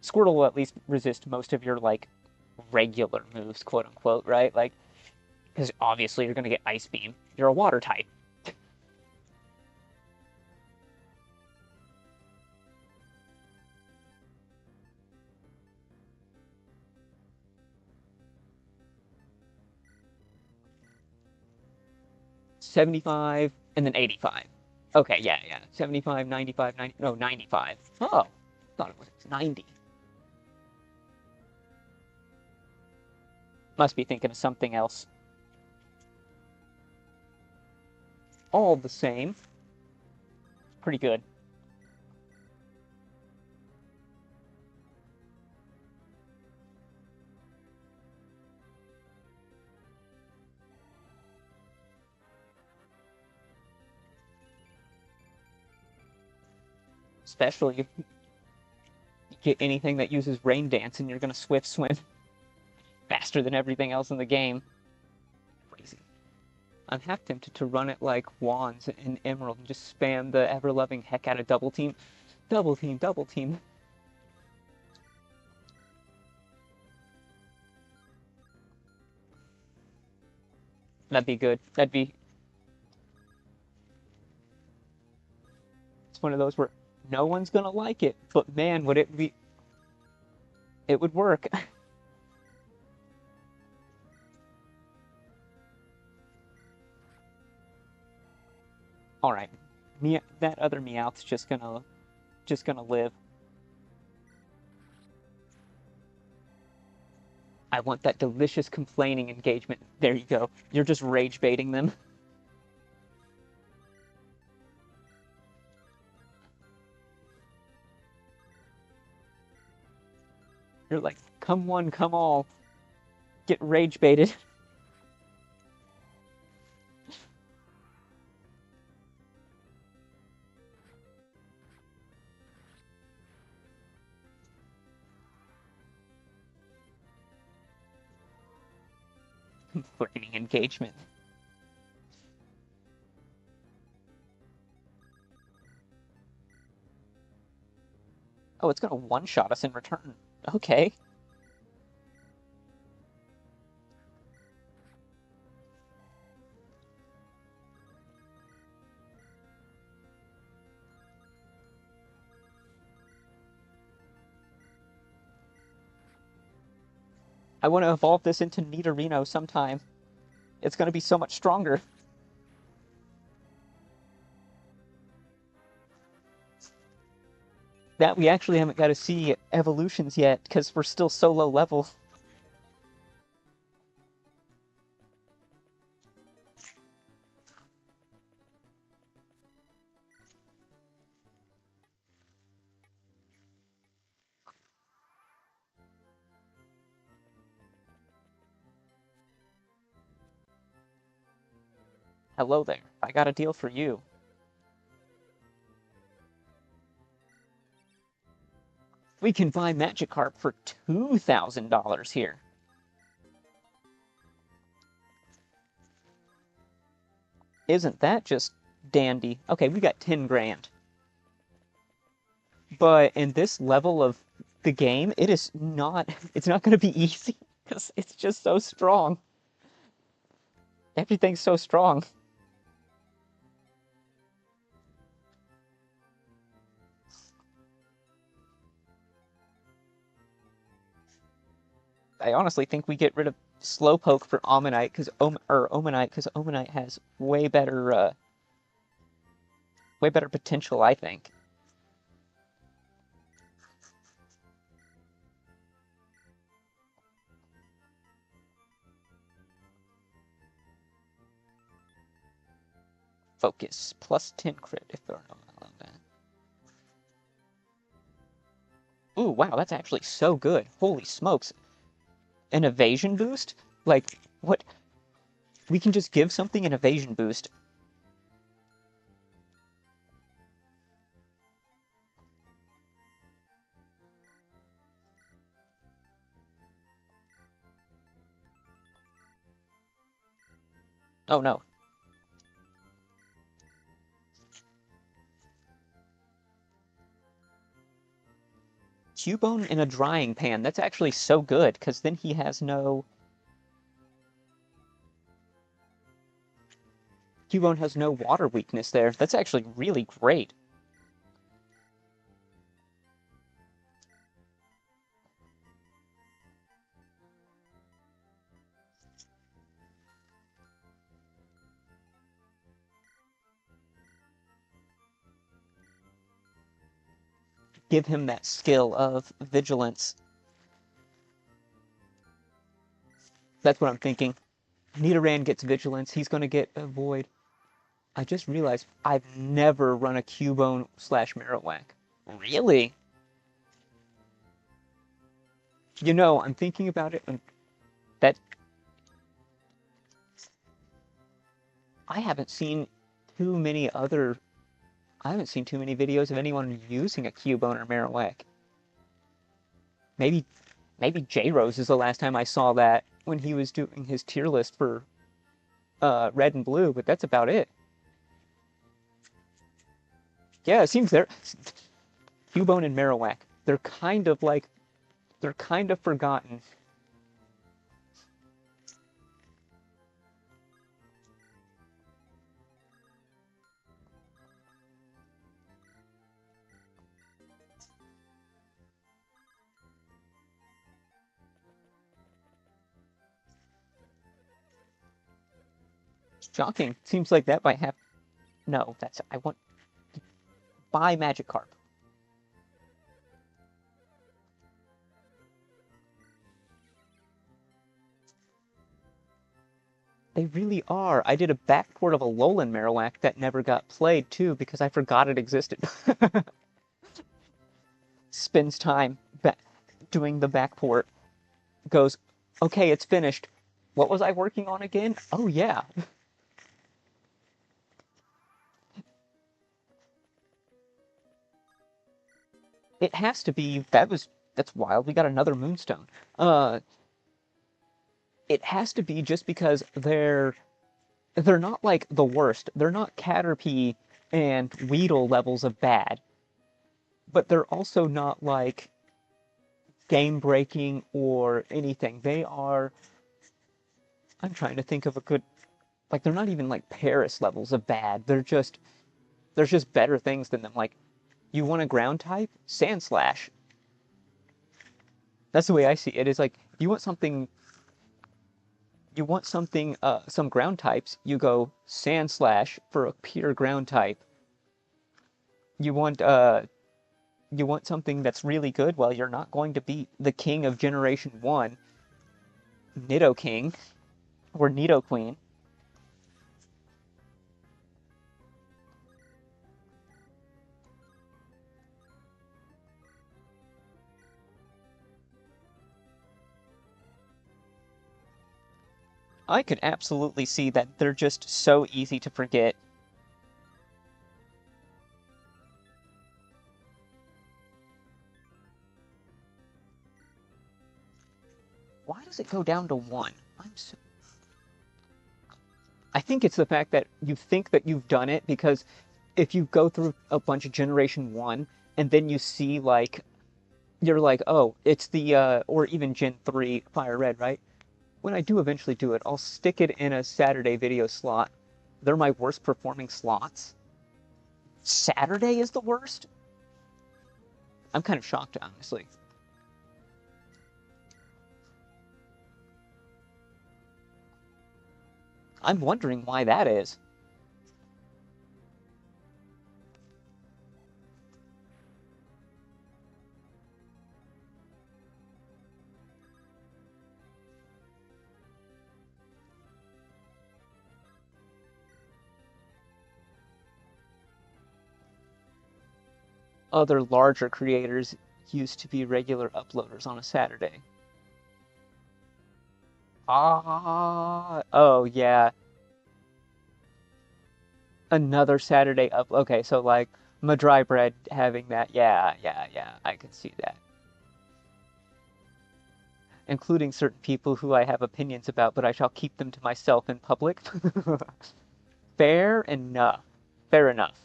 Squirtle will at least resist most of your, like, regular moves, quote unquote, right? Like, because obviously you're going to get Ice Beam. You're a water type. 75, and then 85. Okay, yeah, yeah. 75, 95, 90, no, 95. Oh, thought it was 90. Must be thinking of something else. All the same. Pretty good. Especially if you get anything that uses Rain Dance and you're going to Swift Swim faster than everything else in the game. Crazy. I'm half tempted to run it like Wands in Emerald and just spam the ever-loving heck out of Double Team. Double Team, Double Team. That'd be good. That'd be... It's one of those where no one's going to like it, but man, would it be... It would work. All right, that other Meowth's just gonna live. I want that delicious complaining engagement. There you go. You're just rage baiting them. You're like, come one, come all. Get rage baited. Complaining engagement. Oh, it's gonna one-shot us in return. Okay. I want to evolve this into Nidorino sometime. It's gonna be so much stronger. That we actually haven't got to see evolutions yet, because we're still so low level. Hello there. I got a deal for you. We can buy Magikarp for $2,000 here. Isn't that just dandy? Okay, we got 10 grand. But in this level of the game, it's not going to be easy because it's just so strong. Everything's so strong. I honestly think we get rid of Slowpoke for Omanyte because Omanite has way better potential, I think. Focus plus 10 crit if there are no that. Ooh, wow, that's actually so good. Holy smokes. An evasion boost? Like, what? We can just give something an evasion boost. Oh no. Cubone in a drying pan. That's actually so good, because then he has no... Cubone has no water weakness there. That's actually really great. Give him that skill of vigilance. That's what I'm thinking. Nidoran gets vigilance. He's going to get a void. I just realized I've never run a Cubone slash Marowak. Really? You know, I'm thinking about it, and that I haven't seen too many other... I haven't seen too many videos of anyone using a Cubone or Marowak. Maybe J-Rose is the last time I saw that when he was doing his tier list for Red and Blue, but that's about it. Yeah, it seems they're... Cubone and Marowak. They're kind of forgotten. Shocking. Seems like that might have... No, that's... I want... Buy Magikarp. They really are. I did a backport of a Alolan Marowak that never got played, too, because I forgot it existed. Spends time doing the backport. Goes, okay, it's finished. What was I working on again? Oh, yeah. It has to be... That's wild. We got another Moonstone. It has to be just because they're not like the worst. They're not Caterpie and Weedle levels of bad. But they're also not like game-breaking or anything. They are... I'm trying to think of a good... Like, they're not even like Paris levels of bad. There's just better things than them. Like, you want a ground type? Sandslash. That's the way I see it. It's like, if you want something... some ground types, you go Sandslash for a pure ground type. You want something that's really good? Well, you're not going to beat the king of Generation 1, Nidoking, or Nidoqueen. I could absolutely see that they're just so easy to forget. Why does it go down to 1? I think it's the fact that you think that you've done it, because if you go through a bunch of Generation 1, and then you see, like, you're like, oh, it's the, or even Gen 3 Fire Red, right? When I do eventually do it, I'll stick it in a Saturday video slot. They're my worst performing slots. Saturday is the worst? I'm kind of shocked, honestly. I'm wondering why that is. Other larger creators used to be regular uploaders on a Saturday. Oh yeah. Another Saturday up. Okay, so like Madrybread having that. Yeah, I can see that. including certain people who I have opinions about, but I shall keep them to myself in public. Fair enough. Fair enough.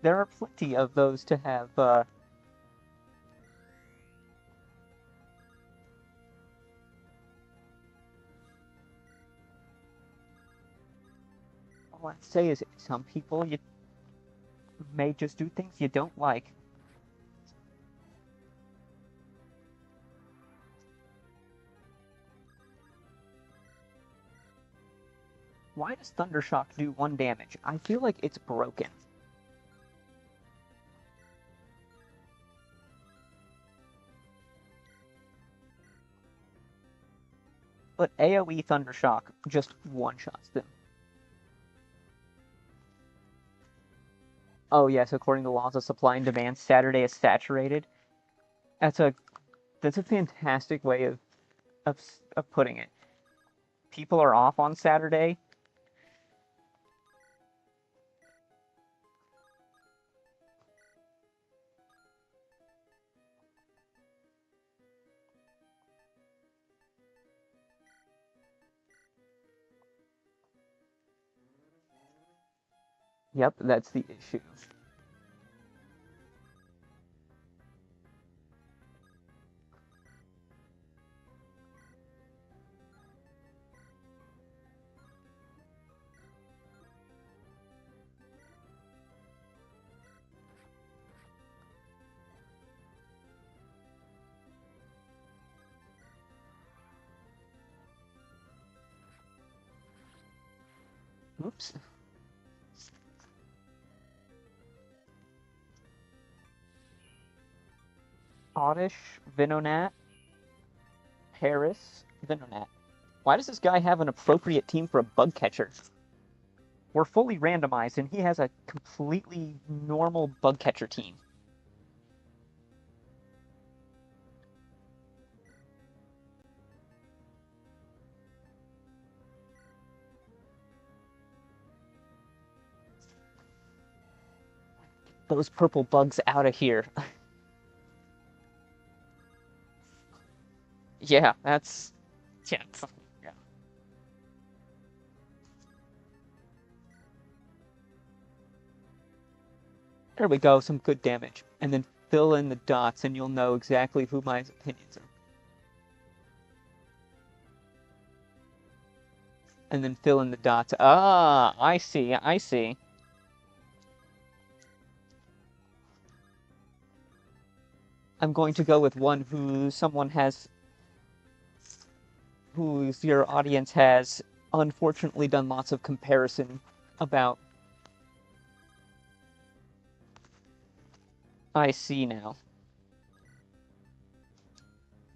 There are plenty of those to have, all I'd say is some people you may just do things you don't like. Why does Thundershock do 1 damage? I feel like it's broken. But AoE Thundershock just one-shots them. Oh yes, according to laws of supply and demand, Saturday is saturated. That's a fantastic way of putting it. People are off on Saturday. Yep, that's the issue. Oops. Oddish, Venonat, Paris, Venonat. Why does this guy have an appropriate team for a bug catcher? We're fully randomized, and he has a completely normal bug catcher team. Those purple bugs out of here. Yeah, that's... Yeah. Yeah. There we go, some good damage. And then fill in the dots, and you'll know exactly who my opinions are. And then fill in the dots. Ah, I see, I see. I'm going to go with one who whose your audience has unfortunately done lots of comparison about. I see now.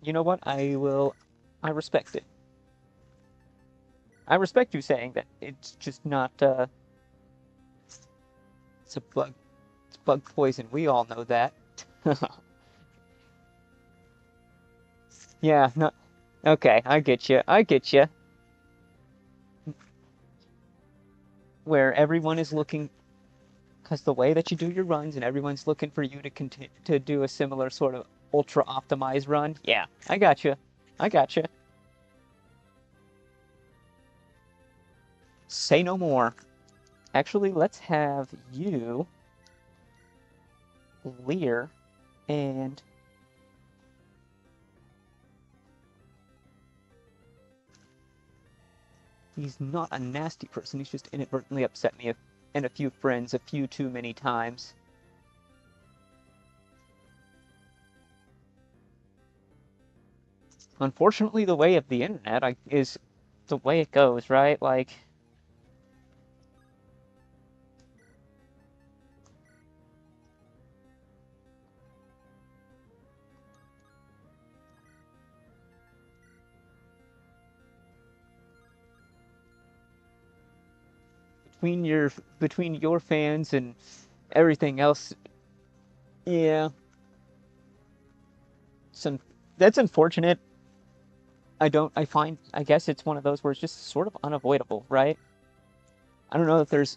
You know what? I respect it. I respect you saying that it's just not, it's a bug. It's bug poison. We all know that. Yeah, no. Okay, I get you. I get you. Where everyone is looking, because the way that you do your runs, and everyone's looking for you to continue to do a similar sort of ultra optimized run. Yeah, I got you. I got you. Say no more. Actually, let's have you, Lear, and he's not a nasty person. He's just inadvertently upset me and a few friends a few too many times. Unfortunately, the way of the internet is the way it goes, right? Like, between your fans and everything else, yeah, that's unfortunate. I guess it's one of those where it's just sort of unavoidable, right? I don't know if there's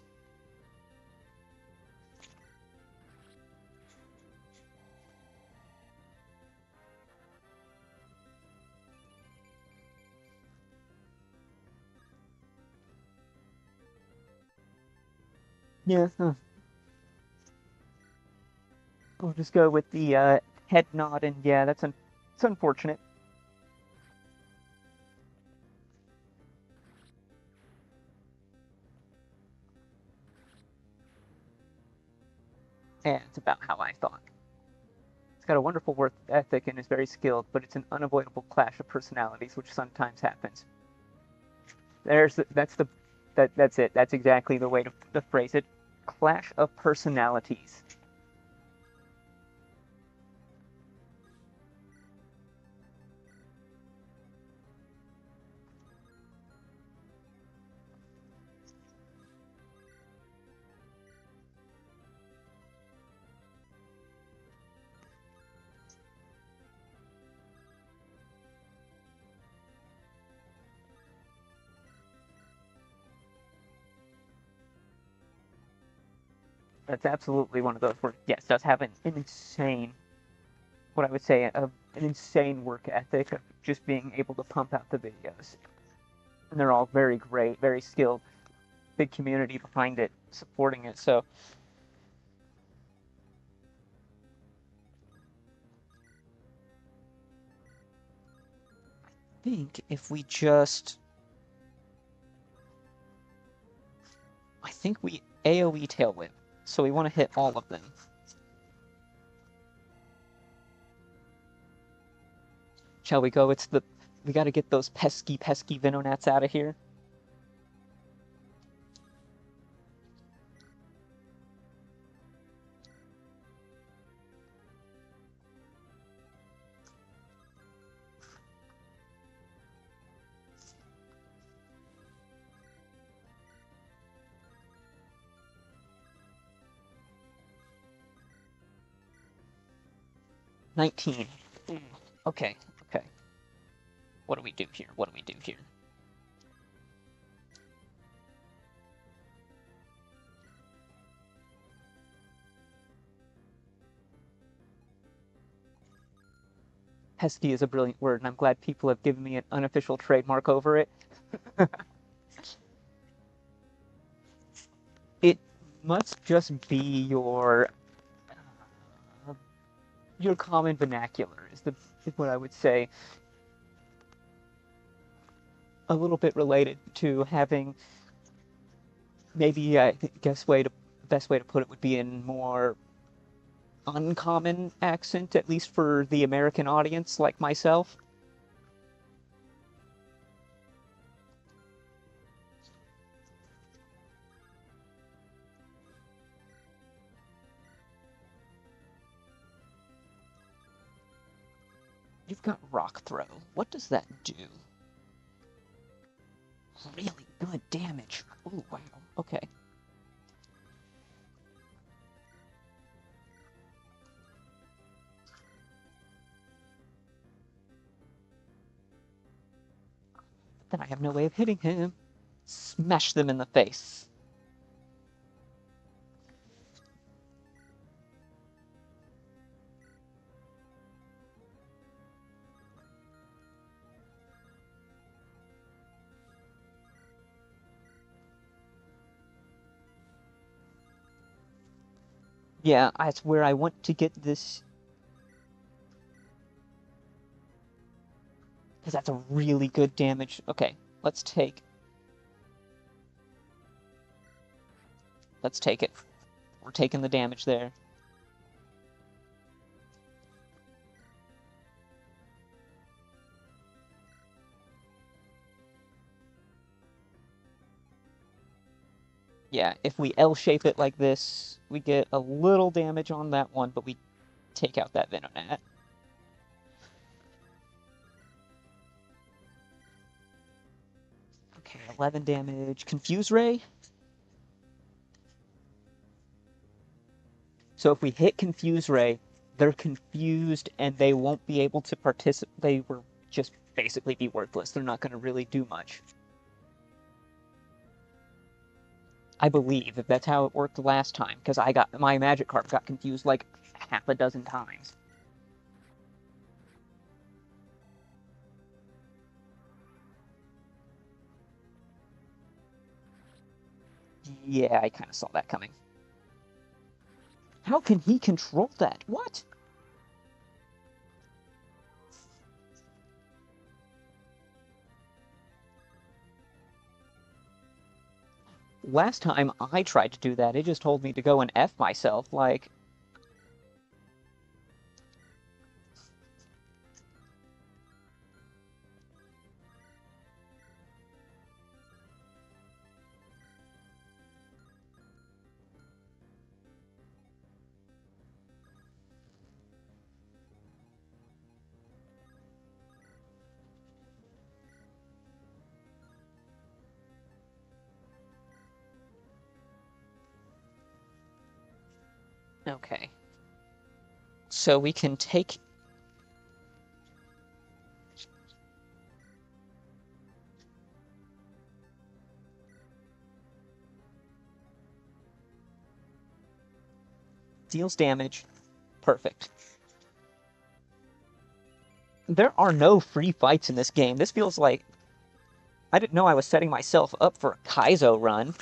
Yeah, we'll just go with the head nod, and yeah, it's unfortunate. And it's about how I thought. It's got a wonderful work ethic and is very skilled, but it's an unavoidable clash of personalities, which sometimes happens. That's it. That's exactly the way to phrase it. Clash of personalities. That's absolutely one of those where, yes, does have an insane, what I would say, an insane work ethic of just being able to pump out the videos. And they're all very great, very skilled, big community behind it, supporting it. So I think if we just, I think we AoE tail whip. So we want to hit all of them. Shall we go? We got to get those pesky Venonats out of here. $19. Okay, okay. What do we do here? What do we do here? Pesky is a brilliant word, and I'm glad people have given me an unofficial trademark over it. It must just be your common vernacular is what I would say. A little bit related to having maybe I guess best way to put it would be in more uncommon accent, at least for the American audience like myself. You've got rock throw. What does that do? Really good damage. Oh wow. Okay. Then I have no way of hitting him. Smash them in the face. Yeah, that's where I want to get this. Because that's a really good damage. Okay, let's take. Let's take it. We're taking the damage there. Yeah, if we L-shape it like this, we get a little damage on that one, but we take out that Venonat. Okay, 11 damage. Confuse Ray? So if we hit Confuse Ray, they're confused and they won't be able to participate. They will just basically be worthless. They're not going to really do much. I believe if that's how it worked last time, because my magic card got confused like half a dozen times. Yeah, I kind of saw that coming. How can he control that? What? Last time I tried to do that, it just told me to go and F myself, like... Okay. So we can take... Deals damage. Perfect. There are no free fights in this game. This feels like... I didn't know I was setting myself up for a Kaizo run.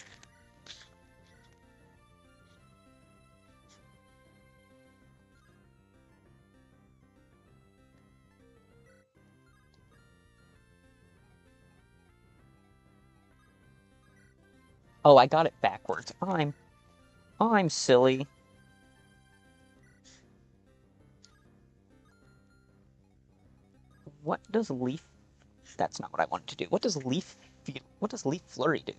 Oh, I got it backwards. I'm silly. What does Leaf... That's not what I wanted to do. What does Leaf feel? What does Leaf Flurry do?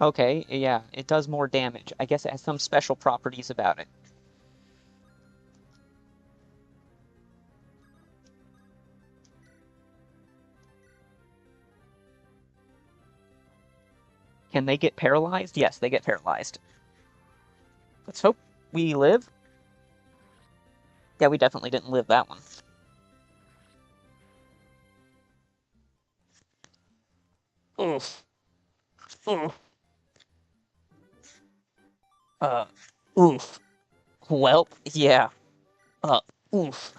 Okay, yeah, it does more damage. I guess it has some special properties about it. Can they get paralyzed? Yes, they get paralyzed. Let's hope we live. Yeah, we definitely didn't live that one. Oof. Oof. Uh, oof. Well, yeah. Oof.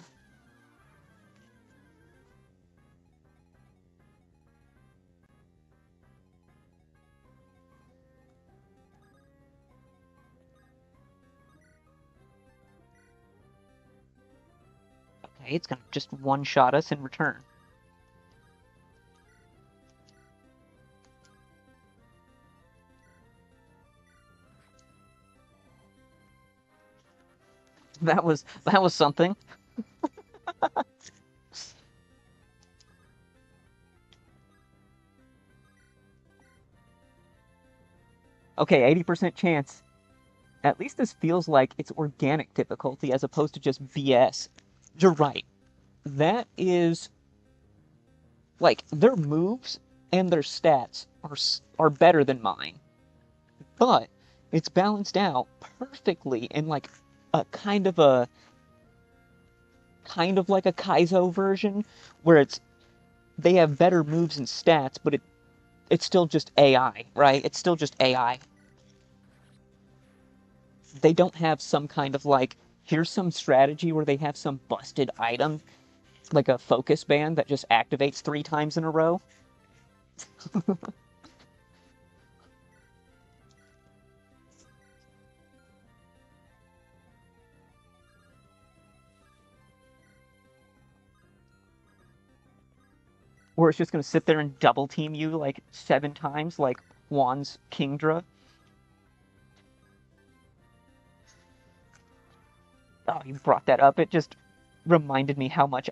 Okay, it's gonna just one-shot us in return. That was something. Okay, 80% chance. At least this feels like it's organic difficulty as opposed to just BS. You're right. That is like their moves and their stats are better than mine, but it's balanced out perfectly in like a kind of like a Kaizo version where they have better moves and stats, but it's still just AI, right? It's still just AI. They don't have some kind of like, here's some strategy where they have some busted item, like a focus band that just activates 3 times in a row. Or it's just going to sit there and double team you like 7 times, like Juan's Kingdra. Oh, you brought that up. It just reminded me how much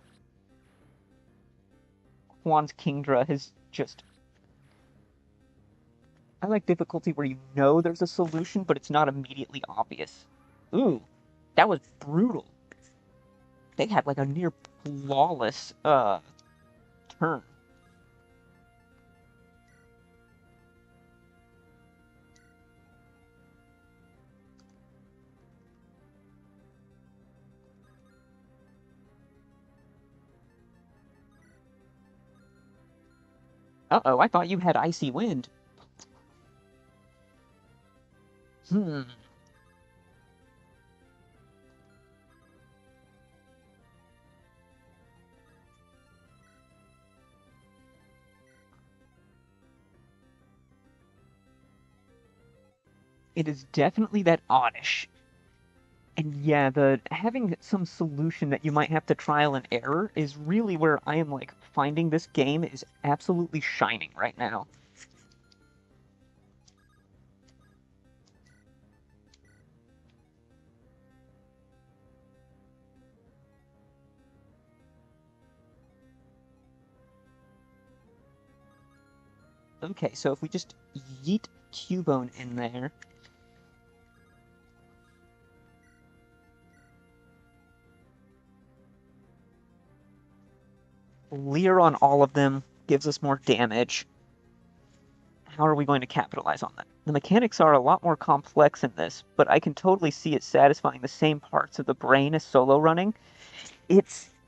Juan's Kingdra has just... I like difficulty where you know there's a solution, but it's not immediately obvious. Ooh, that was brutal. They had like a near flawless turn. Uh-oh, I thought you had Icy Wind. Hmm. It is definitely that oddish. And yeah, the having some solution that you might have to trial and error is really where I am like finding this game is absolutely shining right now. Okay, so if we just yeet Cubone in there, Leer on all of them gives us more damage. How are we going to capitalize on that? The mechanics are a lot more complex in this, but I can totally see it satisfying the same parts of the brain as solo running.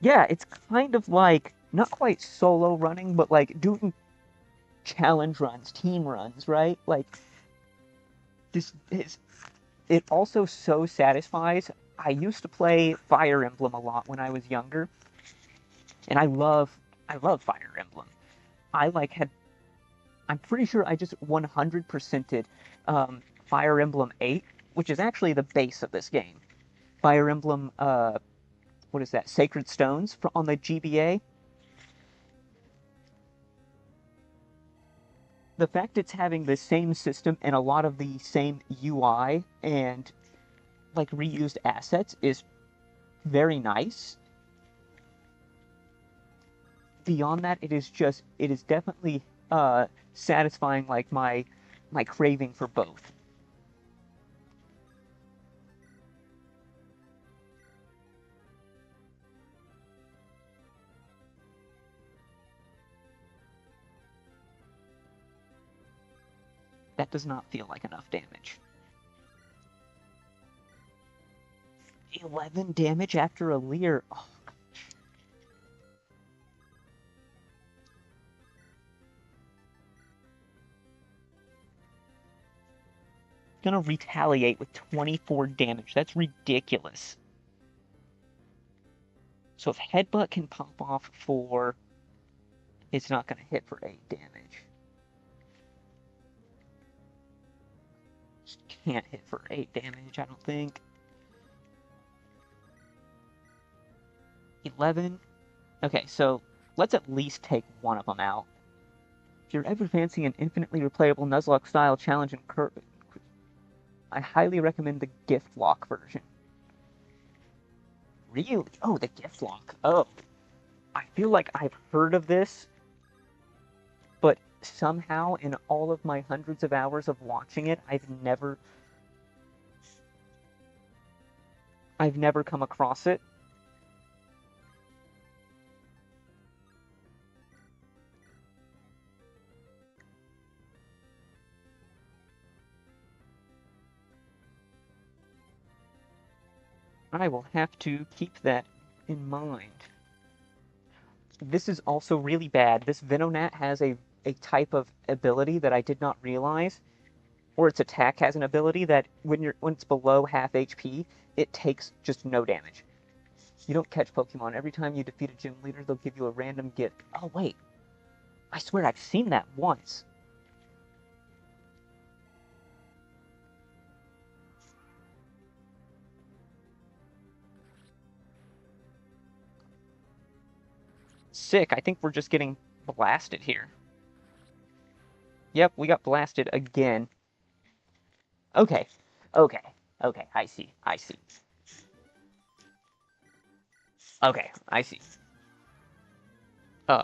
Yeah, it's kind of like, not quite solo running, but like doing challenge runs, team runs, right? Like, this is, it also so satisfies. I used to play Fire Emblem a lot when I was younger, and I love Fire Emblem. I like had I'm pretty sure I just 100%ed Fire Emblem 8, which is actually the base of this game. Fire Emblem, what is that? Sacred Stones on the GBA. The fact it's having the same system and a lot of the same UI and like reused assets is very nice. Beyond that, it is definitely satisfying like my craving for both. That does not feel like enough damage. 11 damage after a Leer. Oh, gonna retaliate with 24 damage. That's ridiculous. So if Headbutt can pop off for... It's not gonna hit for 8 damage. Just can't hit for 8 damage, I don't think. 11? Okay, so let's at least take one of them out. If you're ever fancying an infinitely replayable Nuzlocke-style challenge and I highly recommend the gift lock version. Really? Oh, the gift lock. Oh, I feel like I've heard of this, but somehow in all of my hundreds of hours of watching it, I've never come across it. I will have to keep that in mind. This is also really bad. This Venonat has a type of ability that I did not realize, or its attack has an ability that when it's below half HP, it takes just no damage. You don't catch Pokemon. Every time you defeat a gym leader, they'll give you a random gift. Oh, wait. I swear I've seen that once. Sick. I think we're just getting blasted here. Yep, we got blasted again. Okay. Okay. Okay, I see. I see. Okay, I see. Uh,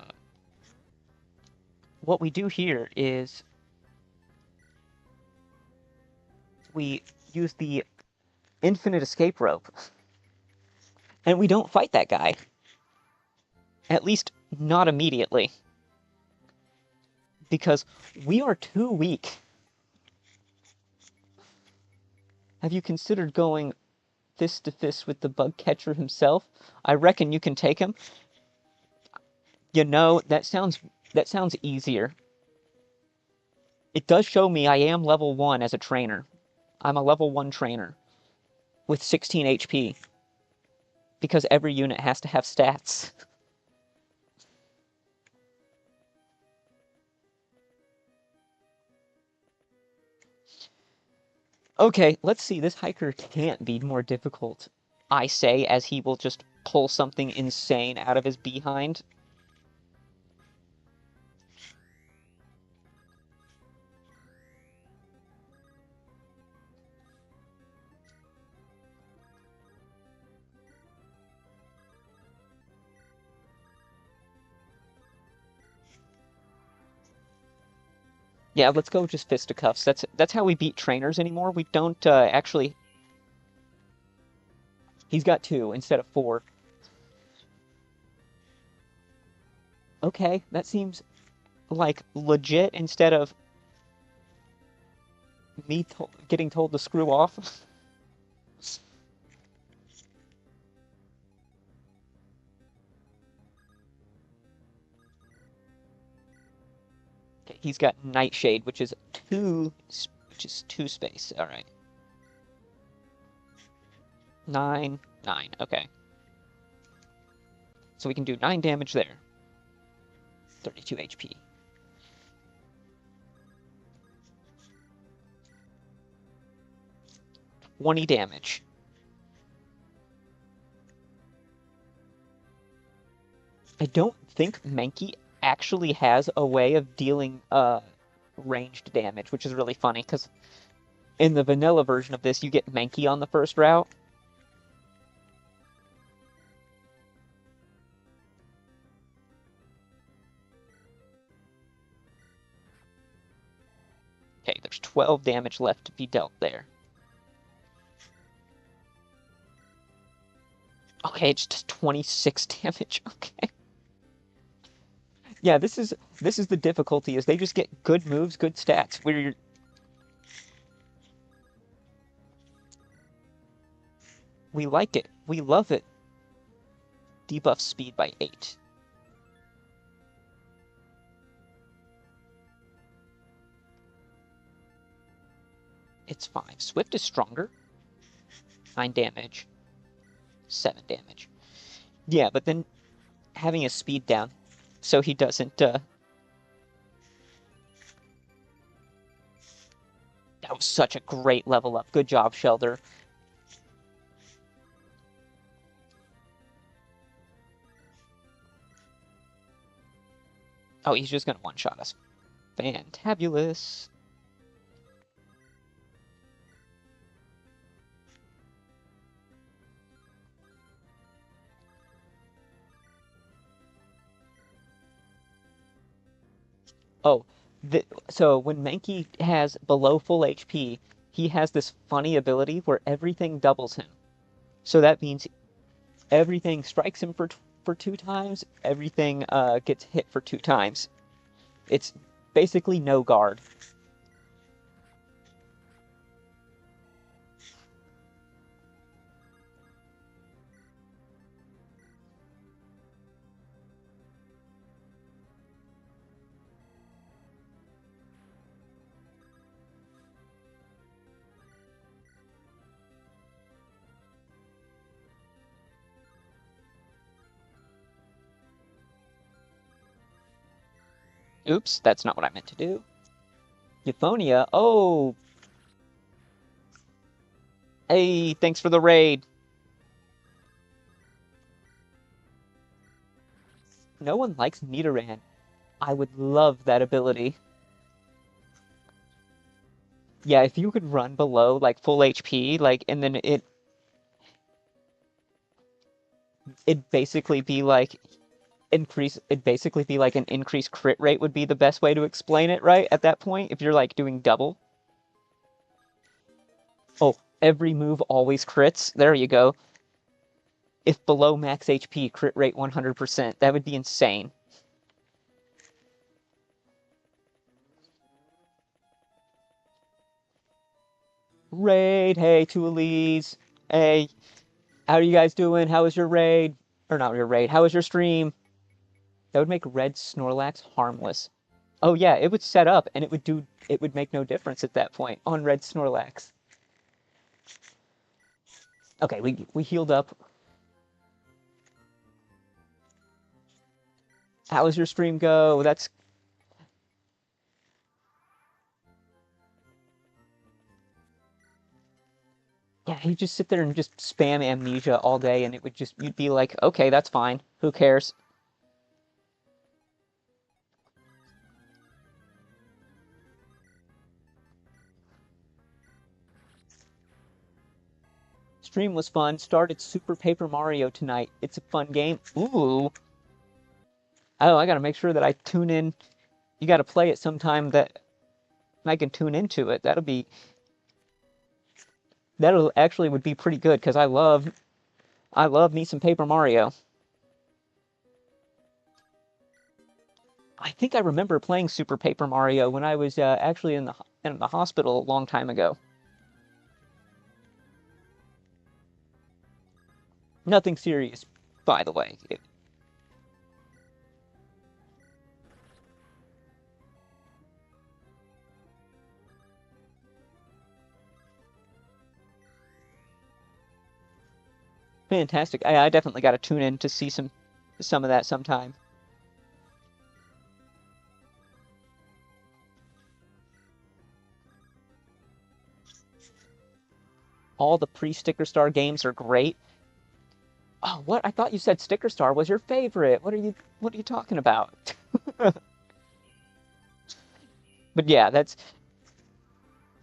what we do here is we use the infinite escape rope, and we don't fight that guy. At least, not immediately. Because we are too weak. Have you considered going fist to fist with the bug catcher himself? I reckon you can take him. You know, that sounds easier. It does show me I am level 1 as a trainer. I'm a level 1 trainer with 16 HP because every unit has to have stats. Okay, let's see. This hiker can't be more difficult, I say, as he will just pull something insane out of his behind. Yeah, let's go just fisticuffs. That's how we beat trainers anymore. We don't actually. He's got 2 instead of 4. Okay, that seems like legit instead of me getting told to screw off. Okay, he's got Nightshade, which is 2 space. All right. 9, 9. Okay. So we can do 9 damage there. 32 HP. $20 damage. I don't think Mankey actually has a way of dealing ranged damage, which is really funny because in the vanilla version of this, you get Mankey on the first route. Okay, there's 12 damage left to be dealt there. Okay, it's just 26 damage. Okay. Yeah, this is the difficulty, is they just get good moves, good stats. We like it. We love it. Debuff speed by 8. It's 5. Swift is stronger. 9 damage. 7 damage. Yeah, but then having his speed down so he doesn't that was such a great level up. Good job, Shelder. Oh, he's just gonna one-shot us. Fantabulous. Oh, so when Mankey has below full HP, he has this funny ability where everything doubles him. So that means everything strikes him for 2 times, everything gets hit for 2 times. It's basically no guard. Oops, that's not what I meant to do. Euphonia? Oh! Hey, thanks for the raid. No one likes Nidoran. I would love that ability. Yeah, if you could run below like full HP, like, and then it'd basically be like it'd basically be like an increased crit rate would be the best way to explain it, right? At that point, if you're like doing double. Oh, every move always crits. There you go. If below max HP, crit rate 100%. That would be insane. Raid, hey, Toolies. Hey, how are you guys doing? How was your raid? Or not your raid, how was your stream? That would make red Snorlax harmless. Oh yeah, it would set up and it would make no difference at that point on red Snorlax. Okay, we healed up. How was your stream go? That's... Yeah, he'd just sit there and just spam amnesia all day, and it would just... You'd be like, okay, that's fine. Who cares? Stream was fun. Started Super Paper Mario tonight. It's a fun game. Ooh. Oh, I gotta make sure that I tune in. You gotta play it sometime that I can tune into it. That'll actually would be pretty good because I love me some Paper Mario. I think I remember playing Super Paper Mario when I was actually in the hospital a long time ago. Nothing serious, by the way. Fantastic. I definitely got to tune in to see some of that sometime. All the pre-Sticker Star games are great. Oh, what? I thought you said Sticker Star was your favorite. What are you talking about? But yeah,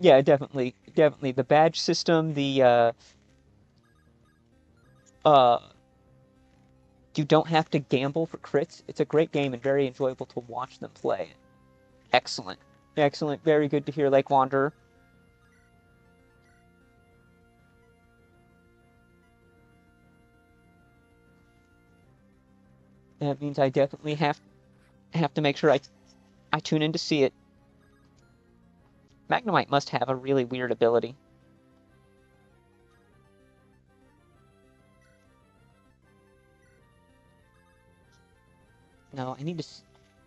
yeah, definitely the badge system, the uh you don't have to gamble for crits. It's a great game and very enjoyable to watch them play. Excellent. Excellent. Very good to hear, Lake Wanderer. That means I definitely have to make sure I tune in to see it. Magnemite must have a really weird ability. No, I need to...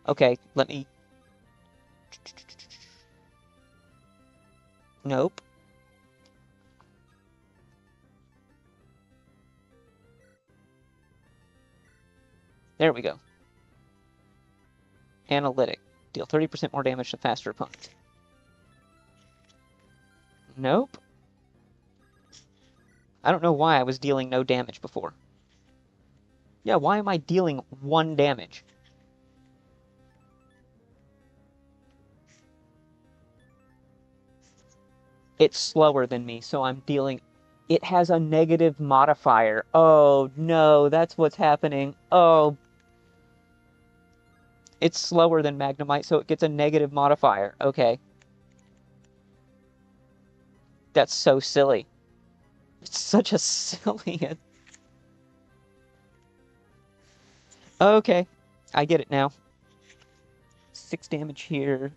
Okay, let me... Nope. There we go. Analytic. Deal 30% more damage to faster opponents. Nope. I don't know why I was dealing no damage before. Yeah, why am I dealing 1 damage? It's slower than me, so I'm dealing... It has a negative modifier. Oh, no, that's what's happening. Oh, it's slower than Magnemite, so it gets a negative modifier. Okay. That's so silly. It's such a silly... Okay, I get it now. 6 damage here.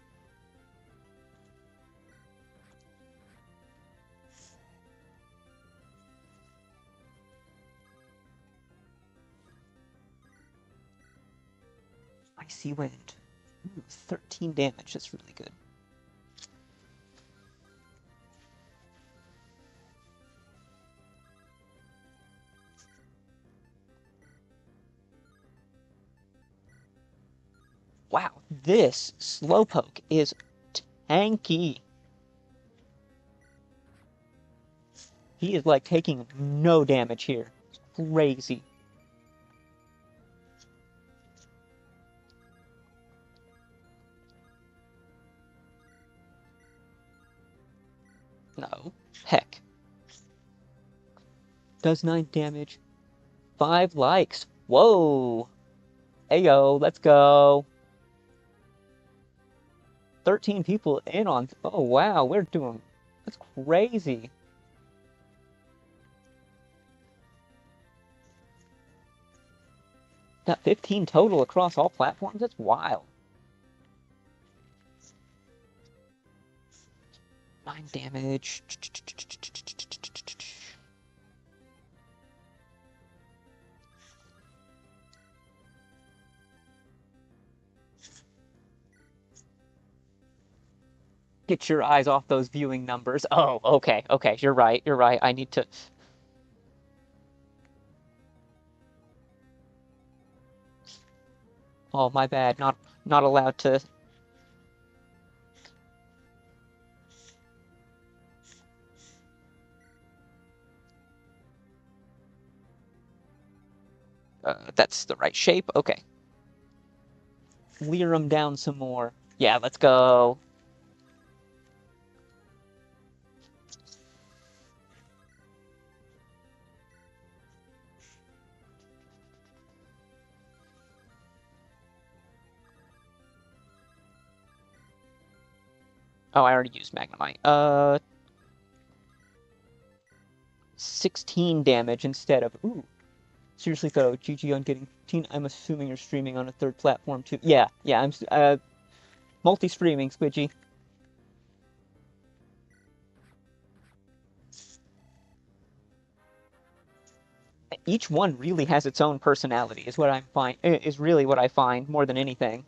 Icy Wind. Ooh, 13 damage. That's really good. Wow, this Slowpoke is tanky. He is like taking no damage here. It's crazy. No. Heck. Does 9 damage. 5 likes. Whoa. Ayo, let's go. 13 people in on... Oh, wow, we're doing... That's crazy. Got 15 total across all platforms? That's wild. 9 damage. Get your eyes off those viewing numbers. Oh, okay, okay, you're right, you're right. I need to... Oh, my bad. Not allowed to. That's the right shape. Okay. Leer them down some more. Yeah, let's go. Oh, I already used Magnemite. 16 damage instead of... Ooh. Seriously though, GG on getting 15. I'm assuming you're streaming on a third platform too. Yeah, I'm multi-streaming, Squidgy. Each one really has its own personality, is what I'm find is really what I find more than anything.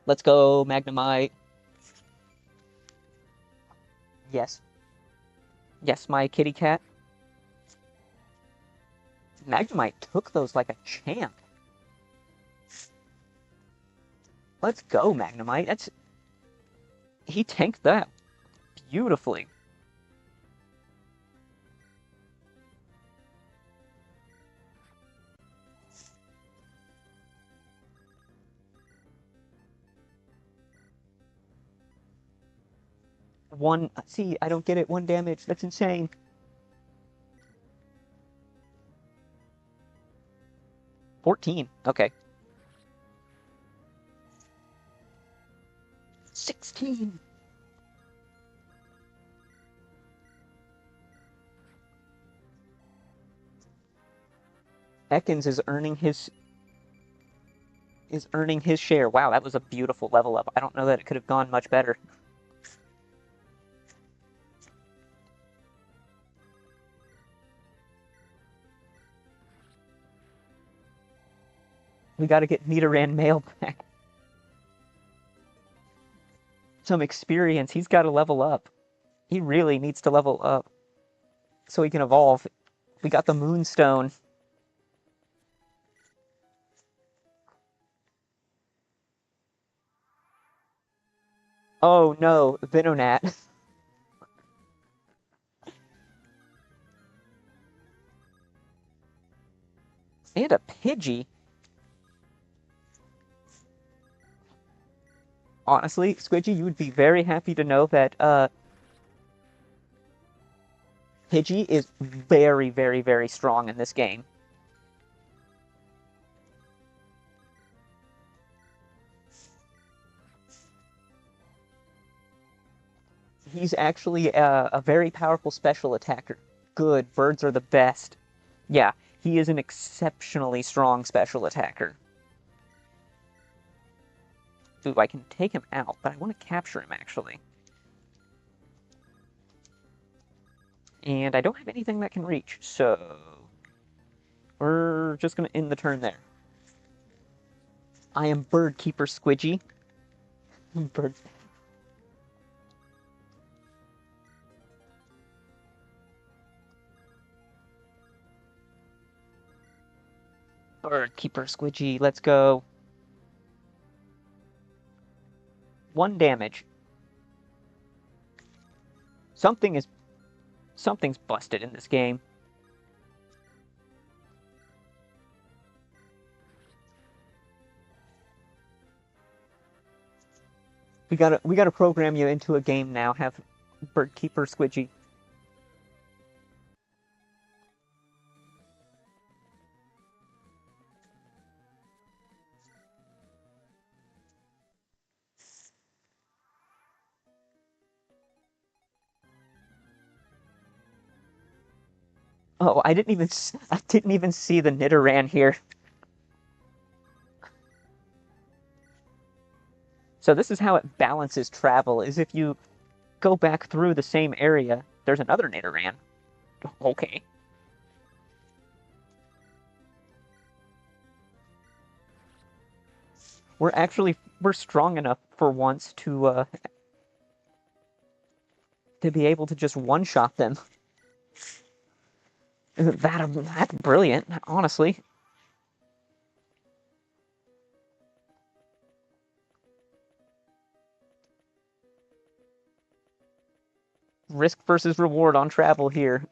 Let's go, Magnemite. Yes. Yes, my kitty cat. Magnemite took those like a champ. Let's go, Magnemite. He tanked that beautifully. See, I don't get it. 1 damage. That's insane. $14. Okay. 16. Ekans is earning his share. Wow, that was a beautiful level up. I don't know that it could have gone much better. We got to get Nidoran mail back. Some experience. He's got to level up. He really needs to level up so he can evolve. We got the Moonstone. Oh no, Venonat. And a Pidgey. Honestly, Squidgy, you would be very happy to know that Pidgey is very, very, very strong in this game. He's actually a very powerful special attacker. Good, birds are the best. Yeah, he is an exceptionally strong special attacker. Ooh, I can take him out, but I want to capture him, actually. And I don't have anything that can reach, so... we're just going to end the turn there. I am Bird Keeper Squidgy. Bird... Bird Keeper Squidgy, let's go. 1 damage. Something's busted in this game. We gotta program you into a game now. Have Bird Keeper Squidgy. Oh, I didn't even see the Nidoran here. So this is how it balances travel, is if you go back through the same area, there's another Nidoran. Okay. We're strong enough for once to be able to just one-shot them. That's brilliant, honestly. Risk versus reward on travel here.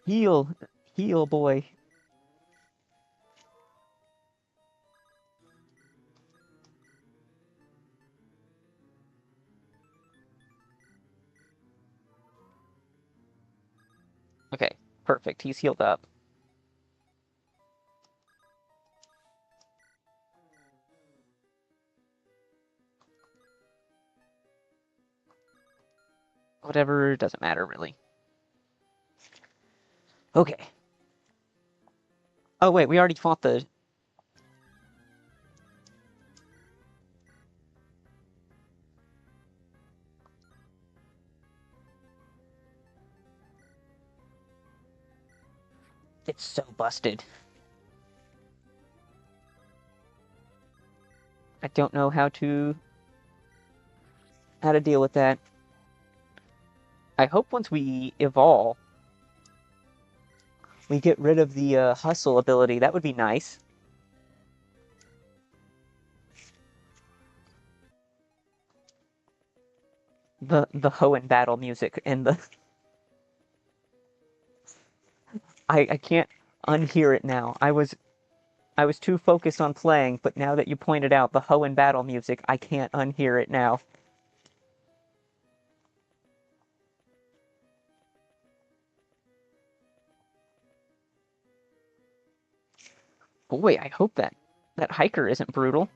Heal, heal, boy. Okay, perfect. He's healed up. Whatever, doesn't matter, really. Okay. Oh, wait, we already fought the... It's so busted. I don't know how to deal with that. I hope once we evolve, we get rid of the hustle ability. That would be nice. The Hoenn battle music and the... I can't unhear it now. I was too focused on playing, but now that you pointed out the Hoenn battle music, I can't unhear it now. Boy, I hope that hiker isn't brutal.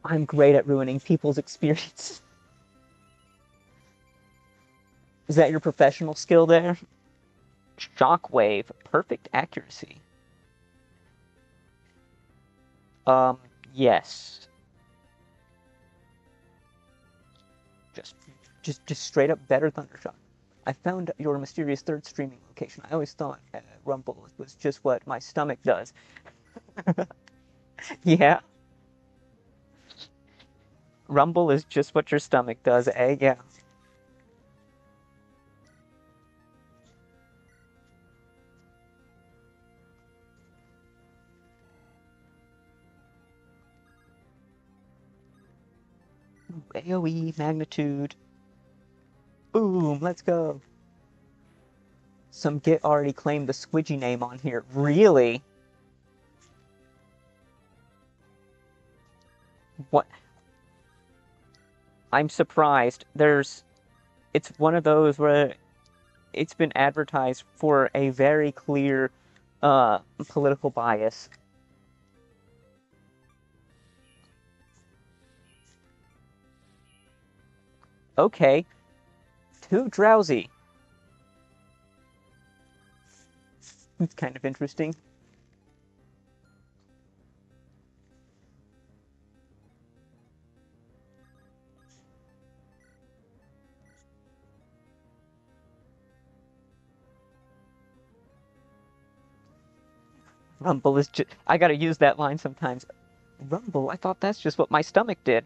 I'm great at ruining people's experience. Is that your professional skill there? Shockwave, perfect accuracy. Yes. Just straight up better Thundershock. I found your mysterious third streaming location. I always thought Rumble was just what my stomach does. Yeah. Rumble is just what your stomach does, eh? Yeah. AoE, magnitude. Boom, let's go. Some Git already claimed the Squidgy name on here. Really? What? I'm surprised. It's one of those where it's been advertised for a very clear political bias. Okay. Too drowsy. It's kind of interesting. Rumble is just... I gotta use that line sometimes. Rumble? I thought that's just what my stomach did.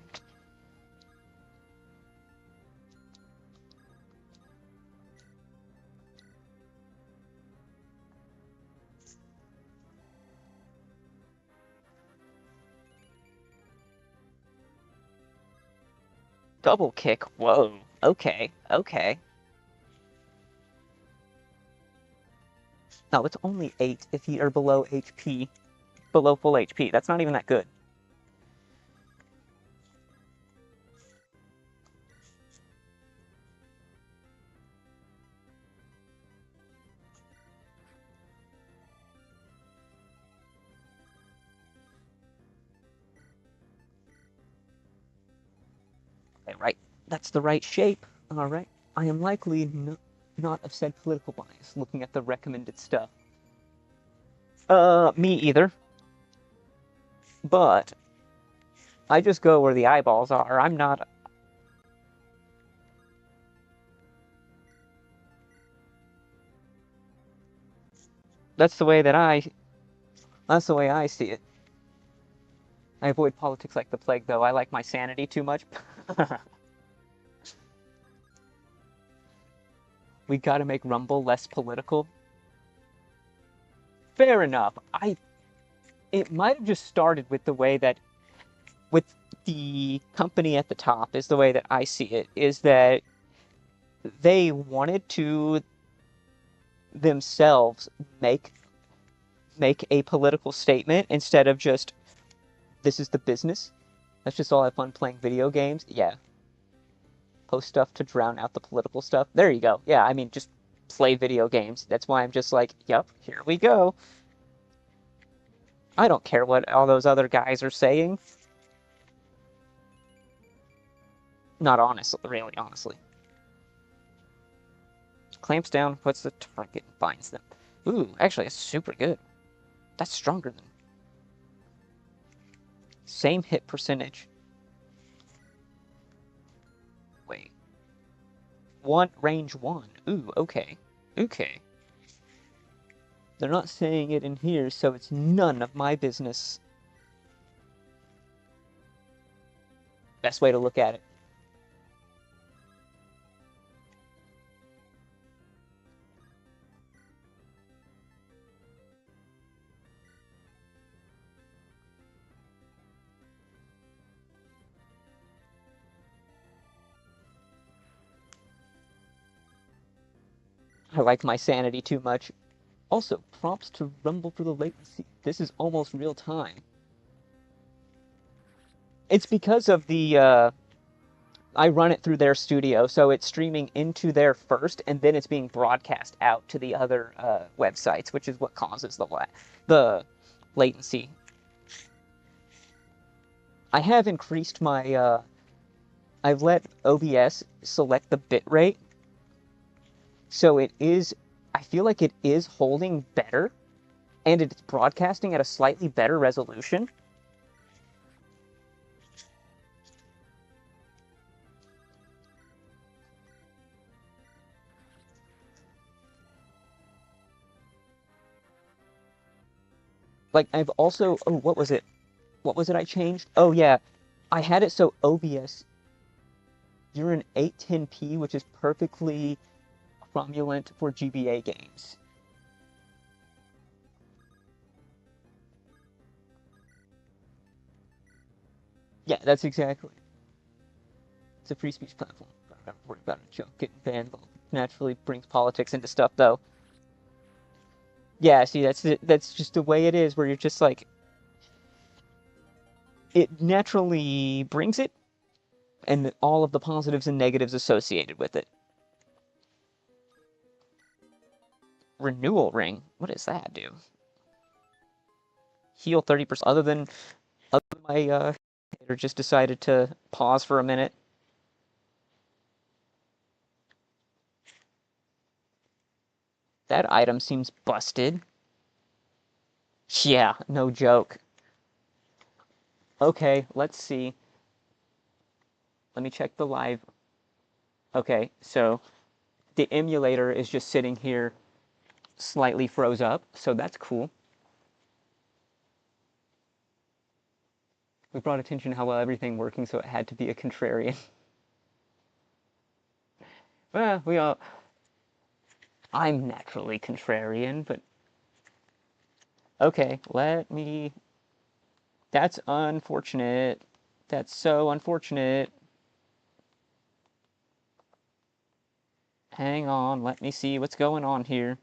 Double kick? Whoa. Okay. Okay. No, it's only 8 if you are below HP. Below full HP. That's not even that good. Okay, right. That's the right shape. All right. I am likely not of said political bias looking at the recommended stuff. Me either. But I just go where the eyeballs are. I'm not. That's the way that I. That's the way I see it. I avoid politics like the plague, though. I like my sanity too much. We gotta make Rumble less political. Fair enough. It might have just started with the way that with the company at the top is the way that I see it, is that they wanted to themselves make a political statement instead of just this is the business. Let's just all have fun playing video games. Yeah. Post stuff to drown out the political stuff. There you go. Yeah, I mean just play video games. That's why I'm just like, yep, here we go. I don't care what all those other guys are saying. Not honestly, really, honestly. Clamps down, puts the target, and binds them. Ooh, actually, that's super good. That's stronger than... Same hit percentage. Wait. Range 1. Ooh, okay. Okay. They're not saying it in here, so it's none of my business. Best way to look at it. I like my sanity too much. Also, prompts to rumble through the latency. This is almost real time. It's because of the, I run it through their studio, so it's streaming into there first, and then it's being broadcast out to the other websites, which is what causes the latency. I have increased my, I've let OBS select the bitrate, so it is, I feel like it is holding better, and it's broadcasting at a slightly better resolution. Like, I've also, oh, what was it? What was it I changed? Oh, yeah. I had it so OBS, you're in 810p, which is perfectly cromulent for GBA games. Yeah, that's exactly. It's a free speech platform. Don't worry about a joke getting banned. Naturally brings politics into stuff, though. Yeah, see, that's just the way it is, where you're just like, it naturally brings it, and all of the positives and negatives associated with it. Renewal ring? What does that do? Heal 30%. Other than my hitter just decided to pause for a minute. That item seems busted. Yeah, no joke. Okay, let's see. Let me check the live. Okay, so the emulator is just sitting here slightly froze up, so that's cool. We brought attention to how well everything working, so it had to be a contrarian. Well, we all... I'm naturally contrarian, but... Okay, let me... That's unfortunate. That's so unfortunate. Hang on, let me see what's going on here.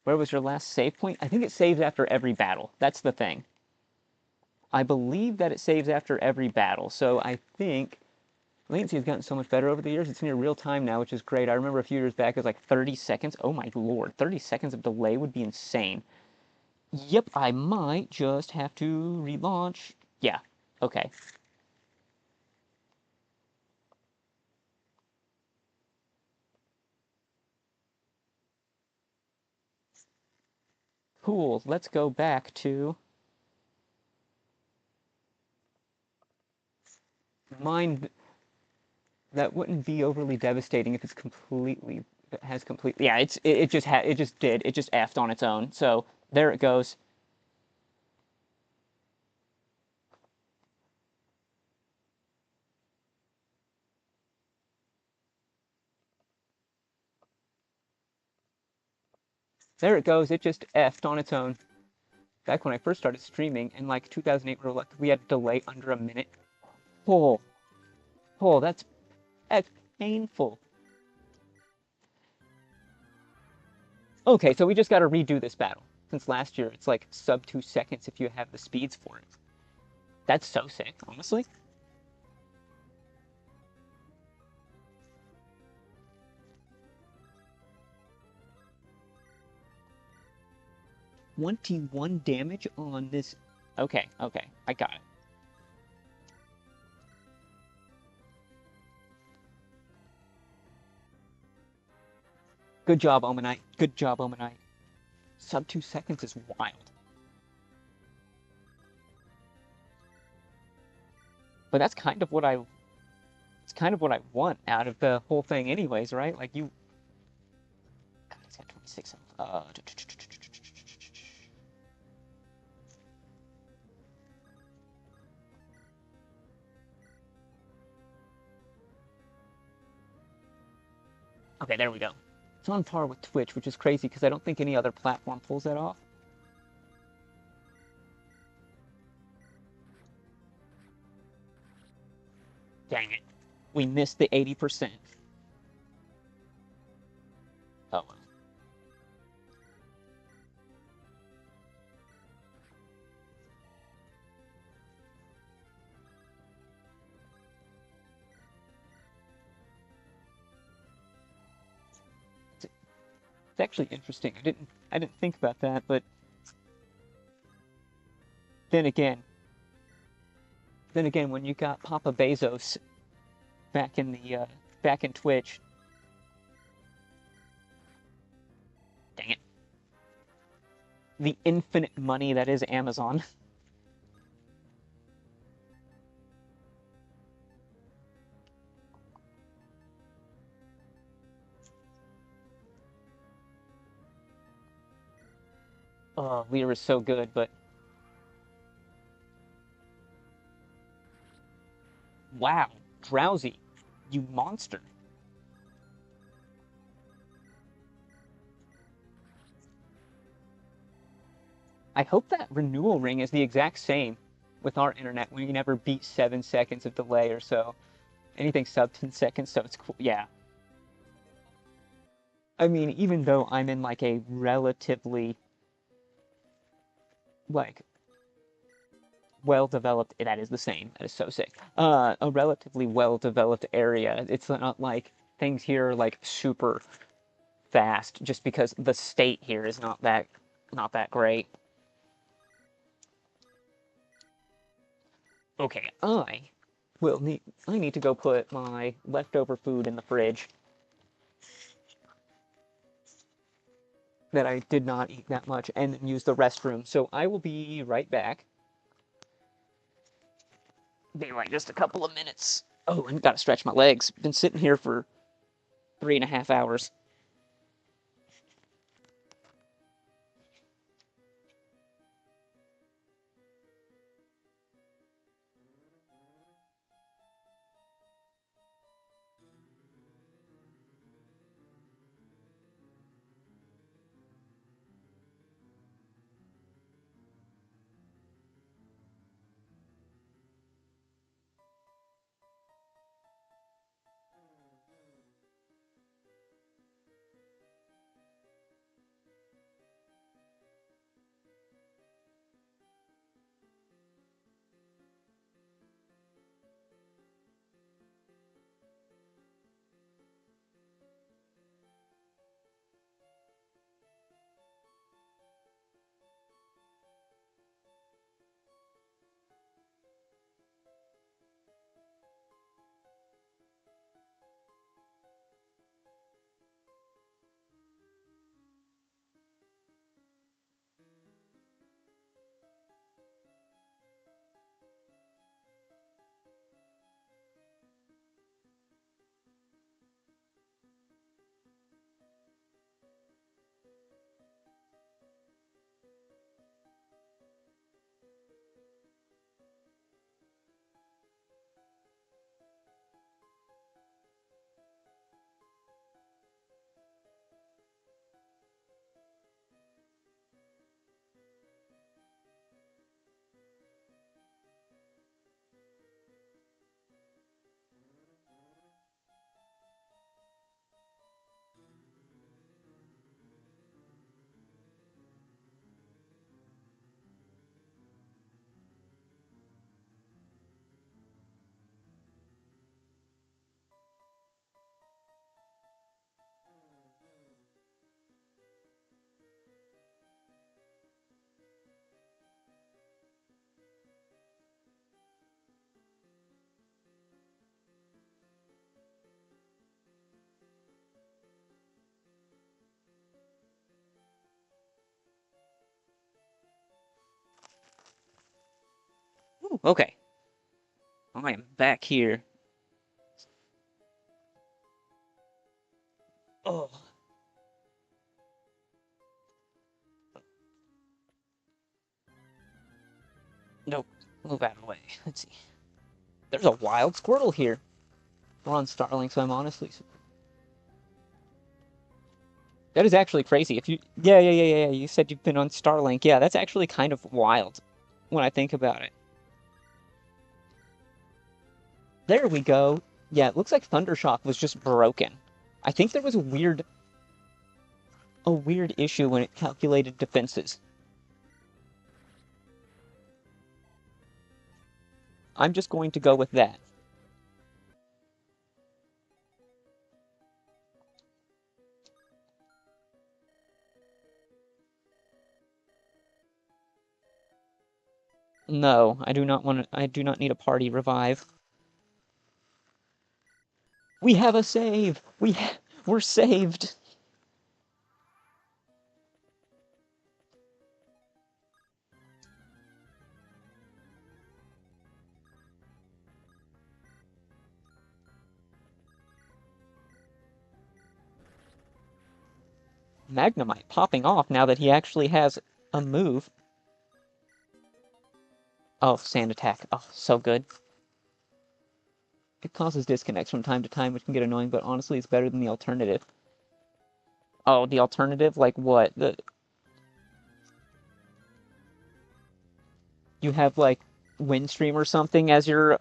Where was your last save point? I think it saves after every battle. That's the thing. I believe that it saves after every battle, so I think Latency has gotten so much better over the years. It's near real time now, which is great. I remember a few years back, it was like 30 seconds. Oh my lord, 30 seconds of delay would be insane. Yep, I might just have to relaunch. Yeah, okay. Cool, let's go back to mine. That wouldn't be overly devastating if it's completely, it has completely, yeah, it just did. It just effed on its own. So there it goes. There it goes. It just effed on its own. Back when I first started streaming in like 2008, we had a delay under a minute. Oh, oh, that's painful. Okay, so we just got to redo this battle. Since last year, it's like sub 2 seconds if you have the speeds for it. That's so sick, honestly. 21 damage on this. Okay, okay, I got it. Good job, Omanite. Good job, Omanite. Sub 2 seconds is wild. But that's kind of what it's kind of what I want out of the whole thing anyways, right? Like you, God, it's got 26. Okay, there we go. It's on par with Twitch, which is crazy because I don't think any other platform pulls that off. Dang it. We missed the 80%. Oh well. It's actually interesting. I didn't think about that, but then again, when you got Papa Bezos back in the back in Twitch, dang it, the infinite money that is Amazon. Oh, Lear is so good, but wow, Drowsy, you monster. I hope that renewal ring is the exact same with our internet. We never beat 7 seconds of delay or so. Anything sub 10 seconds, so it's cool. Yeah. I mean, even though I'm in like a relatively like well-developed, that is the same. That is so sick. A relatively well-developed area. It's not like things here are like super fast just because the state here is not that great. Okay, I need to go put my leftover food in the fridge that I did not eat that much and then use the restroom. So I will be right back. Be like just a couple of minutes. Oh, and gotta stretch my legs. Been sitting here for 3.5 hours. Ooh, okay. I am back here. Oh, nope. Move out of the way. Let's see. There's a wild Squirtle here. We're on Starlink, so I'm honestly. That is actually crazy. If you, yeah. You said you've been on Starlink. Yeah, that's actually kind of wild when I think about it. There we go. Yeah, it looks like Thundershock was just broken. I think there was a weird issue when it calculated defenses. I'm just going to go with that. No, I do not want to, I do not need a party revive. We have a save. We're saved. Magnemite popping off now that he actually has a move. Oh, Sand Attack. Oh, so good. It causes disconnects from time to time, which can get annoying, but honestly, it's better than the alternative. Oh, the alternative? Like what? You have like Windstream or something as your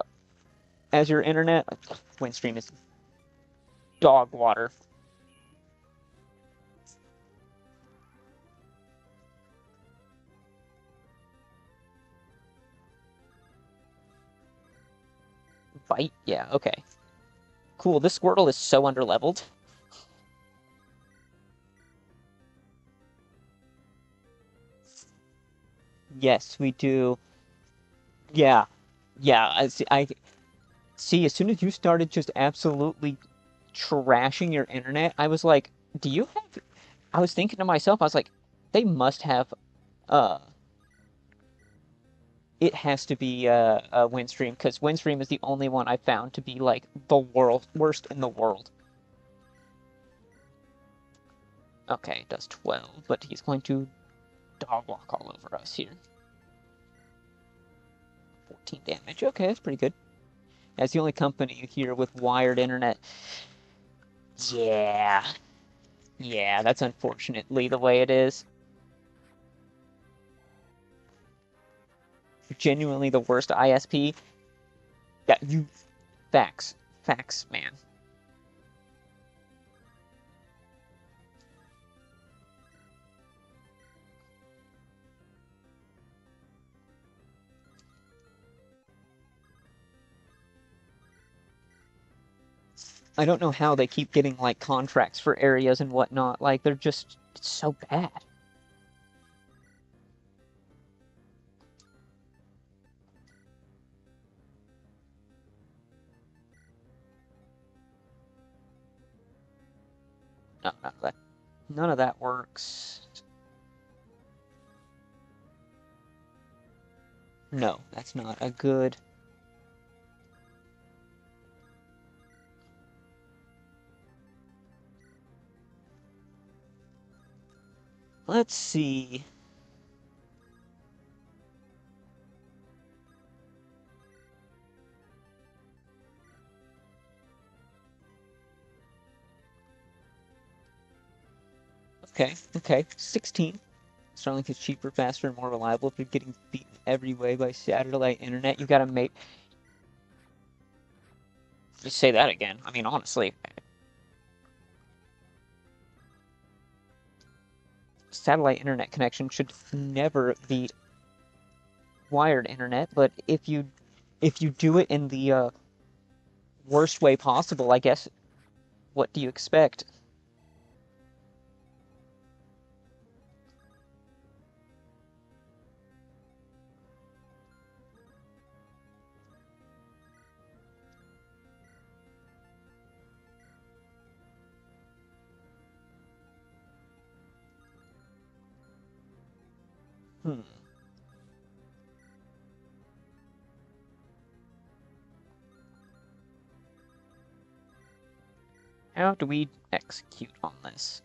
internet? Windstream is dog water. Bite? Yeah, okay. Cool, this Squirtle is so underleveled. Yes, we do. Yeah. Yeah, I see, as soon as you started just absolutely trashing your internet, I was like, do you have I was thinking to myself, I was like, they must have uh it has to be Windstream, because Windstream is the only one I found to be like the worst in the world. Okay, it does 12, but he's going to dog walk all over us here. 14 damage. Okay, that's pretty good. As the only company here with wired internet. Yeah. Yeah, that's unfortunately the way it is. Genuinely the worst ISP. Yeah, you. Facts. Facts, man. I don't know how they keep getting like contracts for areas and whatnot. Like they're just it's so bad. No, none of that works. No, that's not a good. Let's see. Okay. 16. Starlink is cheaper, faster, and more reliable. If you're getting beaten every way by satellite internet, you gotta make. Just say that again. I mean, honestly, satellite internet connection should never beat wired internet. But if you do it in the worst way possible, I guess. What do you expect? Hmm. How do we execute on this?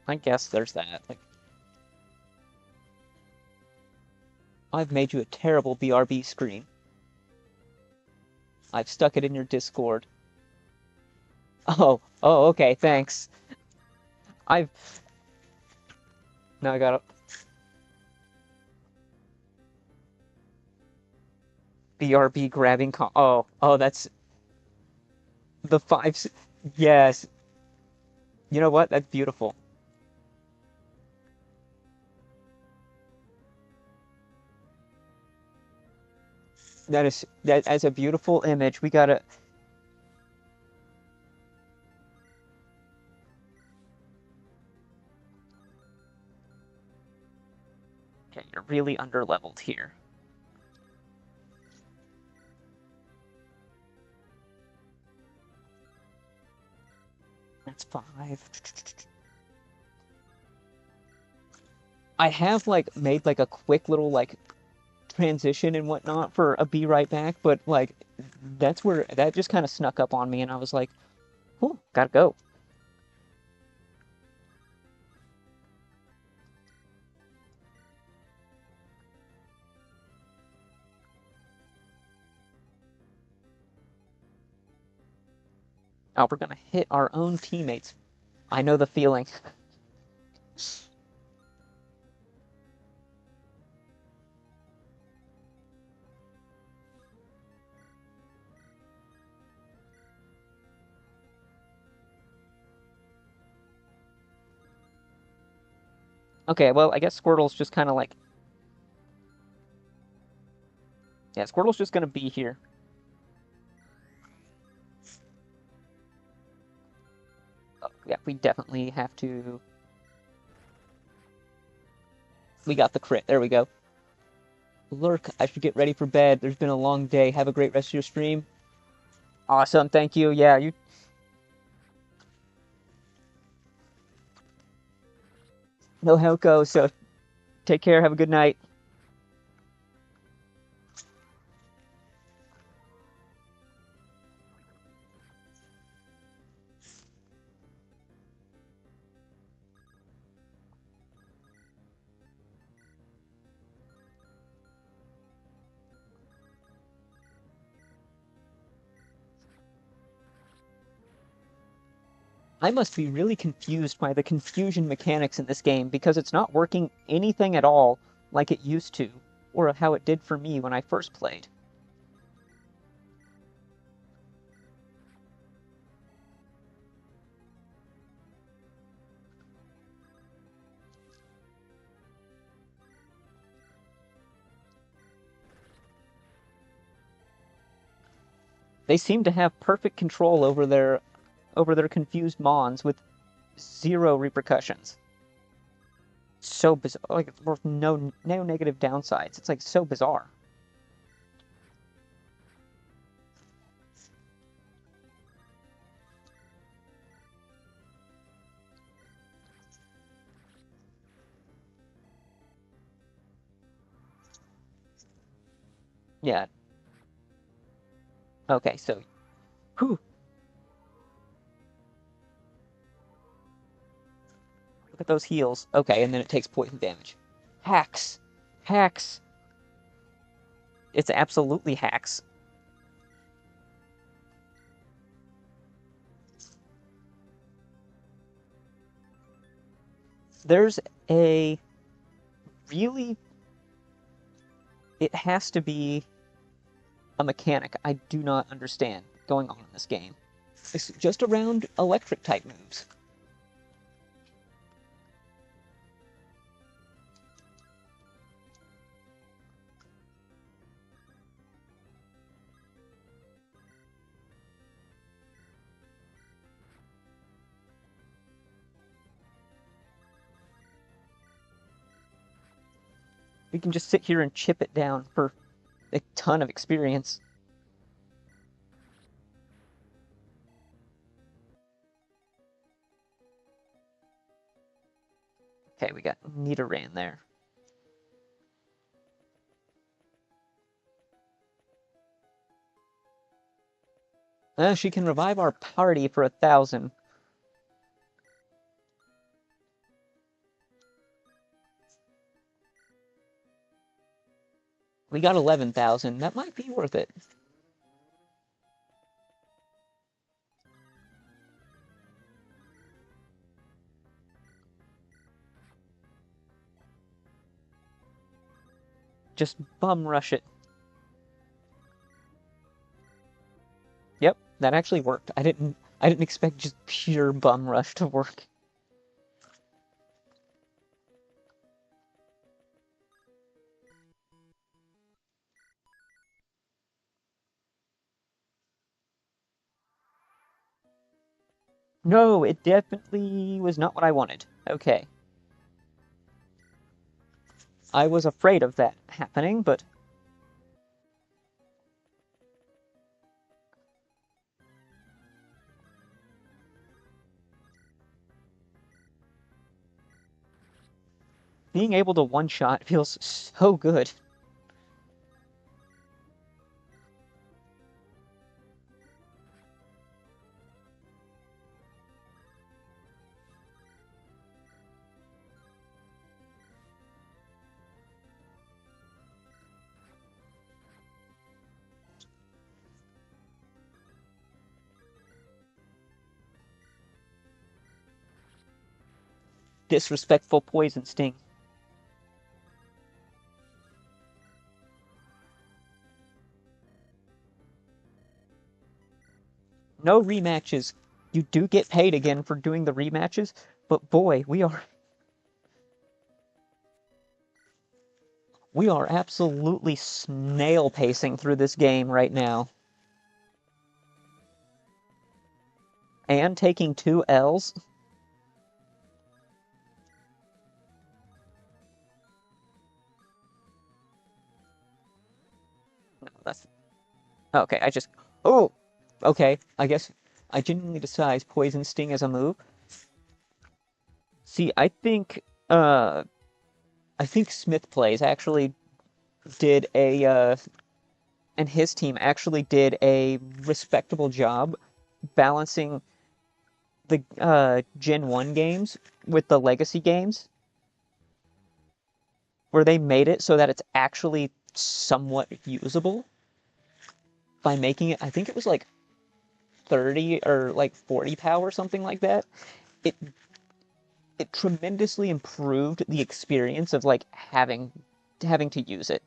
I guess there's that. Like, I've made you a terrible BRB screen. I've stuck it in your Discord. Oh, okay, thanks. Now I got a BRB grabbing that's the five. Yes. You know what? That's beautiful. That as a beautiful image. We gotta. Okay, you're really underleveled here. That's 5. I have like made like a quick little like transition and whatnot for a be right back, but like that's where that just kind of snuck up on me, and I was like, "Oh, gotta go." Oh, we're gonna hit our own teammates. I know the feeling. Okay, well, I guess Squirtle's just kind of like... Yeah, Squirtle's just gonna be here. Oh, yeah, we definitely have to... We got the crit. There we go. Lurk, I should get ready for bed. There's been a long day. Have a great rest of your stream. Awesome, thank you. Yeah, you... know how it goes, so take care. Have a good night. I must be really confused by the confusion mechanics in this game because it's not working anything at all like it used to, or how it did for me when I first played. They seem to have perfect control over their confused mons with zero repercussions. So bizarre. Like, no negative downsides. It's like so bizarre. Yeah. Okay, so, whew. Look at those heals. Okay, and then it takes poison damage. Hacks. Hacks. It's absolutely hacks. There's a really... It has to be a mechanic I do not understand going on in this game. It's just around electric type moves. We can just sit here and chip it down for a ton of experience. Okay, we got Nidoran there. She can revive our party for 1,000. We got 11,000. That might be worth it. Just bum rush it. Yep, that actually worked. I didn't expect just pure bum rush to work. No, it definitely was not what I wanted. Okay. I was afraid of that happening, but being able to one-shot feels so good. Disrespectful poison sting. No rematches. You do get paid again for doing the rematches, but boy, we are absolutely snail pacing through this game right now. And taking 2 L's. No, that's okay. Oh, okay. I guess I genuinely decide poison sting as a move. See, I think Smith Plays actually did and his team actually did a respectable job balancing the Gen 1 games with the legacy games, where they made it so that it's actually somewhat usable by making it, I think it was like 30 or like 40 power, something like that. It it tremendously improved the experience of like having to use it.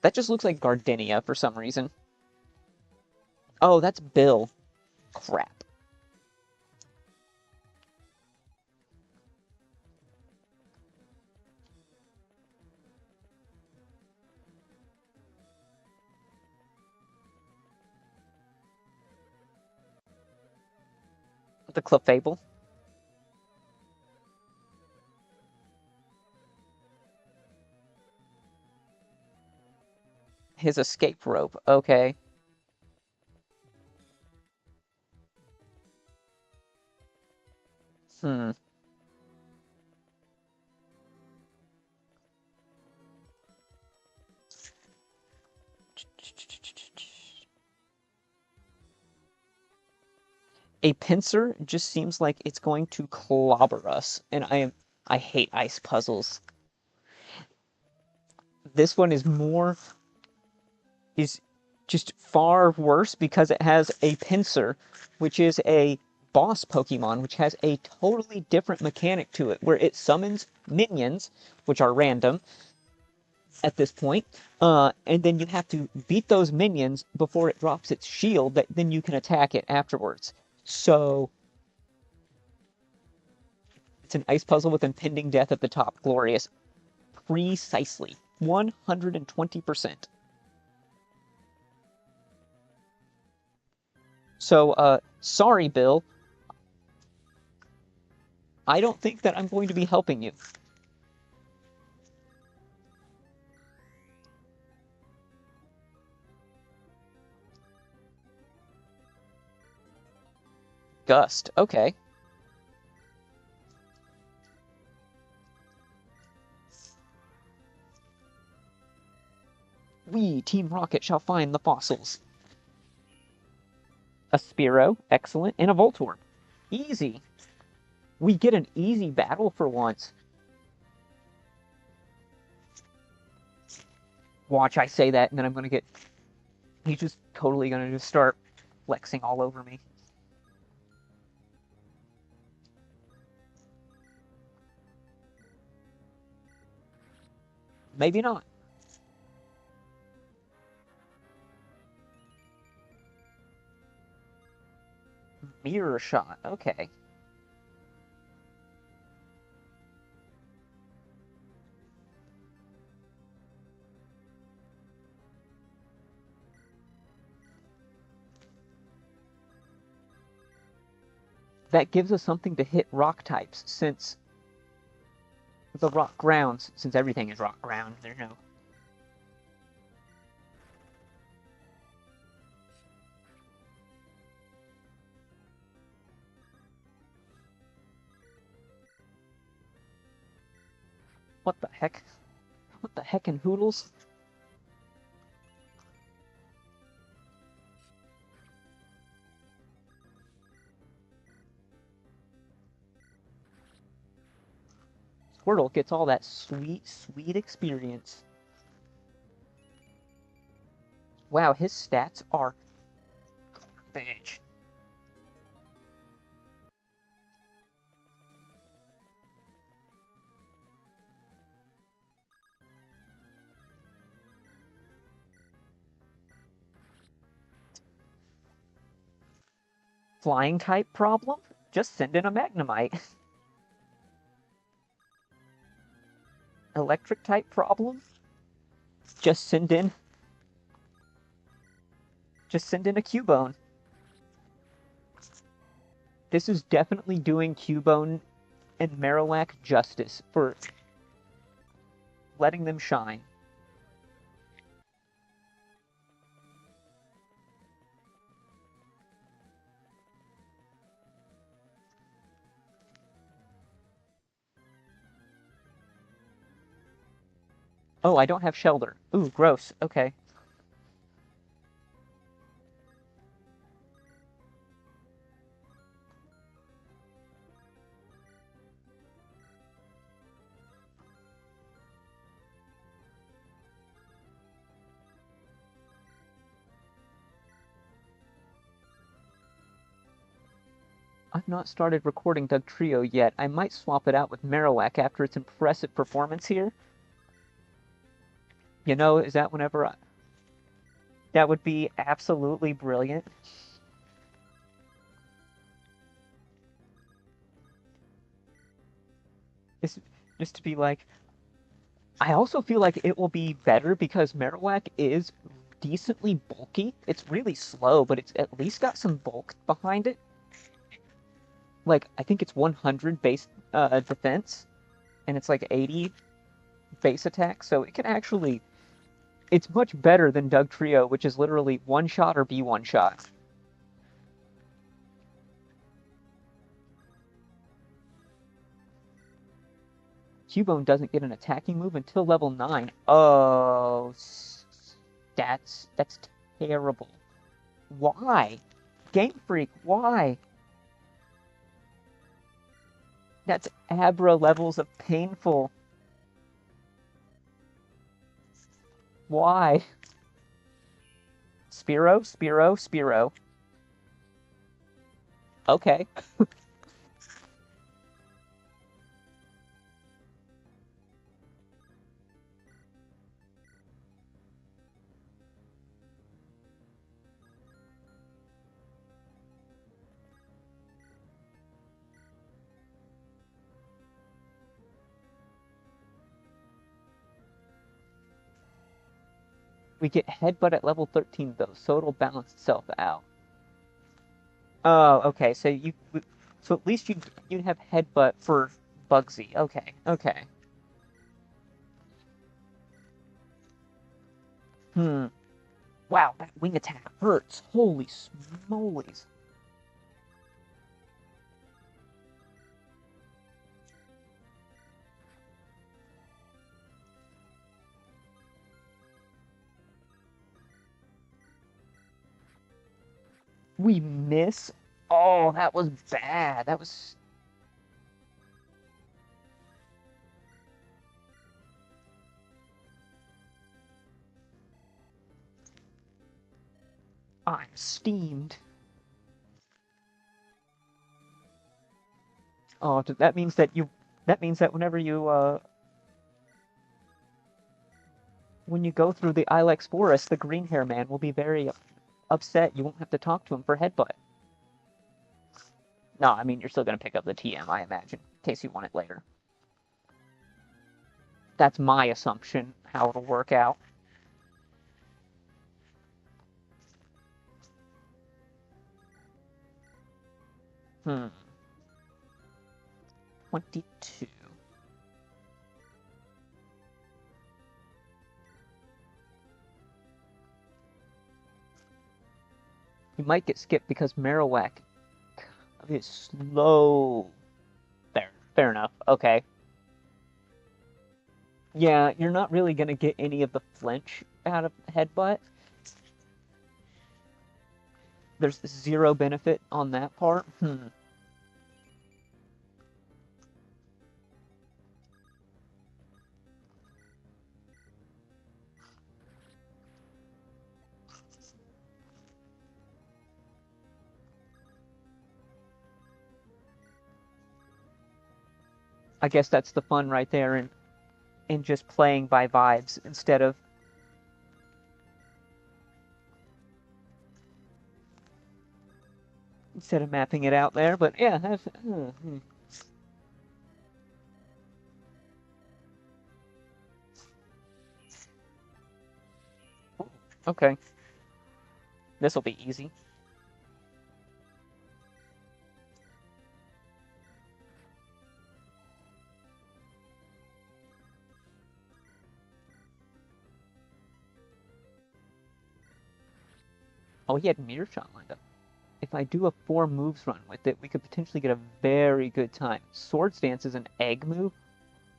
That just looks like Gardenia for some reason. Oh, that's Bill. Crap. The Clefable. His escape rope. Okay. Hmm. A pincer just seems like it's going to clobber us, and I hate ice puzzles. This one is just far worse because it has a pincer, which is a boss Pokemon, which has a totally different mechanic to it, where it summons minions, which are random at this point, and then you have to beat those minions before it drops its shield, that then you can attack it afterwards. So it's an ice puzzle with impending death at the top. Glorious. Precisely. 120%. So, sorry, Bill. I don't think that I'm going to be helping you. Gust. Okay. We, Team Rocket, shall find the fossils. A Spearow, excellent, and a Voltorb. Easy. We get an easy battle for once. Watch, I say that, and then I'm gonna get... He's just totally gonna just start flexing all over me. Maybe not. Mirror shot, okay. That gives us something to hit rock types, since the rock grounds, since everything is rock ground, there's no... What the heck? What the heck in Hoodles? Squirtle gets all that sweet, sweet experience. Wow, his stats are garbage. Flying type problem? Just send in a Magnemite. Electric type problem? Just send in a Cubone. This is definitely doing Cubone and Marowak justice for letting them shine. Oh, I don't have Shelter. Ooh, gross. Okay. I've not started recording Doug Trio yet. I might swap it out with Marowak after its impressive performance here. You know, is that whenever I... That would be absolutely brilliant. It's just to be like... I also feel like it will be better because Marowak is decently bulky. It's really slow, but it's at least got some bulk behind it. Like, I think it's 100 base defense, and it's like 80 base attack, so it can actually... It's much better than Doug Trio, which is literally one shot or be one shot. Cubone doesn't get an attacking move until level 9. Oh, that's terrible. Why? Game Freak, why? That's Abra levels of painful. Why? Spearow. Okay. We get Headbutt at level 13, though, so it'll balance itself out. Oh, okay, so so at least you'd have Headbutt for Bugsy. Okay, okay. Wow, that wing attack hurts. Holy smolies. We miss? Oh, that was bad. That was... I'm steamed. Oh, that means that you... That means that whenever you, when you go through the Ilex Forest, the green hair man will be very upset. You won't have to talk to him for headbutt. No, I mean, you're still going to pick up the TM, I imagine, in case you want it later. That's my assumption, how it'll work out. Hmm. 22. You might get skipped because Marowak is slow. There, fair enough. Okay. Yeah, you're not really going to get any of the flinch out of headbutt. There's zero benefit on that part. I guess that's the fun right there in just playing by vibes instead of mapping it out there. But yeah, that's, okay. This will be easy. Oh, he had Mirror Shot lined up. If I do a 4 moves run with it, we could potentially get a very good time. Swords Dance is an egg move?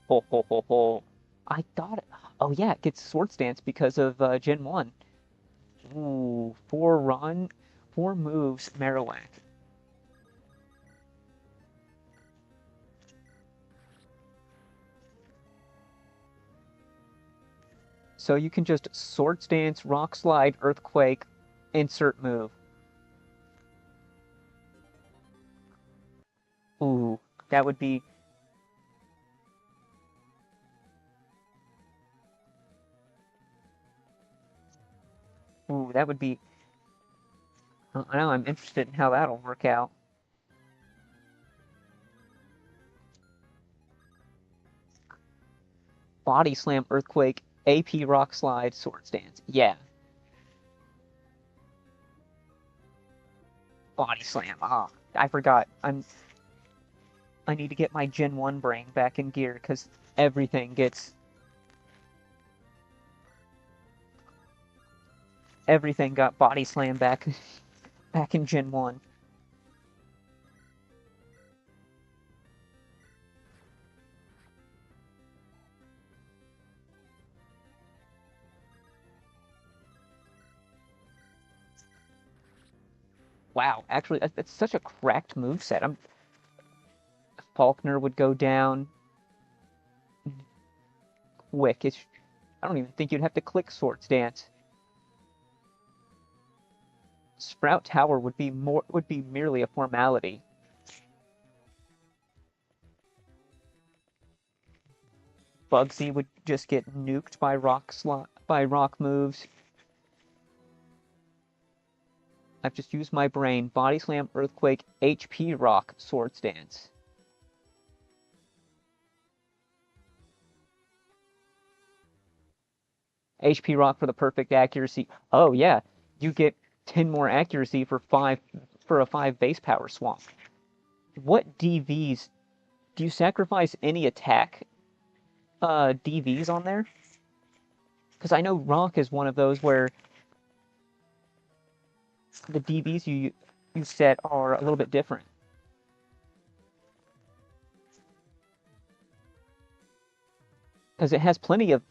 Ho ho ho ho. I thought it... Oh yeah, it gets Swords Dance because of Gen 1. Ooh, 4 moves, Marowak. So you can just Swords Dance, Rock Slide, Earthquake, insert move. Ooh, that would be... Ooh, that would be... Now I'm interested in how that'll work out. Body Slam, Earthquake, AP Rock Slide, Swords Dance. Yeah. Body Slam. Ah, I forgot. I need to get my Gen 1 brain back in gear, because everything gets... Everything got Body Slam back in Gen 1. Wow, actually, that's such a cracked moveset. Faulkner would go down quick. I don't even think you'd have to click Swords Dance. Sprout Tower would be merely a formality. Bugsy would just get nuked by rock moves. I've just used my brain. Body Slam, Earthquake, HP Rock, Swords Dance. HP Rock for the perfect accuracy. Oh yeah, you get 10 more accuracy for a 5 base power swamp. What DVs? Do you sacrifice any attack DVs on there? Because I know Rock is one of those where the DVs you set are a little bit different. Because it has plenty of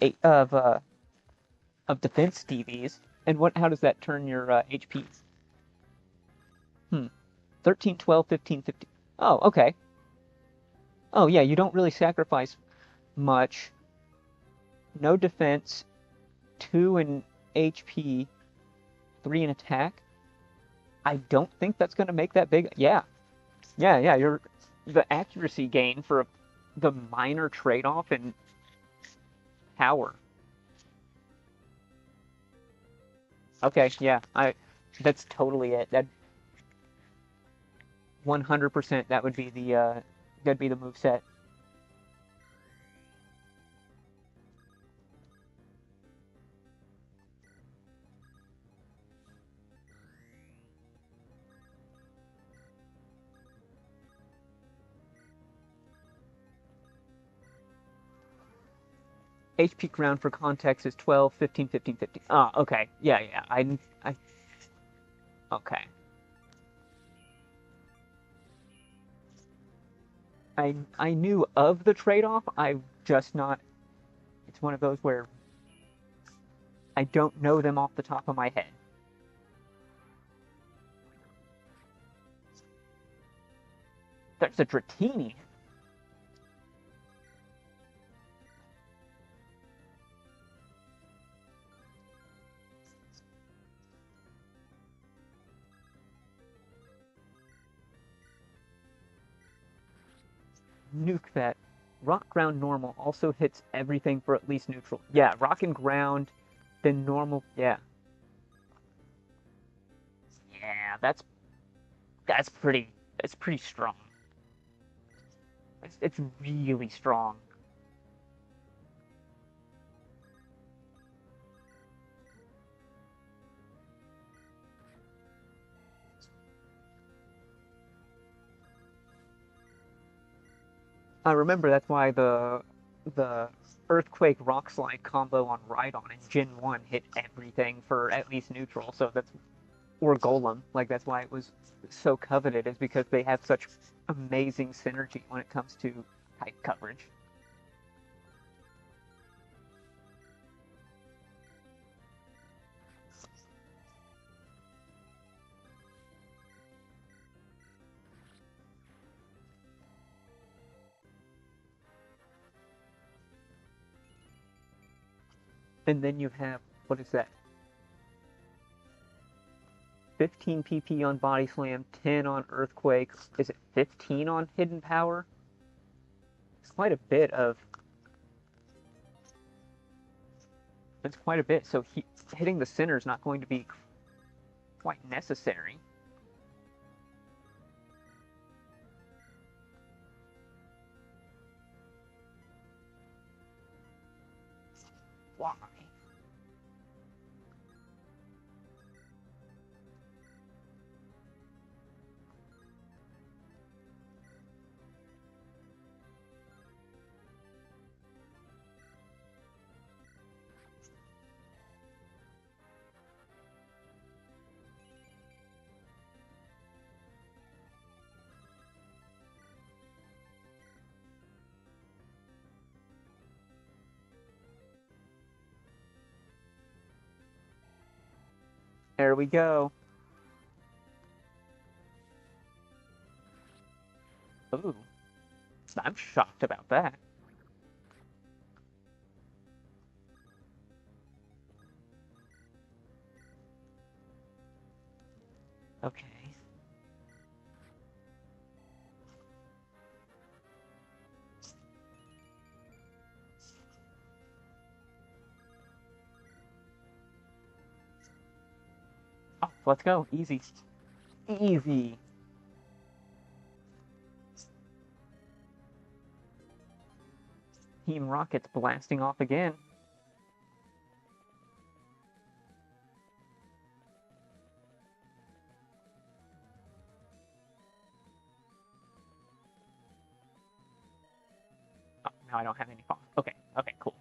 defense DVs. And how does that turn your HP? 13, 12, 15, 15. Oh, okay. Oh, yeah, you don't really sacrifice much. No defense, 2 in HP, 3 in attack. I don't think that's going to make that big. Yeah. Yeah, the accuracy gain for the minor trade-off in power. Okay, yeah, that's totally it. That 100% that would be the move set. HP ground for context is 12, 15, 15, 15. Ah, okay. Yeah. Okay. I knew of the trade-off. I've just not. It's one of those where I don't know them off the top of my head. There's a Dratini. Nuke that. Rock, ground, normal also hits everything for at least neutral. Yeah, rock and ground, then normal. Yeah. Yeah, that's pretty. It's pretty strong. It's really strong. I remember that's why the Earthquake Rock Slide combo on Rhydon in Gen 1 hit everything for at least neutral, so that's or Golem. Like that's why it was so coveted, is because they have such amazing synergy when it comes to type coverage. And then you have, what is that? 15 PP on Body Slam, 10 on Earthquake. Is it 15 on Hidden Power? It's quite a bit of. It's quite a bit. So hitting the center is not going to be quite necessary. Why? There we go. Ooh, I'm shocked about that. Okay. Oh, let's go. Easy. Easy. Team Rocket's blasting off again. Oh, now I don't have any falls. Okay, cool.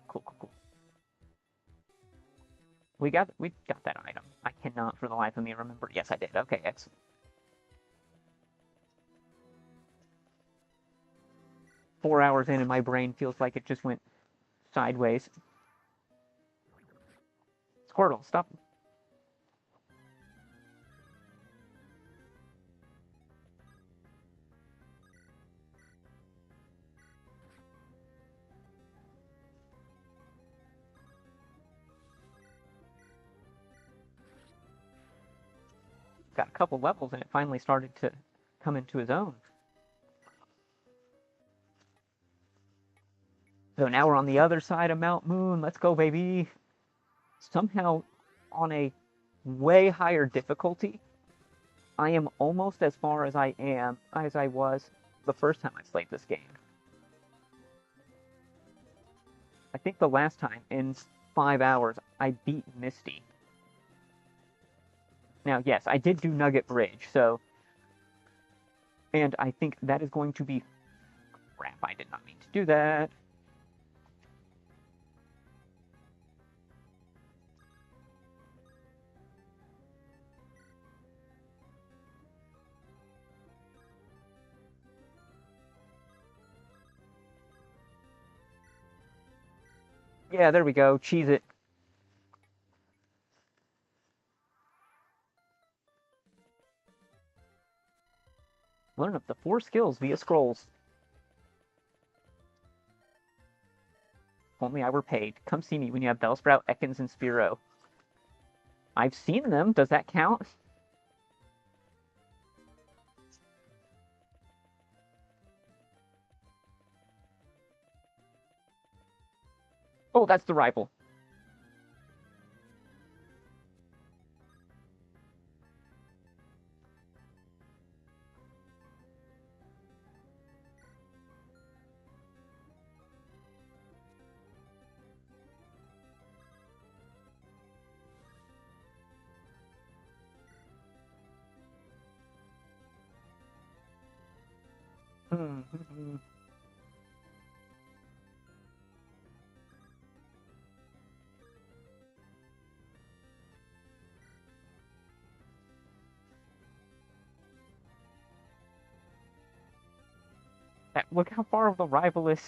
We got that item. I cannot for the life of me remember. Yes, I did. Okay, excellent. 4 hours in and my brain feels like it just went sideways. Squirtle, stop. got a couple levels and it finally started to come into his own. So now we're on the other side of Mount Moon. Let's go, baby. Somehow, on a way higher difficulty, I am almost as far as I was the first time I played this game. I think the last time, in 5 hours, I beat Misty. Now, yes, I did do Nugget Bridge, so... And I think that is going to be... Crap, I did not mean to do that. Yeah, there we go. Cheese it. Learn up to 4 skills via scrolls. If only I were paid. Come see me when you have Bellsprout, Ekans, and Spearow. I've seen them. Does that count? Oh, that's the rival. Look how far the rival is.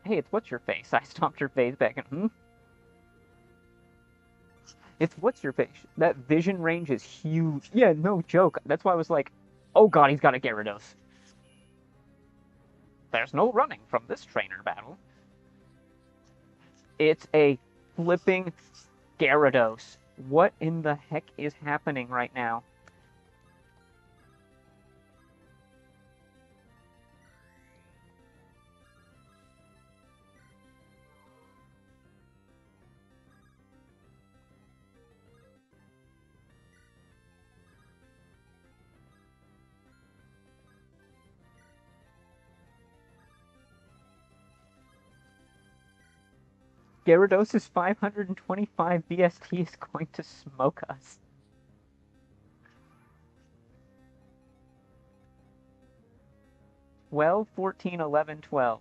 Hey, it's what's your face? I stomped your face back and It's what's your face? That vision range is huge. Yeah, no joke. That's why I was like, oh god, he's got a Gyarados. There's no running from this trainer battle. It's a flipping Gyarados. What in the heck is happening right now? Gyarados' 525 BST is going to smoke us. Well, 14, 11, 12.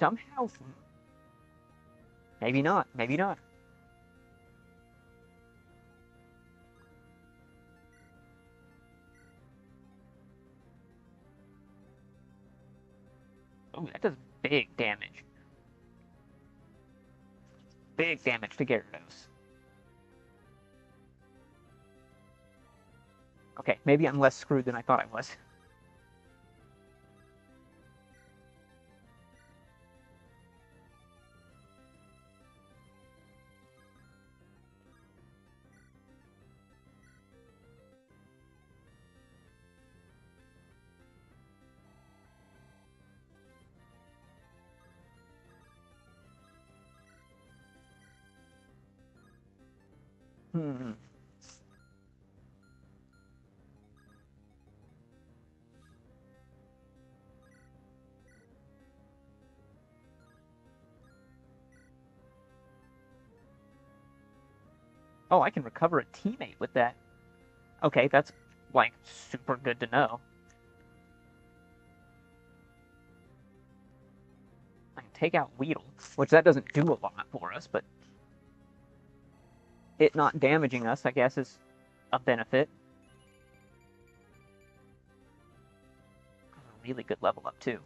Somehow... Maybe not. Maybe not. Oh, that does big damage. Big damage to Gyarados. Okay, maybe I'm less screwed than I thought I was. Oh, I can recover a teammate with that. Okay, that's, like, super good to know. I can take out Weedle, which that doesn't do a lot for us, but it not damaging us, I guess, is a benefit. A really good level up, too.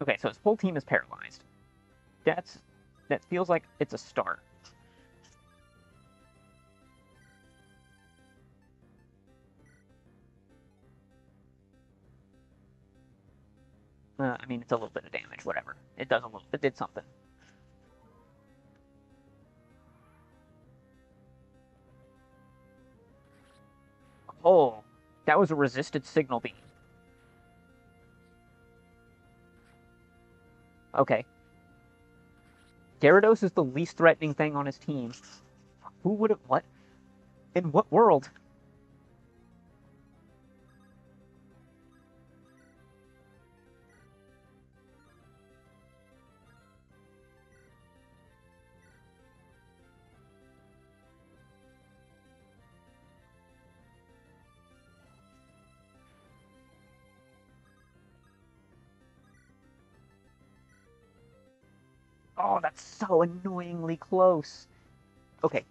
Okay, so his whole team is paralyzed. That feels like it's a start. I mean, it's a little bit of damage, whatever. It did something. Oh, that was a resisted signal beam. Okay. Gyarados is the least threatening thing on his team. Who would have... What? In what world? Oh, that's so annoyingly close. Okay,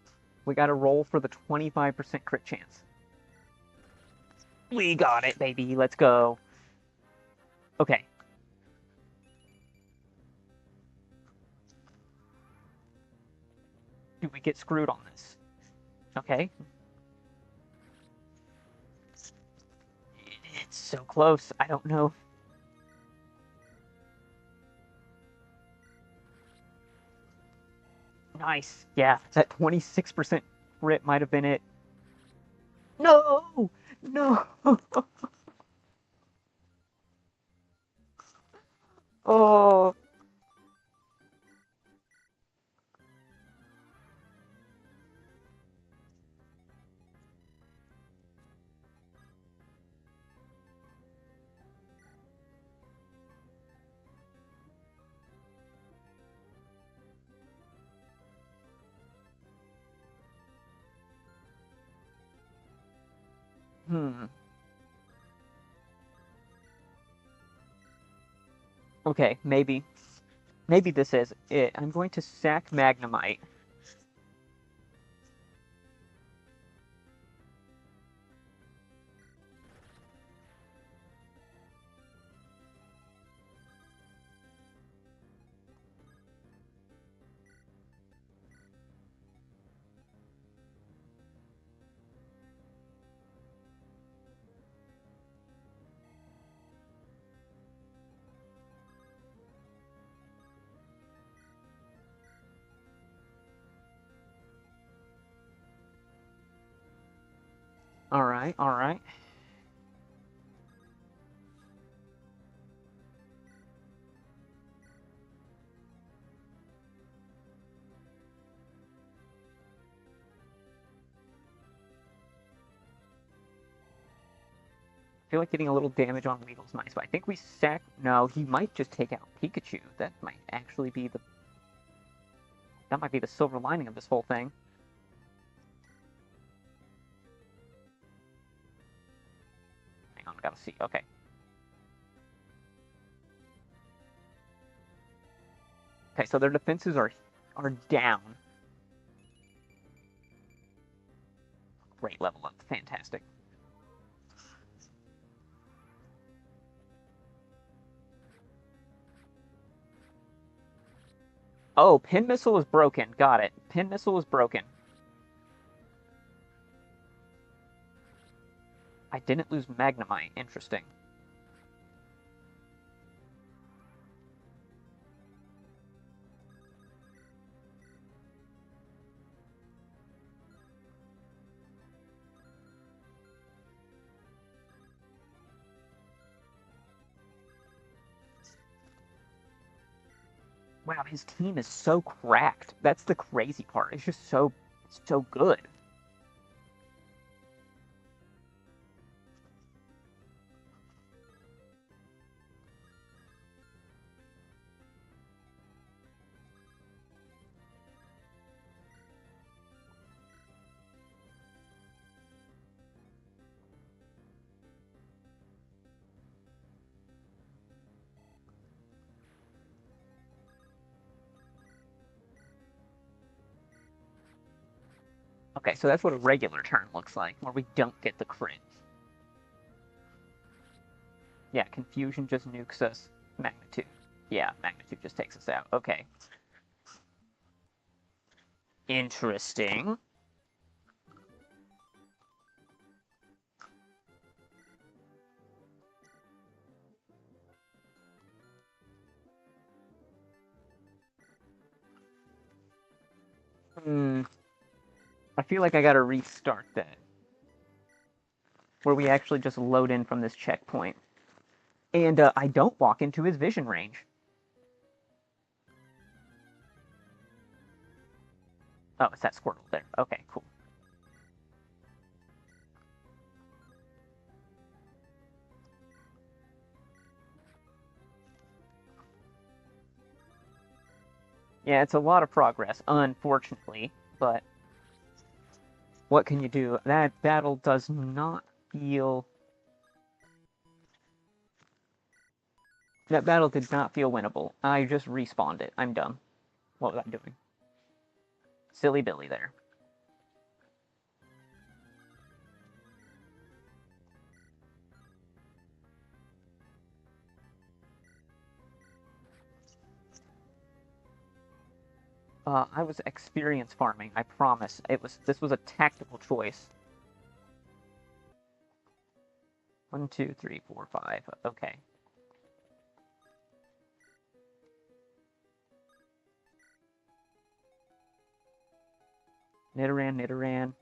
we gotta roll for the 25% crit chance. We got it, baby. Let's go. Okay. Do we get screwed on this? Okay. It's so close. I don't know. Nice. Yeah, that 26% crit might have been it. No! No! Oh. Hmm. Okay, maybe. Maybe this is it. I'm going to sack Magnemite. Alright, alright. I feel like getting a little damage on Weedle's nice, but I think we sack... No, he might just take out Pikachu. That might actually be the... That might be the silver lining of this whole thing. Hang on, gotta see. Okay. Okay, so their defenses are down. Great level up. Fantastic. Oh, Pin Missile is broken. Got it. Pin Missile is broken. I didn't lose Magnemite. Interesting. Wow, his team is so cracked. That's the crazy part. It's just so good. Okay, so that's what a regular turn looks like, where we don't get the crit. Yeah, Confusion just nukes us. Magnitude. Yeah, magnitude just takes us out. Okay. Interesting. I feel like I gotta restart that. Where we actually just load in from this checkpoint. And I don't walk into his vision range. Oh, it's that Squirtle there. Okay, cool. Yeah, it's a lot of progress, unfortunately, but what can you do? That battle does not feel... That battle did not feel winnable. I just respawned it. I'm dumb. What was I doing? Silly Billy there. I was experience farming, I promise. This was a tactical choice. 1, 2, 3, 4, 5. Okay. Nidoran,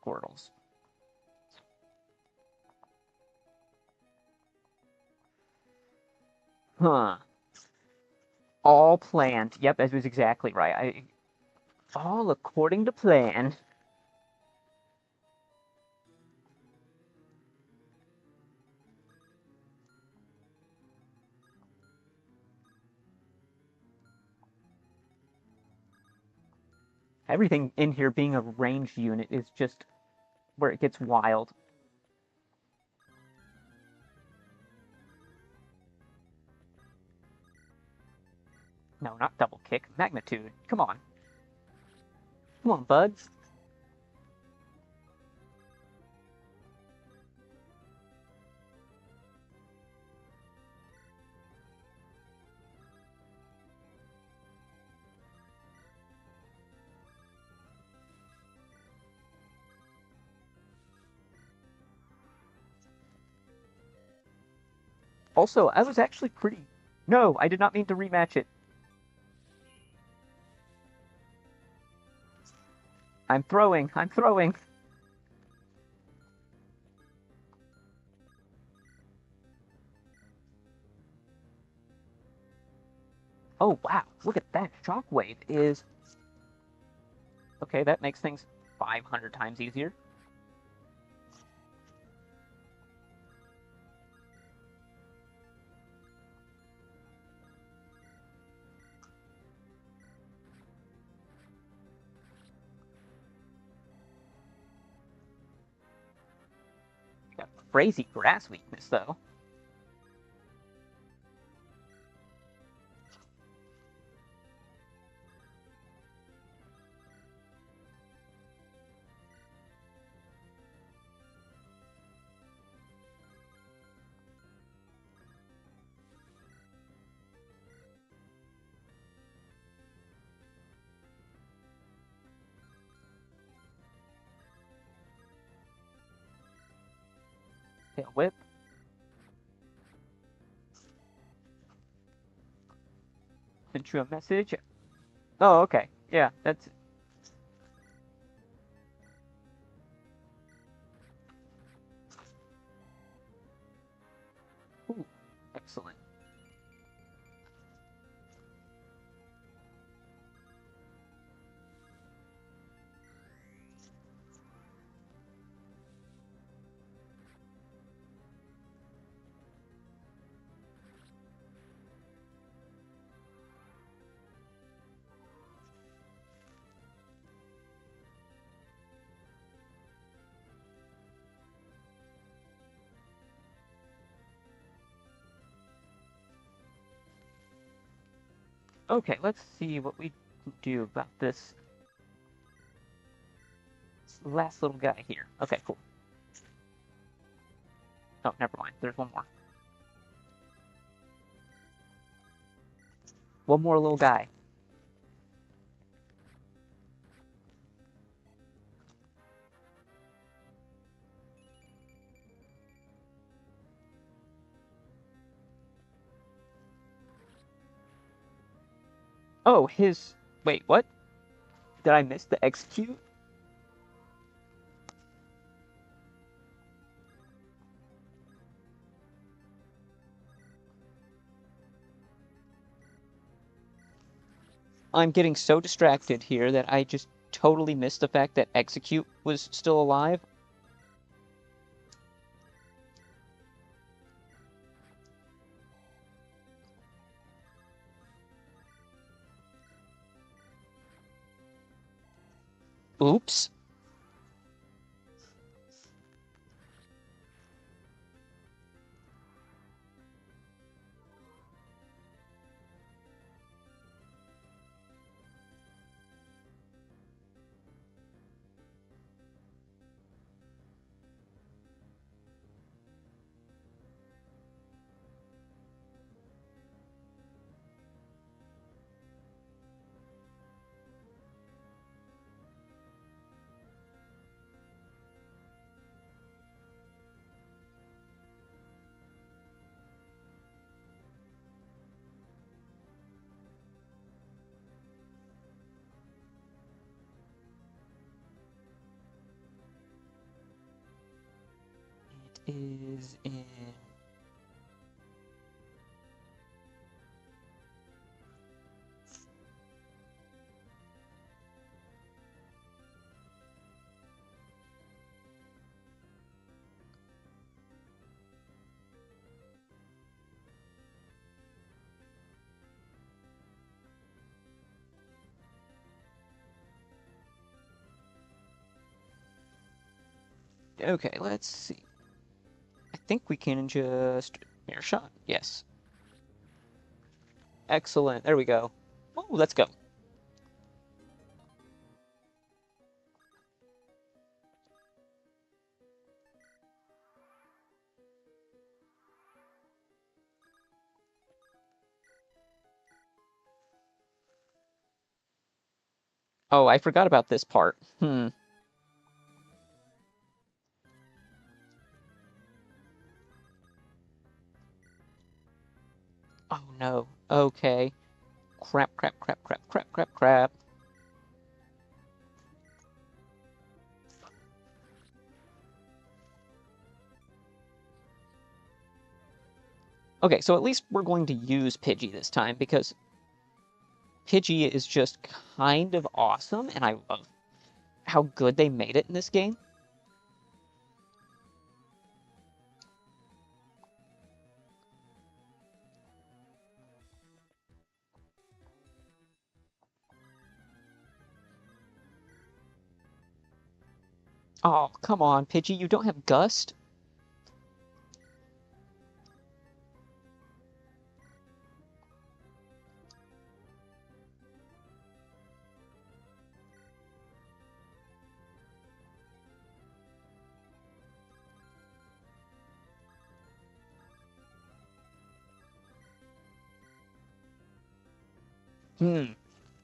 Squirtles. Huh. All planned. Yep, that was exactly right. All according to plan. Everything in here being a ranged unit is just where it gets wild. No, not double kick. Magnitude. Come on. Come on, buds. Also, I was actually pretty... No, I did not mean to rematch it. I'm throwing. Oh, wow. Look at that. Shockwave is... Okay, that makes things 500 times easier. Got crazy grass weakness, though. Tail whip. Sent you a message. Oh, okay. Yeah, that's... Ooh, excellent. Okay, let's see what we can do about this last little guy here. Okay, cool. Oh, never mind. There's one more. One more little guy. Oh, his... Wait, what? Did I miss the execute? I'm getting so distracted here that I just totally missed the fact that execute was still alive. Oops. It is in... Okay, let's see. I think we can just... Mirror shot? Yes. Excellent. There we go. Oh, let's go. Oh, I forgot about this part. Oh no. Okay. Crap, crap, crap, crap, crap, crap, crap. Okay, so at least we're going to use Pidgey this time, because Pidgey is just kind of awesome, and I love how good they made it in this game. Oh, come on, Pidgey, you don't have Gust?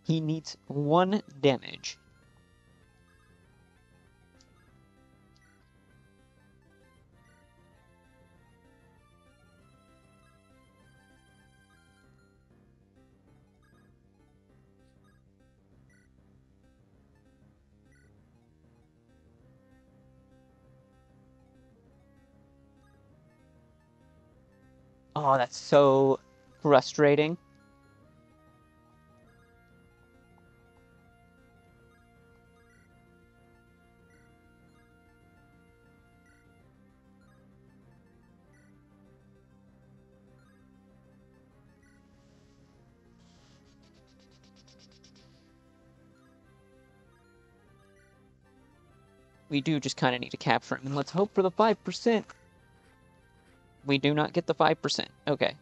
He needs 1 damage. Oh, that's so frustrating. We do just kind of need to capture him, and let's hope for the 5%. We do not get the 5%. Okay.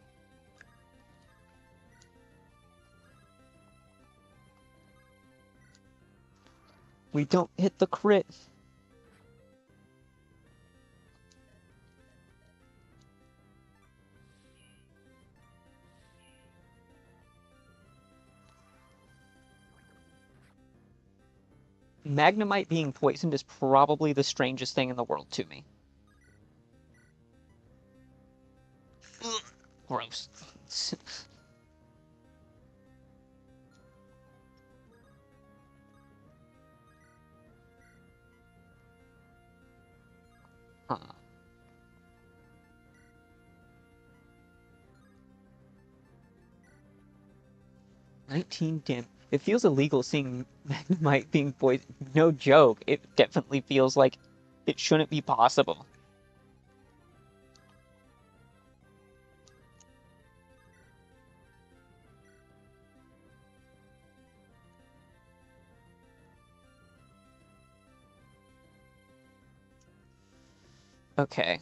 We don't hit the crit. Magnemite being poisoned is probably the strangest thing in the world to me. Ugh, gross. Huh. 19 dim. It feels illegal seeing Magnemite being poisoned. No joke. It definitely feels like it shouldn't be possible. Okay.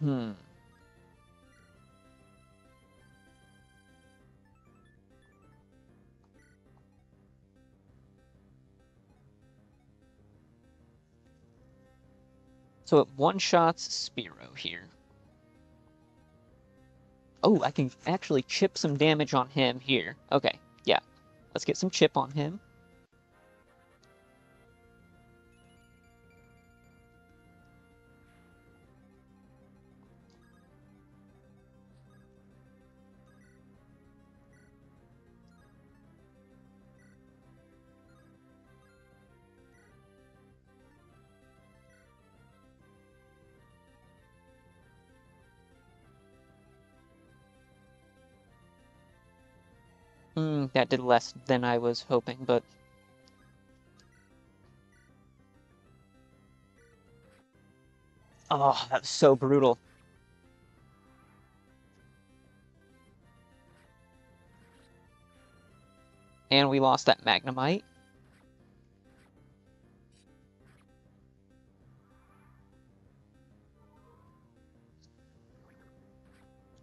Hmm. So it one-shots Spearow here. Oh, I can actually chip some damage on him here. Okay, yeah. Let's get some chip on him. That did less than I was hoping, but... Oh, that was so brutal. And we lost that Magnemite.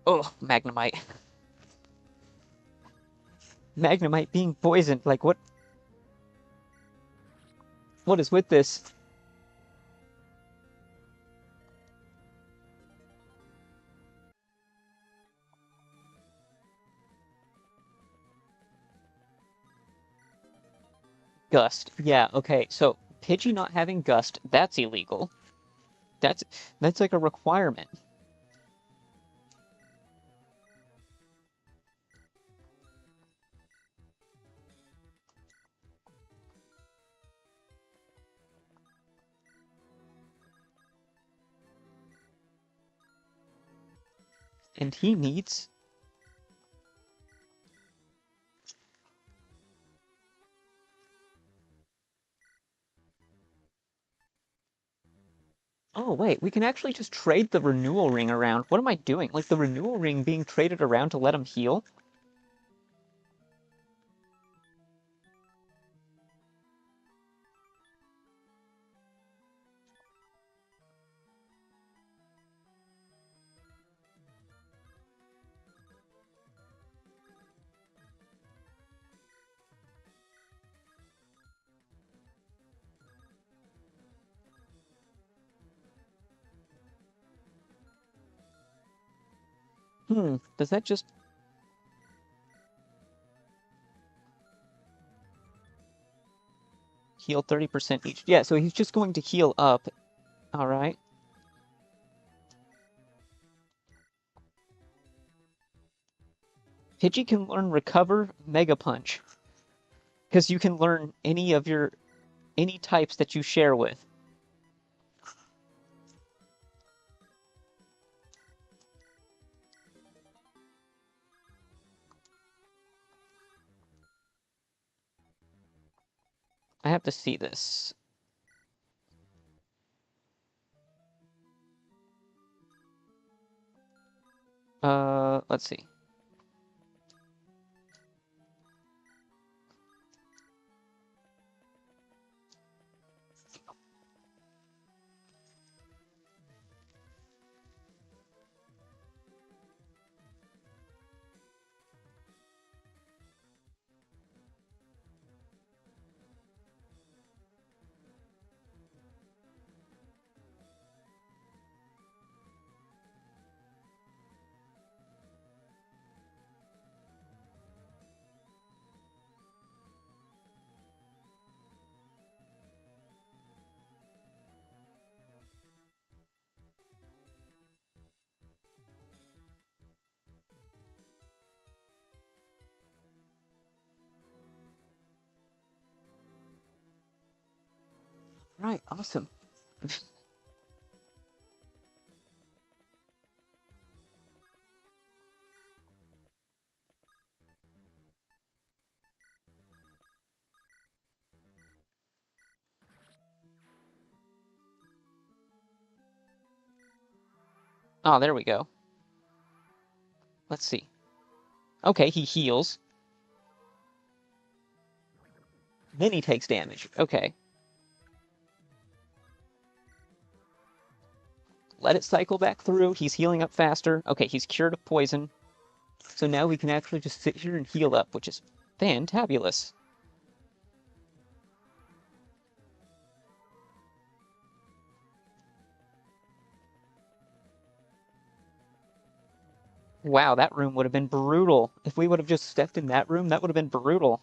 Oh, Magnemite. Magnemite being poisoned. Like, what? What is with this? Gust. Yeah, okay. So, Pidgey not having Gust, that's illegal. That's that's like a requirement. And he needs... Oh, wait, we can actually just trade the renewal ring around. What am I doing? Like, the renewal ring being traded around to let him heal? Does that just... heal 30% each? Yeah, so he's just going to heal up. Alright. Pidgey can learn Recover, Mega Punch. Because you can learn any types that you share with. I have to see this. Let's see. Alright, awesome. Oh, there we go. Let's see. Okay, he heals. Then he takes damage. Okay. Let it cycle back through. He's healing up faster. Okay, he's cured of poison. So now we can actually just sit here and heal up, which is fantabulous. Wow, that room would have been brutal. If we would have just stepped in that room, that would have been brutal.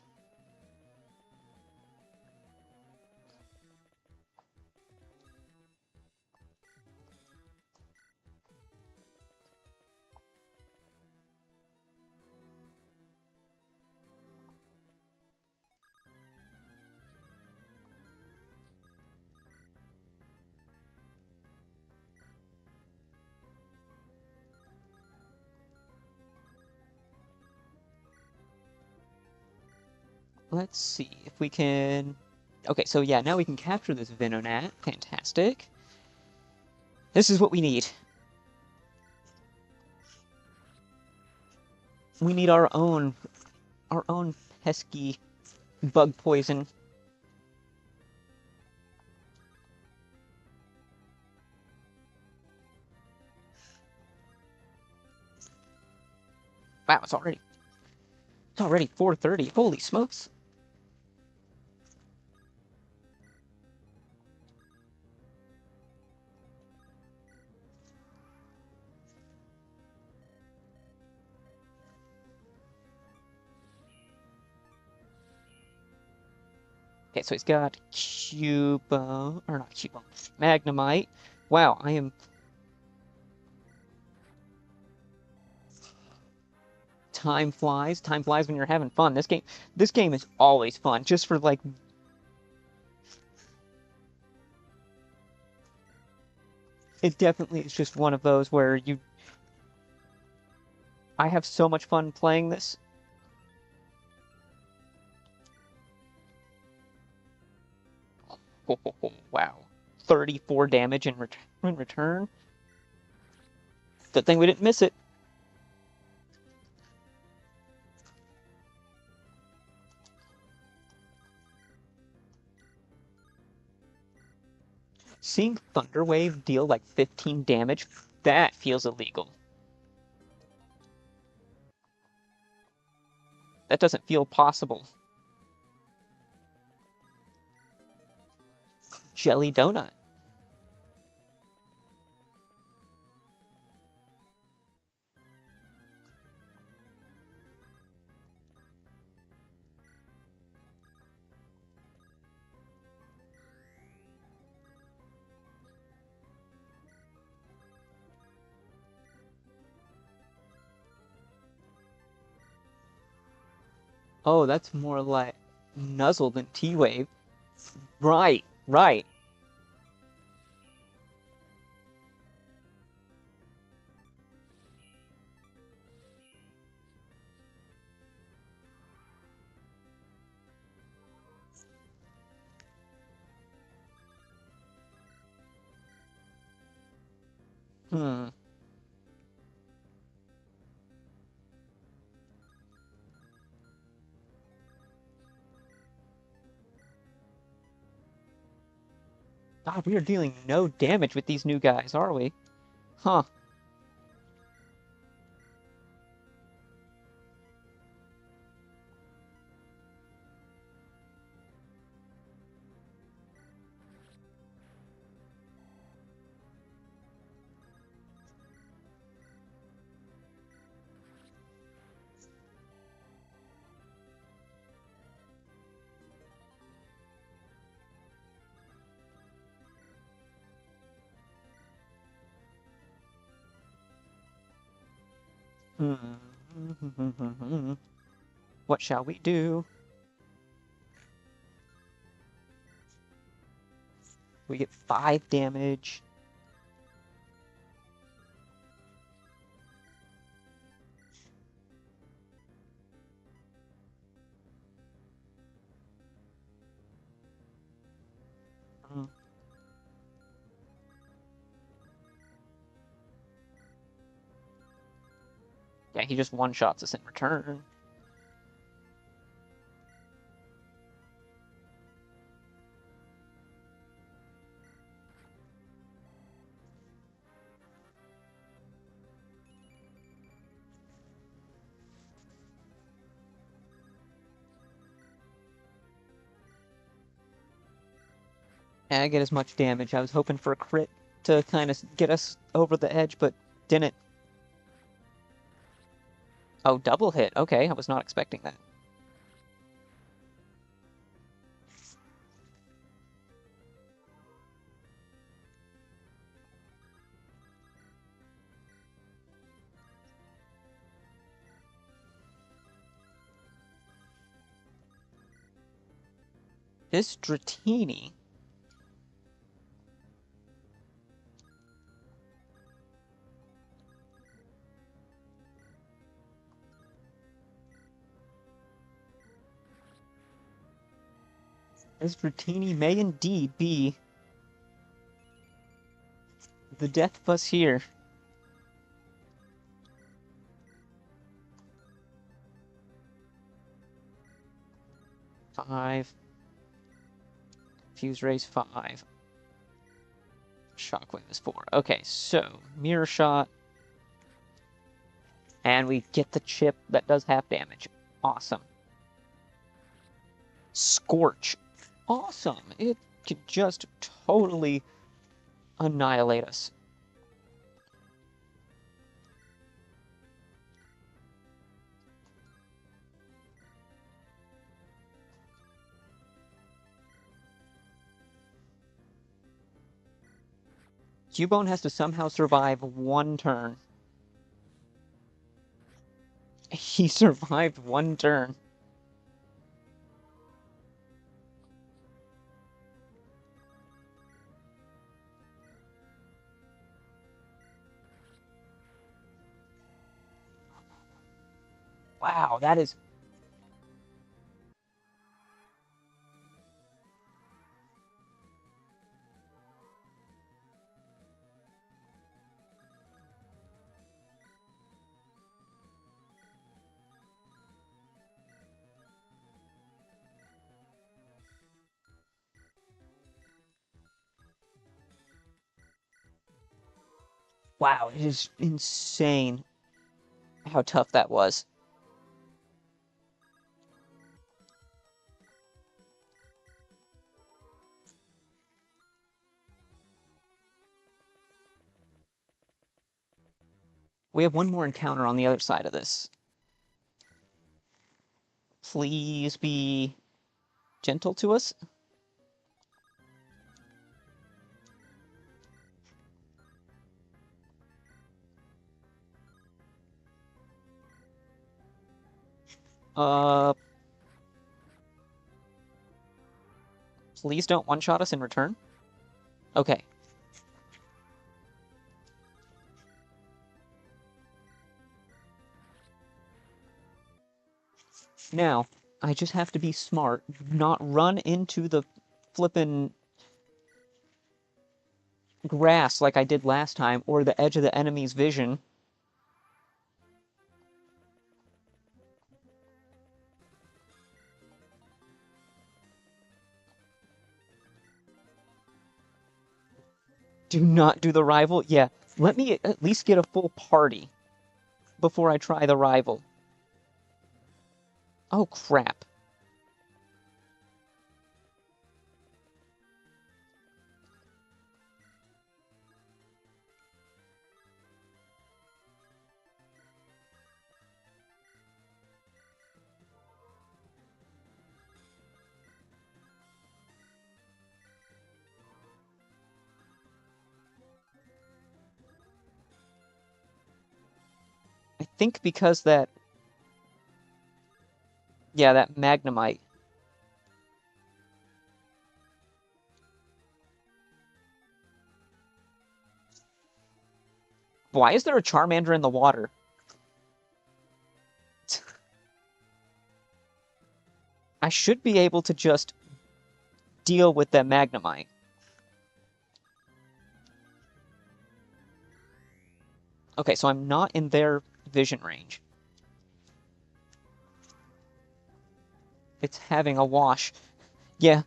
Let's see if we can... Okay, so yeah, now we can capture this Venonat. Fantastic. This is what we need. We need our own pesky bug poison. Wow, it's already 4:30. Holy smokes. Okay, so he's got Cubo, or not Cubo, Magnemite. Wow, I am... Time flies. Time flies when you're having fun. This game is always fun. Just for like... It definitely is just one of those where I have so much fun playing this. Oh, wow. 34 damage in return. Good thing we didn't miss it. Seeing Thunderwave deal like 15 damage, that feels illegal. That doesn't feel possible. Jelly Donut. Oh, that's more like Nuzzle than T-Wave. Right, right. Hmm. God, we are dealing no damage with these new guys, are we? Huh. Hmm. What shall we do? We get 5 damage. Yeah, he just one-shots us in return. I get as much damage. I was hoping for a crit to kind of get us over the edge, but didn't. Oh, double hit. Okay, I was not expecting that. This Dratini. This Dratini may indeed be the death bus here. 5. Fuse Rays 5. Shockwave is 4. Okay, so Mirror Shot. And we get the chip that does half damage. Awesome. Scorch. Awesome. It could just totally annihilate us. Cubone has to somehow survive 1 turn. He survived 1 turn. Wow, that is... Wow, it is insane how tough that was. We have 1 more encounter on the other side of this. Please be gentle to us. Please don't one-shot us in return. Okay. Now, I just have to be smart, not run into the flippin' grass like I did last time, or the edge of the enemy's vision. Do not do the rival? Yeah, let me at least get a full party before I try the rival. Oh, crap. I think because that... Yeah, that Magnemite. Why is there a Charmander in the water? I should be able to just deal with that Magnemite. Okay, so I'm not in their vision range. It's having a wash. Yeah.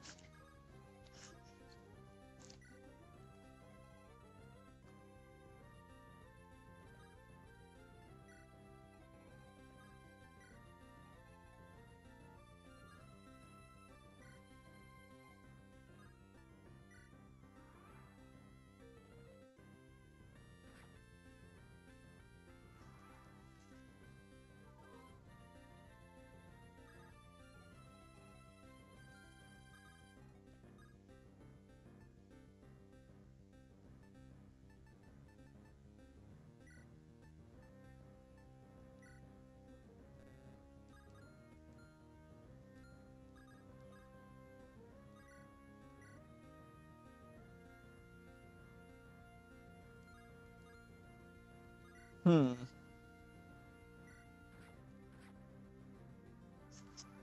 Hmm.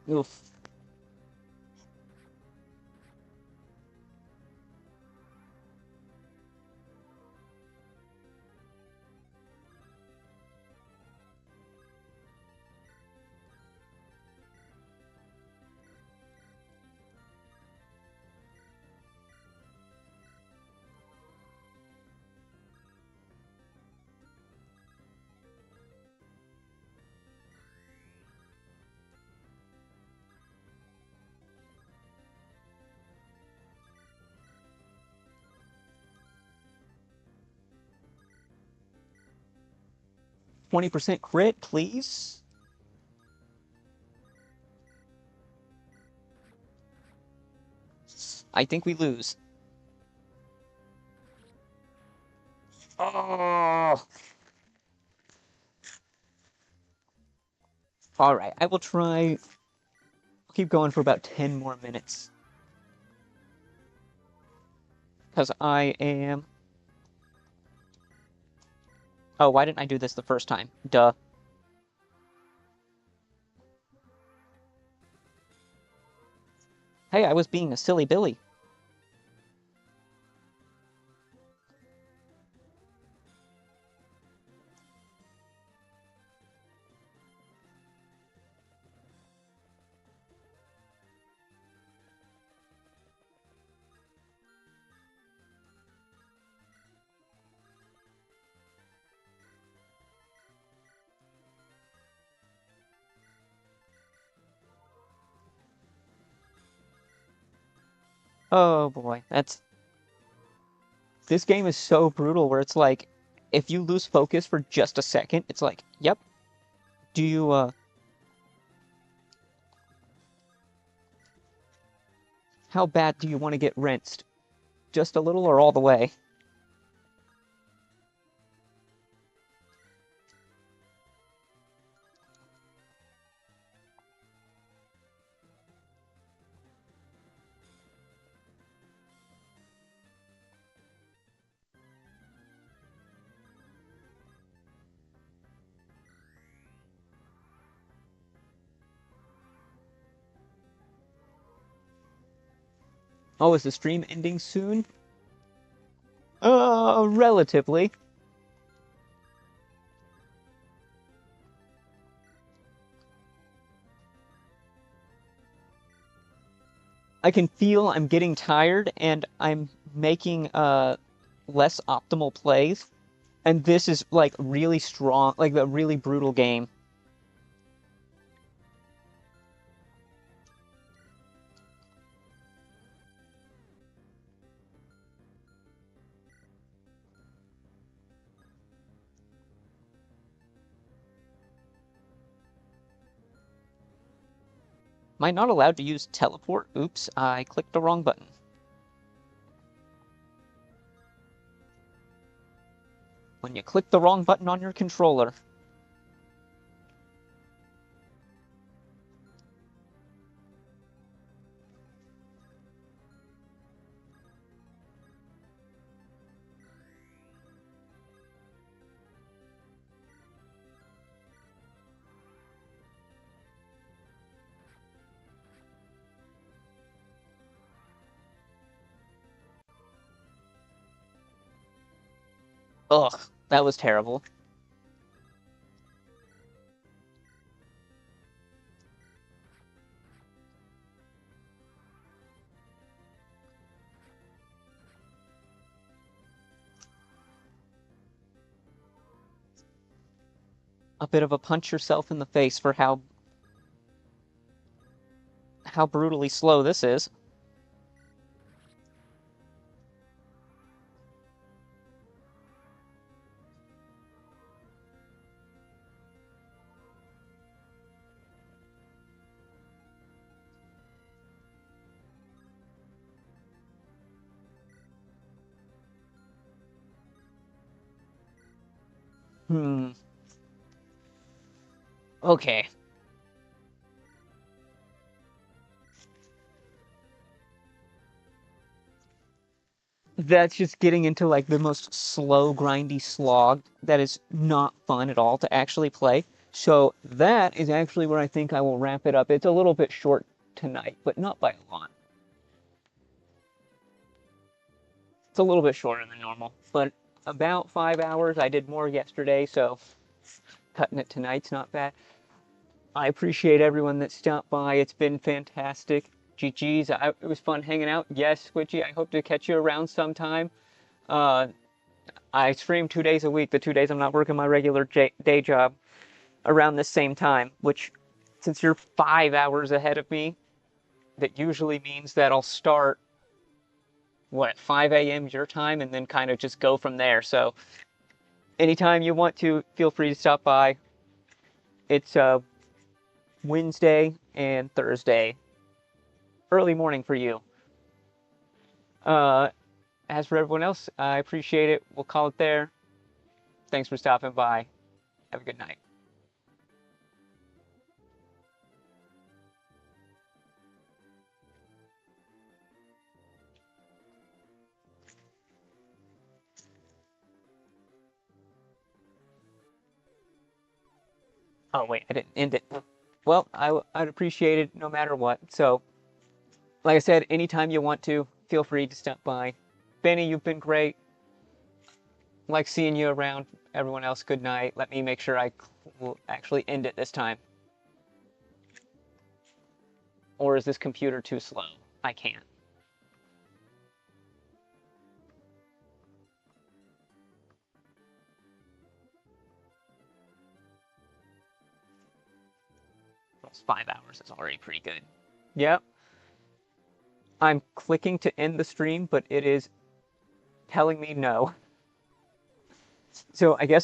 Oof. %20 crit, please? I think we lose. Oh! Alright, I will try... keep going for about 10 more minutes. Because I am... Oh, why didn't I do this the first time? Duh. Hey, I was being a silly Billy. Oh boy, that's... This game is so brutal where it's like, if you lose focus for just a second, it's like, yep. Do you, how bad do you want to get rinsed? Just a little or all the way? Oh, is the stream ending soon? Relatively. I can feel I'm getting tired and I'm making less optimal plays. And this is like really strong, like a really brutal game. Am I not allowed to use teleport? Oops, I clicked the wrong button. When you click the wrong button on your controller. Ugh, that was terrible. A bit of a punch yourself in the face for how brutally slow this is. Hmm. Okay. That's just getting into like the most slow, grindy slog that is not fun at all to actually play. So that is actually where I think I will wrap it up. It's a little bit short tonight, but not by a lot. It's a little bit shorter than normal, but about 5 hours. I did more yesterday, so cutting it tonight's not bad. I appreciate everyone that stopped by. It's been fantastic. GG's. It was fun hanging out. Yes, Squidgy, I hope to catch you around sometime. Uh, I stream 2 days a week, the 2 days I'm not working my regular day job, around the same time, which, since you're 5 hours ahead of me, that usually means that I'll start, what, 5 a.m. your time, and then kind of just go from there. So anytime you want to, feel free to stop by. It's Wednesday and Thursday, early morning for you. Uh, as for everyone else, I appreciate it. We'll call it there. Thanks for stopping by. Have a good night. Oh, wait, I didn't end it. Well, I'd appreciate it no matter what. So, like I said, anytime you want to, feel free to stop by. Benny, you've been great. Like seeing you around. Everyone else, good night. Let me make sure I will actually end it this time. Or is this computer too slow? I can't. Well, 5 hours is already pretty good. Yep. I'm clicking to end the stream, but it is telling me no. So I guess